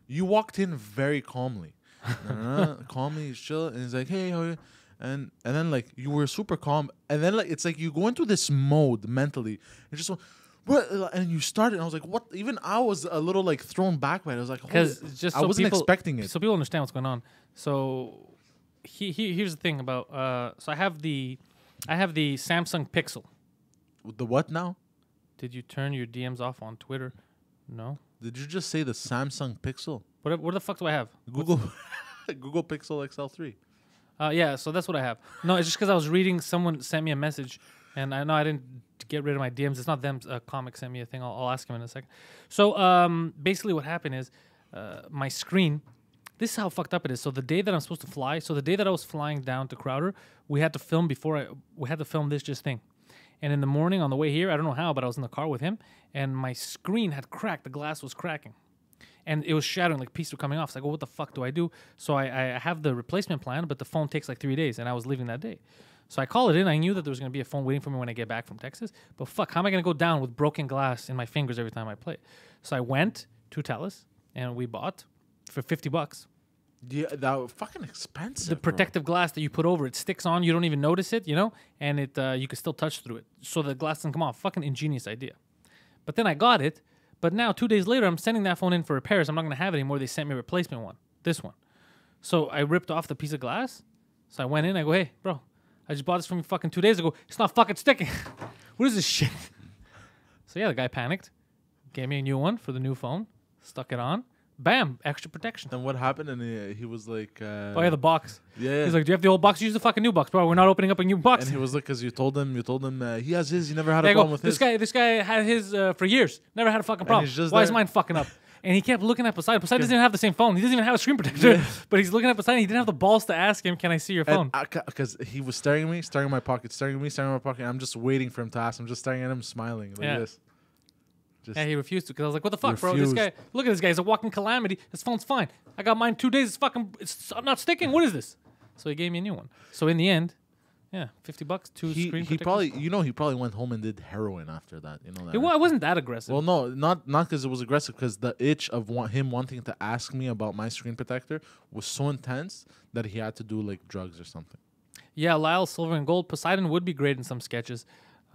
you walked in very calmly, calmly, chill, and he's like, "Hey, how are you?" And then you were super calm, and then it's like you go into this mode mentally, and just what, and you started, and I was like, what? Even I was a little thrown back by it. I was like, because I wasn't expecting it. So people understand what's going on. So here's the thing about so I have the Samsung Pixel. The what now? Did you turn your DMs off on Twitter? No. Did you just say the Samsung Pixel? What the fuck do I have? Google Google Pixel XL3. Yeah, so that's what I have. No, it's just because I was reading. Someone sent me a message, and I know I didn't get rid of my DMs. It's not them. Comic sent me a thing. I'll ask him in a second. So basically, what happened is my screen. This is how fucked up it is. So the day that I'm supposed to fly. So the day that I was flying down to Crowder, we had to film we had to film this thing. And in the morning on the way here, I don't know how, but I was in the car with him, and my screen had cracked. The glass was cracking. And it was shattering, pieces were coming off. So I go, what the fuck do I do? So I have the replacement plan, but the phone takes 3 days, and I was leaving that day. So I call it in. I knew that there was going to be a phone waiting for me when I get back from Texas. But fuck, how am I going to go down with broken glass in my fingers every time I play? So I went to Pantelis, and we bought for $50. Yeah, that was fucking expensive. The protective glass that you put over it sticks on. You don't even notice it, and it you can still touch through it. So the glass doesn't come off. Fucking ingenious idea. But then I got it. But now, 2 days later, I'm sending that phone in for repairs. I'm not going to have it anymore. They sent me a replacement one, this one. So I ripped off the piece of glass. So I went in. I go, hey, bro, I just bought this from you fucking 2 days ago. It's not fucking sticking. What is this shit? So yeah, the guy panicked. Gave me a new one for the new phone. Stuck it on. Bam, extra protection. Then what happened? And he was like... oh, yeah, the box. Yeah. He's like, do you have the old box? Use the fucking new box, bro. We're not opening up a new box. And he was like, because you told him he has his. You never had a problem with his. This guy had his for years. Never had a fucking problem. Why is mine fucking up? And he kept looking at Poseidon. Poseidon doesn't even have the same phone. He doesn't even have a screen protector. Yeah. But he's looking at Poseidon. He didn't have the balls to ask him, can I see your phone? Because he was staring at me, staring at my pocket, staring at me, staring at my pocket. I'm just waiting for him to ask. I'm just staring at him, smiling like this. Yeah, he refused to because I was like, what the fuck, bro? This guy, look at this guy. He's a walking calamity. His phone's fine. I got mine 2 days. It's not sticking. What is this? So he gave me a new one. So in the end, yeah, $50, two screen protectors. He probably went home and did heroin after that. That. It wasn't that aggressive. Well, no, not because it was aggressive. Because the itch of him wanting to ask me about my screen protector was so intense that he had to do drugs or something. Yeah, Lyle, Silver and Gold. Poseidon would be great in some sketches.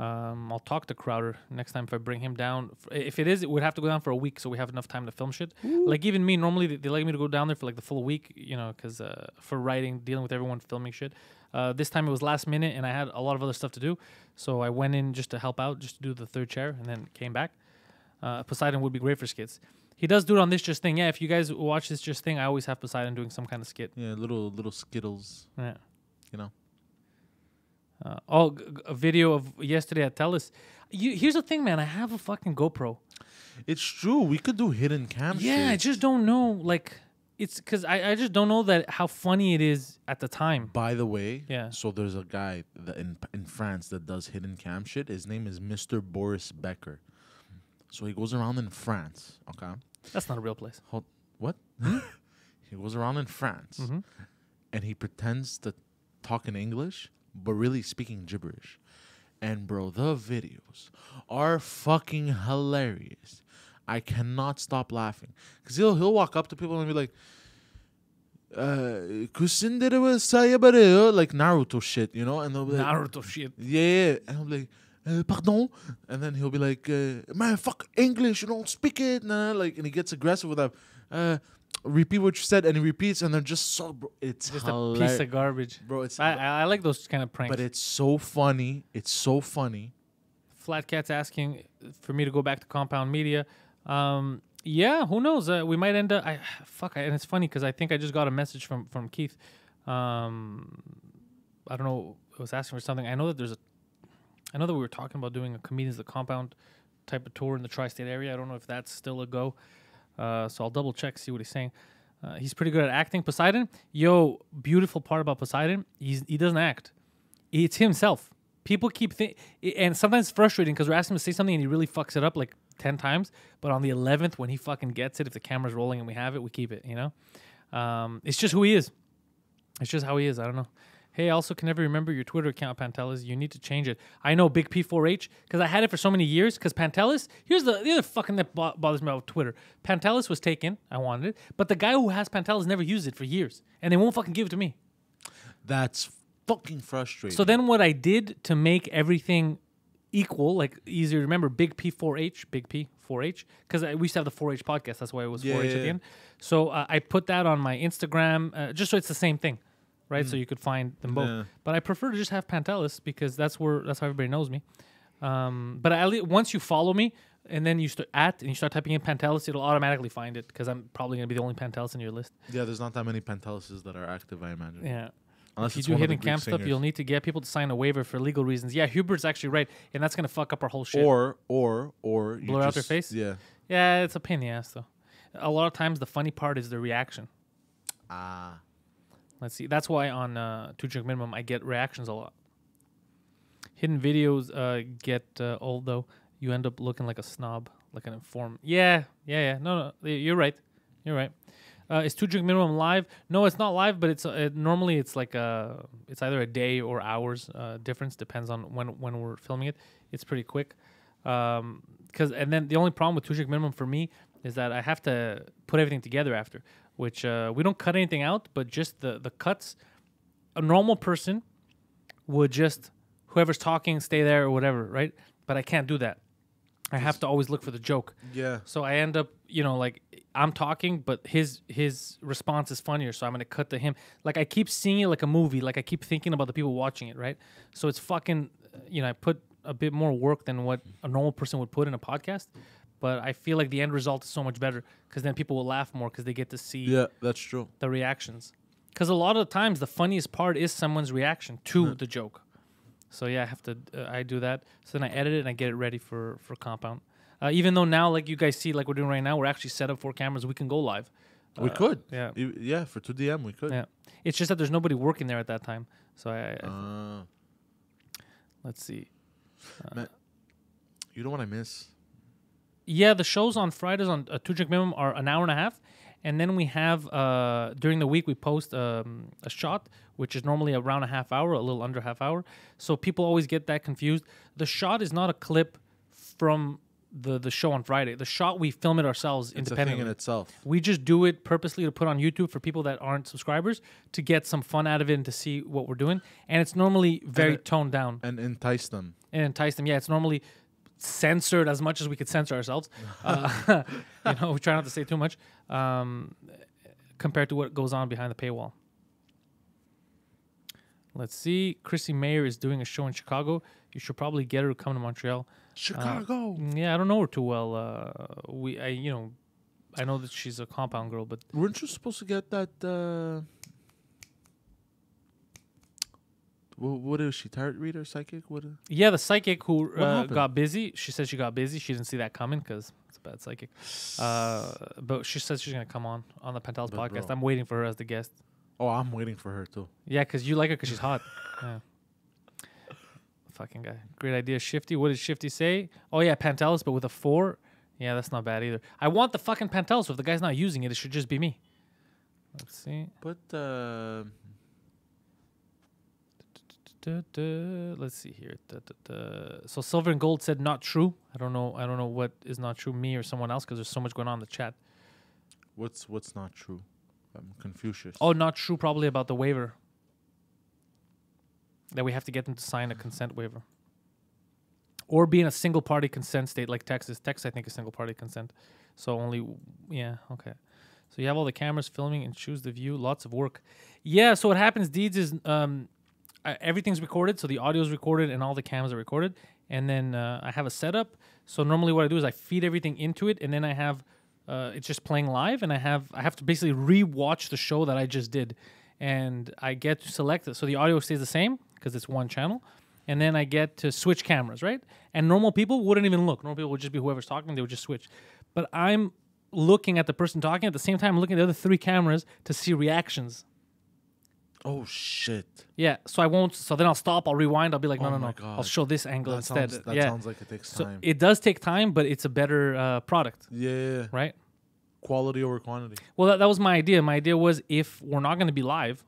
I'll talk to Crowder next time if I bring him down. If it would have to go down for a week so we have enough time to film shit. Ooh. Even me, normally they like me to go down there for the full week, because for writing, dealing with everyone, filming shit. This time it was last minute and I had a lot of other stuff to do. So I went in just to help out, just to do the third chair, and then came back. Poseidon would be great for skits. He does do it on This Just Thing. Yeah, if you guys watch This Just Thing, I always have Poseidon doing some kind of skit. Yeah, little skittles. Yeah. A video of yesterday at Telus. Here's the thing, man. I have a fucking GoPro. It's true. We could do hidden cam. Yeah, I just don't know. It's because I just don't know how funny it is at the time. By the way, yeah. So there's a guy in France that does hidden cam shit. His name is Mr. Boris Becker. So he goes around in France. Okay. That's not a real place. What? He goes around in France, and he pretends to talk in English, but really speaking gibberish. And bro, the videos are fucking hilarious. I cannot stop laughing. Because he'll walk up to people and be like, like Naruto shit, And they'll be like, Naruto shit. Yeah. And I'll be like, pardon? And then he'll be like, man, fuck English, you don't speak it. And he gets aggressive with that. Repeat what you said, and he repeats, and they're just so, bro, it's just hilarious. A piece of garbage, bro. It's I like those kind of pranks, but it's so funny. It's so funny. Flat Cat's asking for me to go back to Compound Media. Yeah, who knows? We might end up. And it's funny because I think I just got a message from Keith. I don't know. I was asking for something. I know that we were talking about doing a Comedians of the Compound type of tour in the tri-state area. I don't know if that's still a go. So I'll double check, see what he's saying. He's pretty good at acting. Poseidon, beautiful part about Poseidon, he doesn't act. It's himself. People keep and sometimes it's frustrating because we're asking him to say something and he really fucks it up like 10 times. But on the 11th, when he fucking gets it, if the camera's rolling and we have it, we keep it, you know? It's just who he is. It's just how he is. I don't know. Hey, I also can never remember your Twitter account, Pantelis. You need to change it. I know, Big P4H, because I had it for so many years. Because Pantelis, here's the other fucking that bothers me about Twitter. Pantelis was taken. I wanted it. But the guy who has Pantelis never used it for years. And they won't fucking give it to me. That's fucking frustrating. So then what I did to make everything equal, like easier to remember, Big P4H, because we used to have the 4H podcast. That's why it was 4H at the end. So I put that on my Instagram, just so it's the same thing. Right, so you could find them both. Yeah. But I prefer to just have Pantelis because that's how everybody knows me. But at least once you follow me and then you start typing in Pantelis, it'll automatically find it because I'm probably gonna be the only Pantelis in your list. Yeah, there's not that many Pantelises that are active, I imagine. Yeah. Unless if you do hidden camp stuff, you'll need to get people to sign a waiver for legal reasons. Yeah, Hubert's actually right, and that's gonna fuck up our whole shit. Or blur out their face. Yeah. Yeah, it's a pain in the ass though. A lot of times the funny part is the reaction. Let's see. That's why on 2 Drink Minimum I get reactions a lot. Hidden videos get old though. You end up looking like a snob, like an informed. Yeah. No, you're right. Is 2 Drink Minimum live? No, it's not live, but it's normally it's like it's either a day or hours difference. Depends on when we're filming it. It's pretty quick. And then the only problem with 2 Drink Minimum for me is that I have to put everything together after. Which we don't cut anything out, but just the cuts. A normal person would just, whoever's talking, stay there or whatever, right? But I can't do that. I have to always look for the joke. Yeah. So I end up, like I'm talking, but his response is funnier, so I'm gonna cut to him. Like I keep seeing it like a movie. Like I keep thinking about the people watching it, right? So it's fucking, I put a bit more work than what a normal person would put in a podcast. But I feel like the end result is so much better because then people will laugh more because they get to see. Yeah, that's true. The reactions, because a lot of the times the funniest part is someone's reaction to the joke. So yeah, I do that. So then I edit it and I get it ready for Compound. Even though now, like you guys see, like we're doing right now, we're actually set up 4 cameras. We can go live. We could. Yeah. Yeah, for 2DM we could. Yeah. It's just that there's nobody working there at that time. So let's see. Man, you know what I miss? Yeah, the shows on Fridays on 2 Drink Minimum are an hour and a half. And then we have, during the week, we post a shot, which is normally around a half hour, a little under half hour. So people always get that confused. The shot is not a clip from the show on Friday. The shot, we film it ourselves independently. It's a thing in itself. We just do it purposely to put on YouTube for people that aren't subscribers to get some fun out of it and to see what we're doing. And it's normally very toned down. And entice them. Yeah, it's normally censored as much as we could censor ourselves. We try not to say too much compared to what goes on behind the paywall. Let's see. Chrissy Mayer is doing a show in Chicago. You should probably get her to come to Montreal. Chicago. Yeah, I don't know her too well. I know that she's a Compound girl, but weren't you supposed to get that? What is she? Tarot reader, psychic? Yeah, the psychic who got busy. She said she got busy. She didn't see that coming because it's a bad psychic. But she says she's gonna come on the Pantelis podcast. Bro. I'm waiting for her as the guest. Oh, I'm waiting for her too. Yeah, because you like her because she's hot. Yeah. Fucking guy. Great idea, Shifty. What did Shifty say? Oh yeah, Pantelis, but with a 4. Yeah, that's not bad either. I want the fucking Pantelis. So if the guy's not using it, it should just be me. Let's see. But let's see here. So Silver and Gold said not true. I don't know what is not true, me or someone else, because there's so much going on in the chat. What's not true? I'm Confucius. Oh, not true. Probably about the waiver that we have to get them to sign a consent waiver, or be in a single party consent state like Texas. Texas, I think, is single party consent. So only, yeah, okay. So you have all the cameras filming and choose the view. Lots of work. Yeah. So what happens, Deeds, is everything's recorded. So the audio is recorded and all the cams are recorded. And then I have a setup. So normally what I do is I feed everything into it, and then I have it's just playing live, and I have to basically re-watch the show that I just did, and I get to select it. So the audio stays the same because it's one channel, and then I get to switch cameras, right? And normal people wouldn't even look. Normal people would just be whoever's talking. They would just switch. But I'm looking at the person talking at the same time. I'm looking at the other 3 cameras to see reactions. Oh shit. Yeah, so I won't. So then I'll stop. I'll rewind. I'll be like, no, Oh no. my God. I'll show this angle instead. That sounds like it takes So time. it does take time, but it's a better product. Yeah. Right. Quality over quantity. Well, that was my idea. My idea was if we're not going to be live,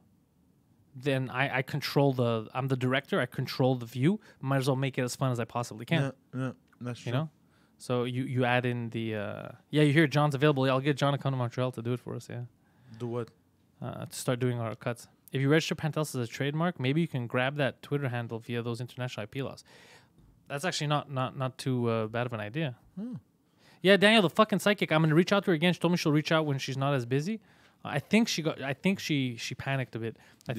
then I control I'm the director. I control the view. Might as well make it as fun as I possibly can. Yeah, that's true. You know. So you add in the you hear John's available. Yeah, I'll get John to come to Montreal to do it for us. Yeah. Do what? To start doing our cuts. If you register Pantelis as a trademark, maybe you can grab that Twitter handle via those international IP laws. That's actually not too bad of an idea. Yeah, Daniel, the fucking psychic. I'm gonna reach out to her again. She told me she'll reach out when she's not as busy. I think she panicked a bit. I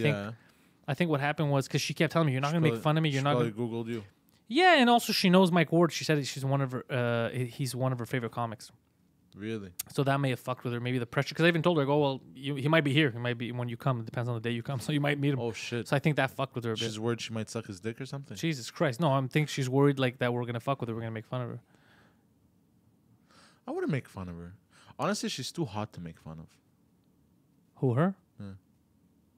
think what happened was because she kept telling me, "You're not gonna make fun of me. You're not gonna." Googled you. Yeah, and also she knows Mike Ward. She said he's one of her. He's one of her favorite comics. Really? So that may have fucked with her. Maybe the pressure. Because I even told her, I go, well, he might be here. He might be when you come. It depends on the day you come. So you might meet him. Oh shit. So I think that fucked with her a bit. She's worried she might suck his dick or something. Jesus Christ! No, I think she's worried like that. We're gonna fuck with her. We're gonna make fun of her. I wouldn't make fun of her. Honestly, she's too hot to make fun of. Who, her? Yeah.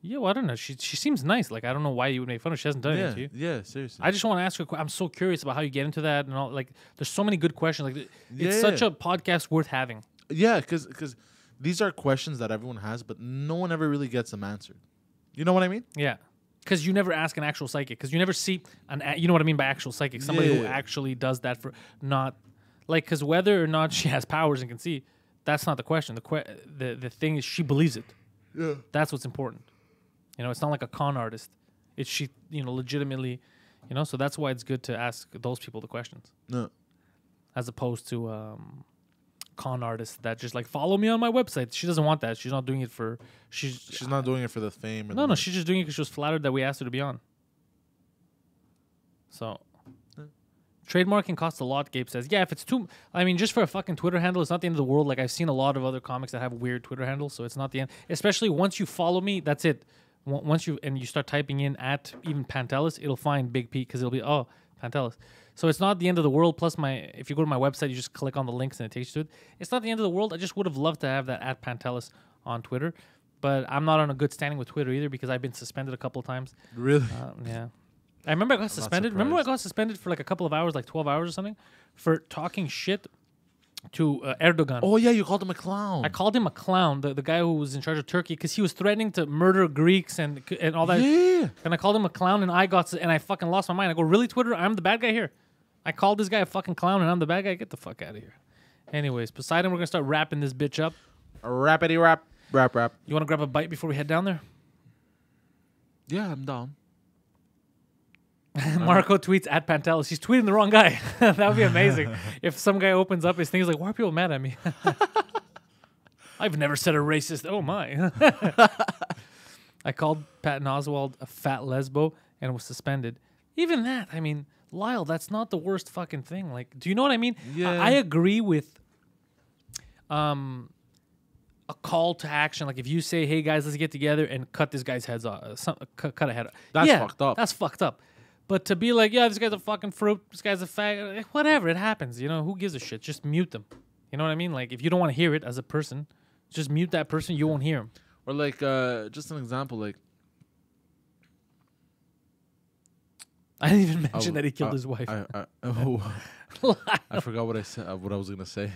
Yeah, well, I don't know. She seems nice. Like, I don't know why you would make fun of her. She hasn't done anything to you. Yeah, seriously. I just want to ask her. I'm so curious about how you get into that and all. Like, there's so many good questions. Like, it's such a podcast worth having. Yeah, because these are questions that everyone has, but no one ever really gets them answered. You know what I mean? Yeah. Because you never ask an actual psychic. Because you never see you know what I mean by actual psychic. Somebody who actually does that for not, like, because whether or not she has powers and can see, that's not the question. The thing is she believes it. Yeah. That's what's important. You know, it's not like a con artist. It's she, legitimately, so that's why it's good to ask those people the questions. No. As opposed to con artists that just like follow me on my website. She doesn't want that. She's not doing it for she's not doing it for the fame. No, she's just doing it because she was flattered that we asked her to be on. So trademarking costs a lot, Gabe says. Yeah, if it's too just for a fucking Twitter handle, it's not the end of the world. Like, I've seen a lot of other comics that have weird Twitter handles, so it's not the end. Especially once you follow me, that's it. Once you start typing in at even Pantelis, it'll find Big Pete because it'll be Pantelis. So it's not the end of the world. Plus, if you go to my website, you just click on the links and it takes you to it. It's not the end of the world. I just would have loved to have that at Pantelis on Twitter, but I'm not on a good standing with Twitter either because I've been suspended a couple of times. Really? Yeah. I remember I got suspended. Remember I got suspended for like a couple of hours, like 12 hours or something, for talking shit to Erdogan. Oh, yeah, you called him a clown. I called him a clown, the guy who was in charge of Turkey, because he was threatening to murder Greeks and all that. Yeah. And I called him a clown, and I fucking lost my mind. I go, really, Twitter? I'm the bad guy here. I called this guy a fucking clown, and I'm the bad guy? Get the fuck out of here. Anyways, Poseidon, we're going to start wrapping this bitch up. Rappity rap. Rap. You want to grab a bite before we head down there? Yeah, I'm down. Marco tweets at Pantelis. He's tweeting the wrong guy. That would be amazing. If some guy opens up his thing, he's like, why are people mad at me? I've never said a racist. Oh, my. I called Patton Oswalt a fat lesbo and was suspended. Even that, Lyle, that's not the worst fucking thing. Like, do you know what I mean? Yeah. I agree with a call to action. Like, if you say, hey, guys, let's get together and cut this guy's heads off. Cut a head off. That's fucked up. That's fucked up. But to be like, yeah, this guy's a fucking fruit, this guy's a fag, whatever, it happens. Who gives a shit? Just mute them. You know what I mean? Like, if you don't want to hear it as a person, just mute that person. You won't hear him. Or like, just an example, like, I didn't even mention that he killed his wife. I forgot what I said. What I was gonna say.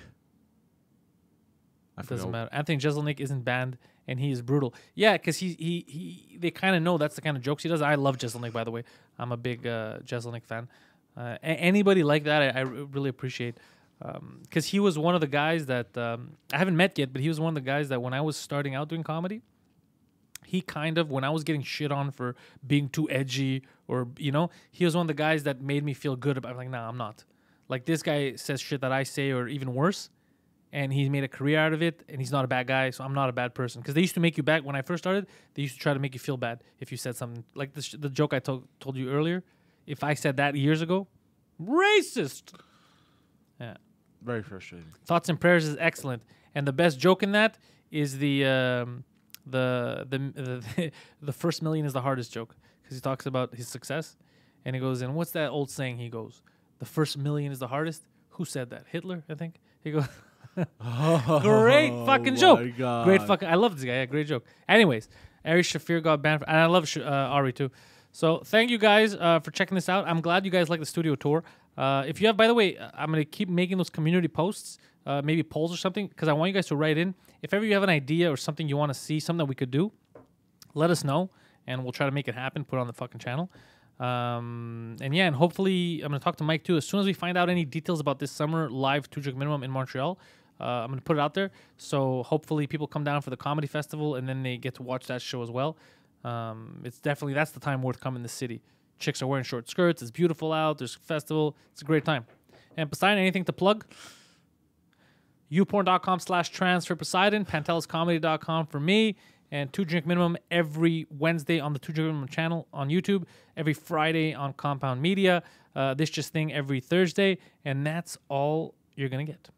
It doesn't matter. Anthony Jeselnik isn't banned, and he is brutal. Yeah, because they kind of know that's the kind of jokes he does. I love Jeselnik, by the way. I'm a big Jeselnik fan. Anybody like that, I really appreciate. Because he was one of the guys that I haven't met yet, but he was one of the guys that when I was starting out doing comedy, he kind of, when I was getting shit on for being too edgy or, he was one of the guys that made me feel good about, like, nah, I'm not. Like, this guy says shit that I say or even worse, and he made a career out of it, and he's not a bad guy, so I'm not a bad person. Because they used to make you back, when I first started, they used to try to make you feel bad if you said something. Like the joke I told you earlier, if I said that years ago, racist. Yeah. Very frustrating. Thoughts and prayers is excellent. And the best joke in that is the first million is the hardest joke. Because he talks about his success, and he goes, and what's that old saying? He goes, the first million is the hardest? Who said that? Hitler, I think. He goes... Great fucking joke. God. Great fucking. I love this guy. Yeah, great joke. Anyways, Ari Shafir got banned, and I love Ari too. So thank you guys for checking this out. I'm glad you guys like the studio tour. If you have, by the way, I'm gonna keep making those community posts, maybe polls or something, because I want you guys to write in. If ever you have an idea or something you want to see, something that we could do, let us know, and we'll try to make it happen. Put it on the fucking channel. And hopefully I'm gonna talk to Mike too. As soon as we find out any details about this summer live 2 Drink Minimum in Montreal, I'm gonna put it out there. So hopefully people come down for the comedy festival and then they get to watch that show as well. It's definitely, that's the time worth coming to the city. Chicks are wearing short skirts. It's beautiful out. There's a festival. It's a great time. And Poseidon, anything to plug? youporn.com/trans for Poseidon. Panteliscomedy.com for me. And 2 Drink Minimum every Wednesday on the 2 Drink Minimum channel on YouTube. Every Friday on Compound Media. This Just Thing every Thursday. And that's all you're going to get.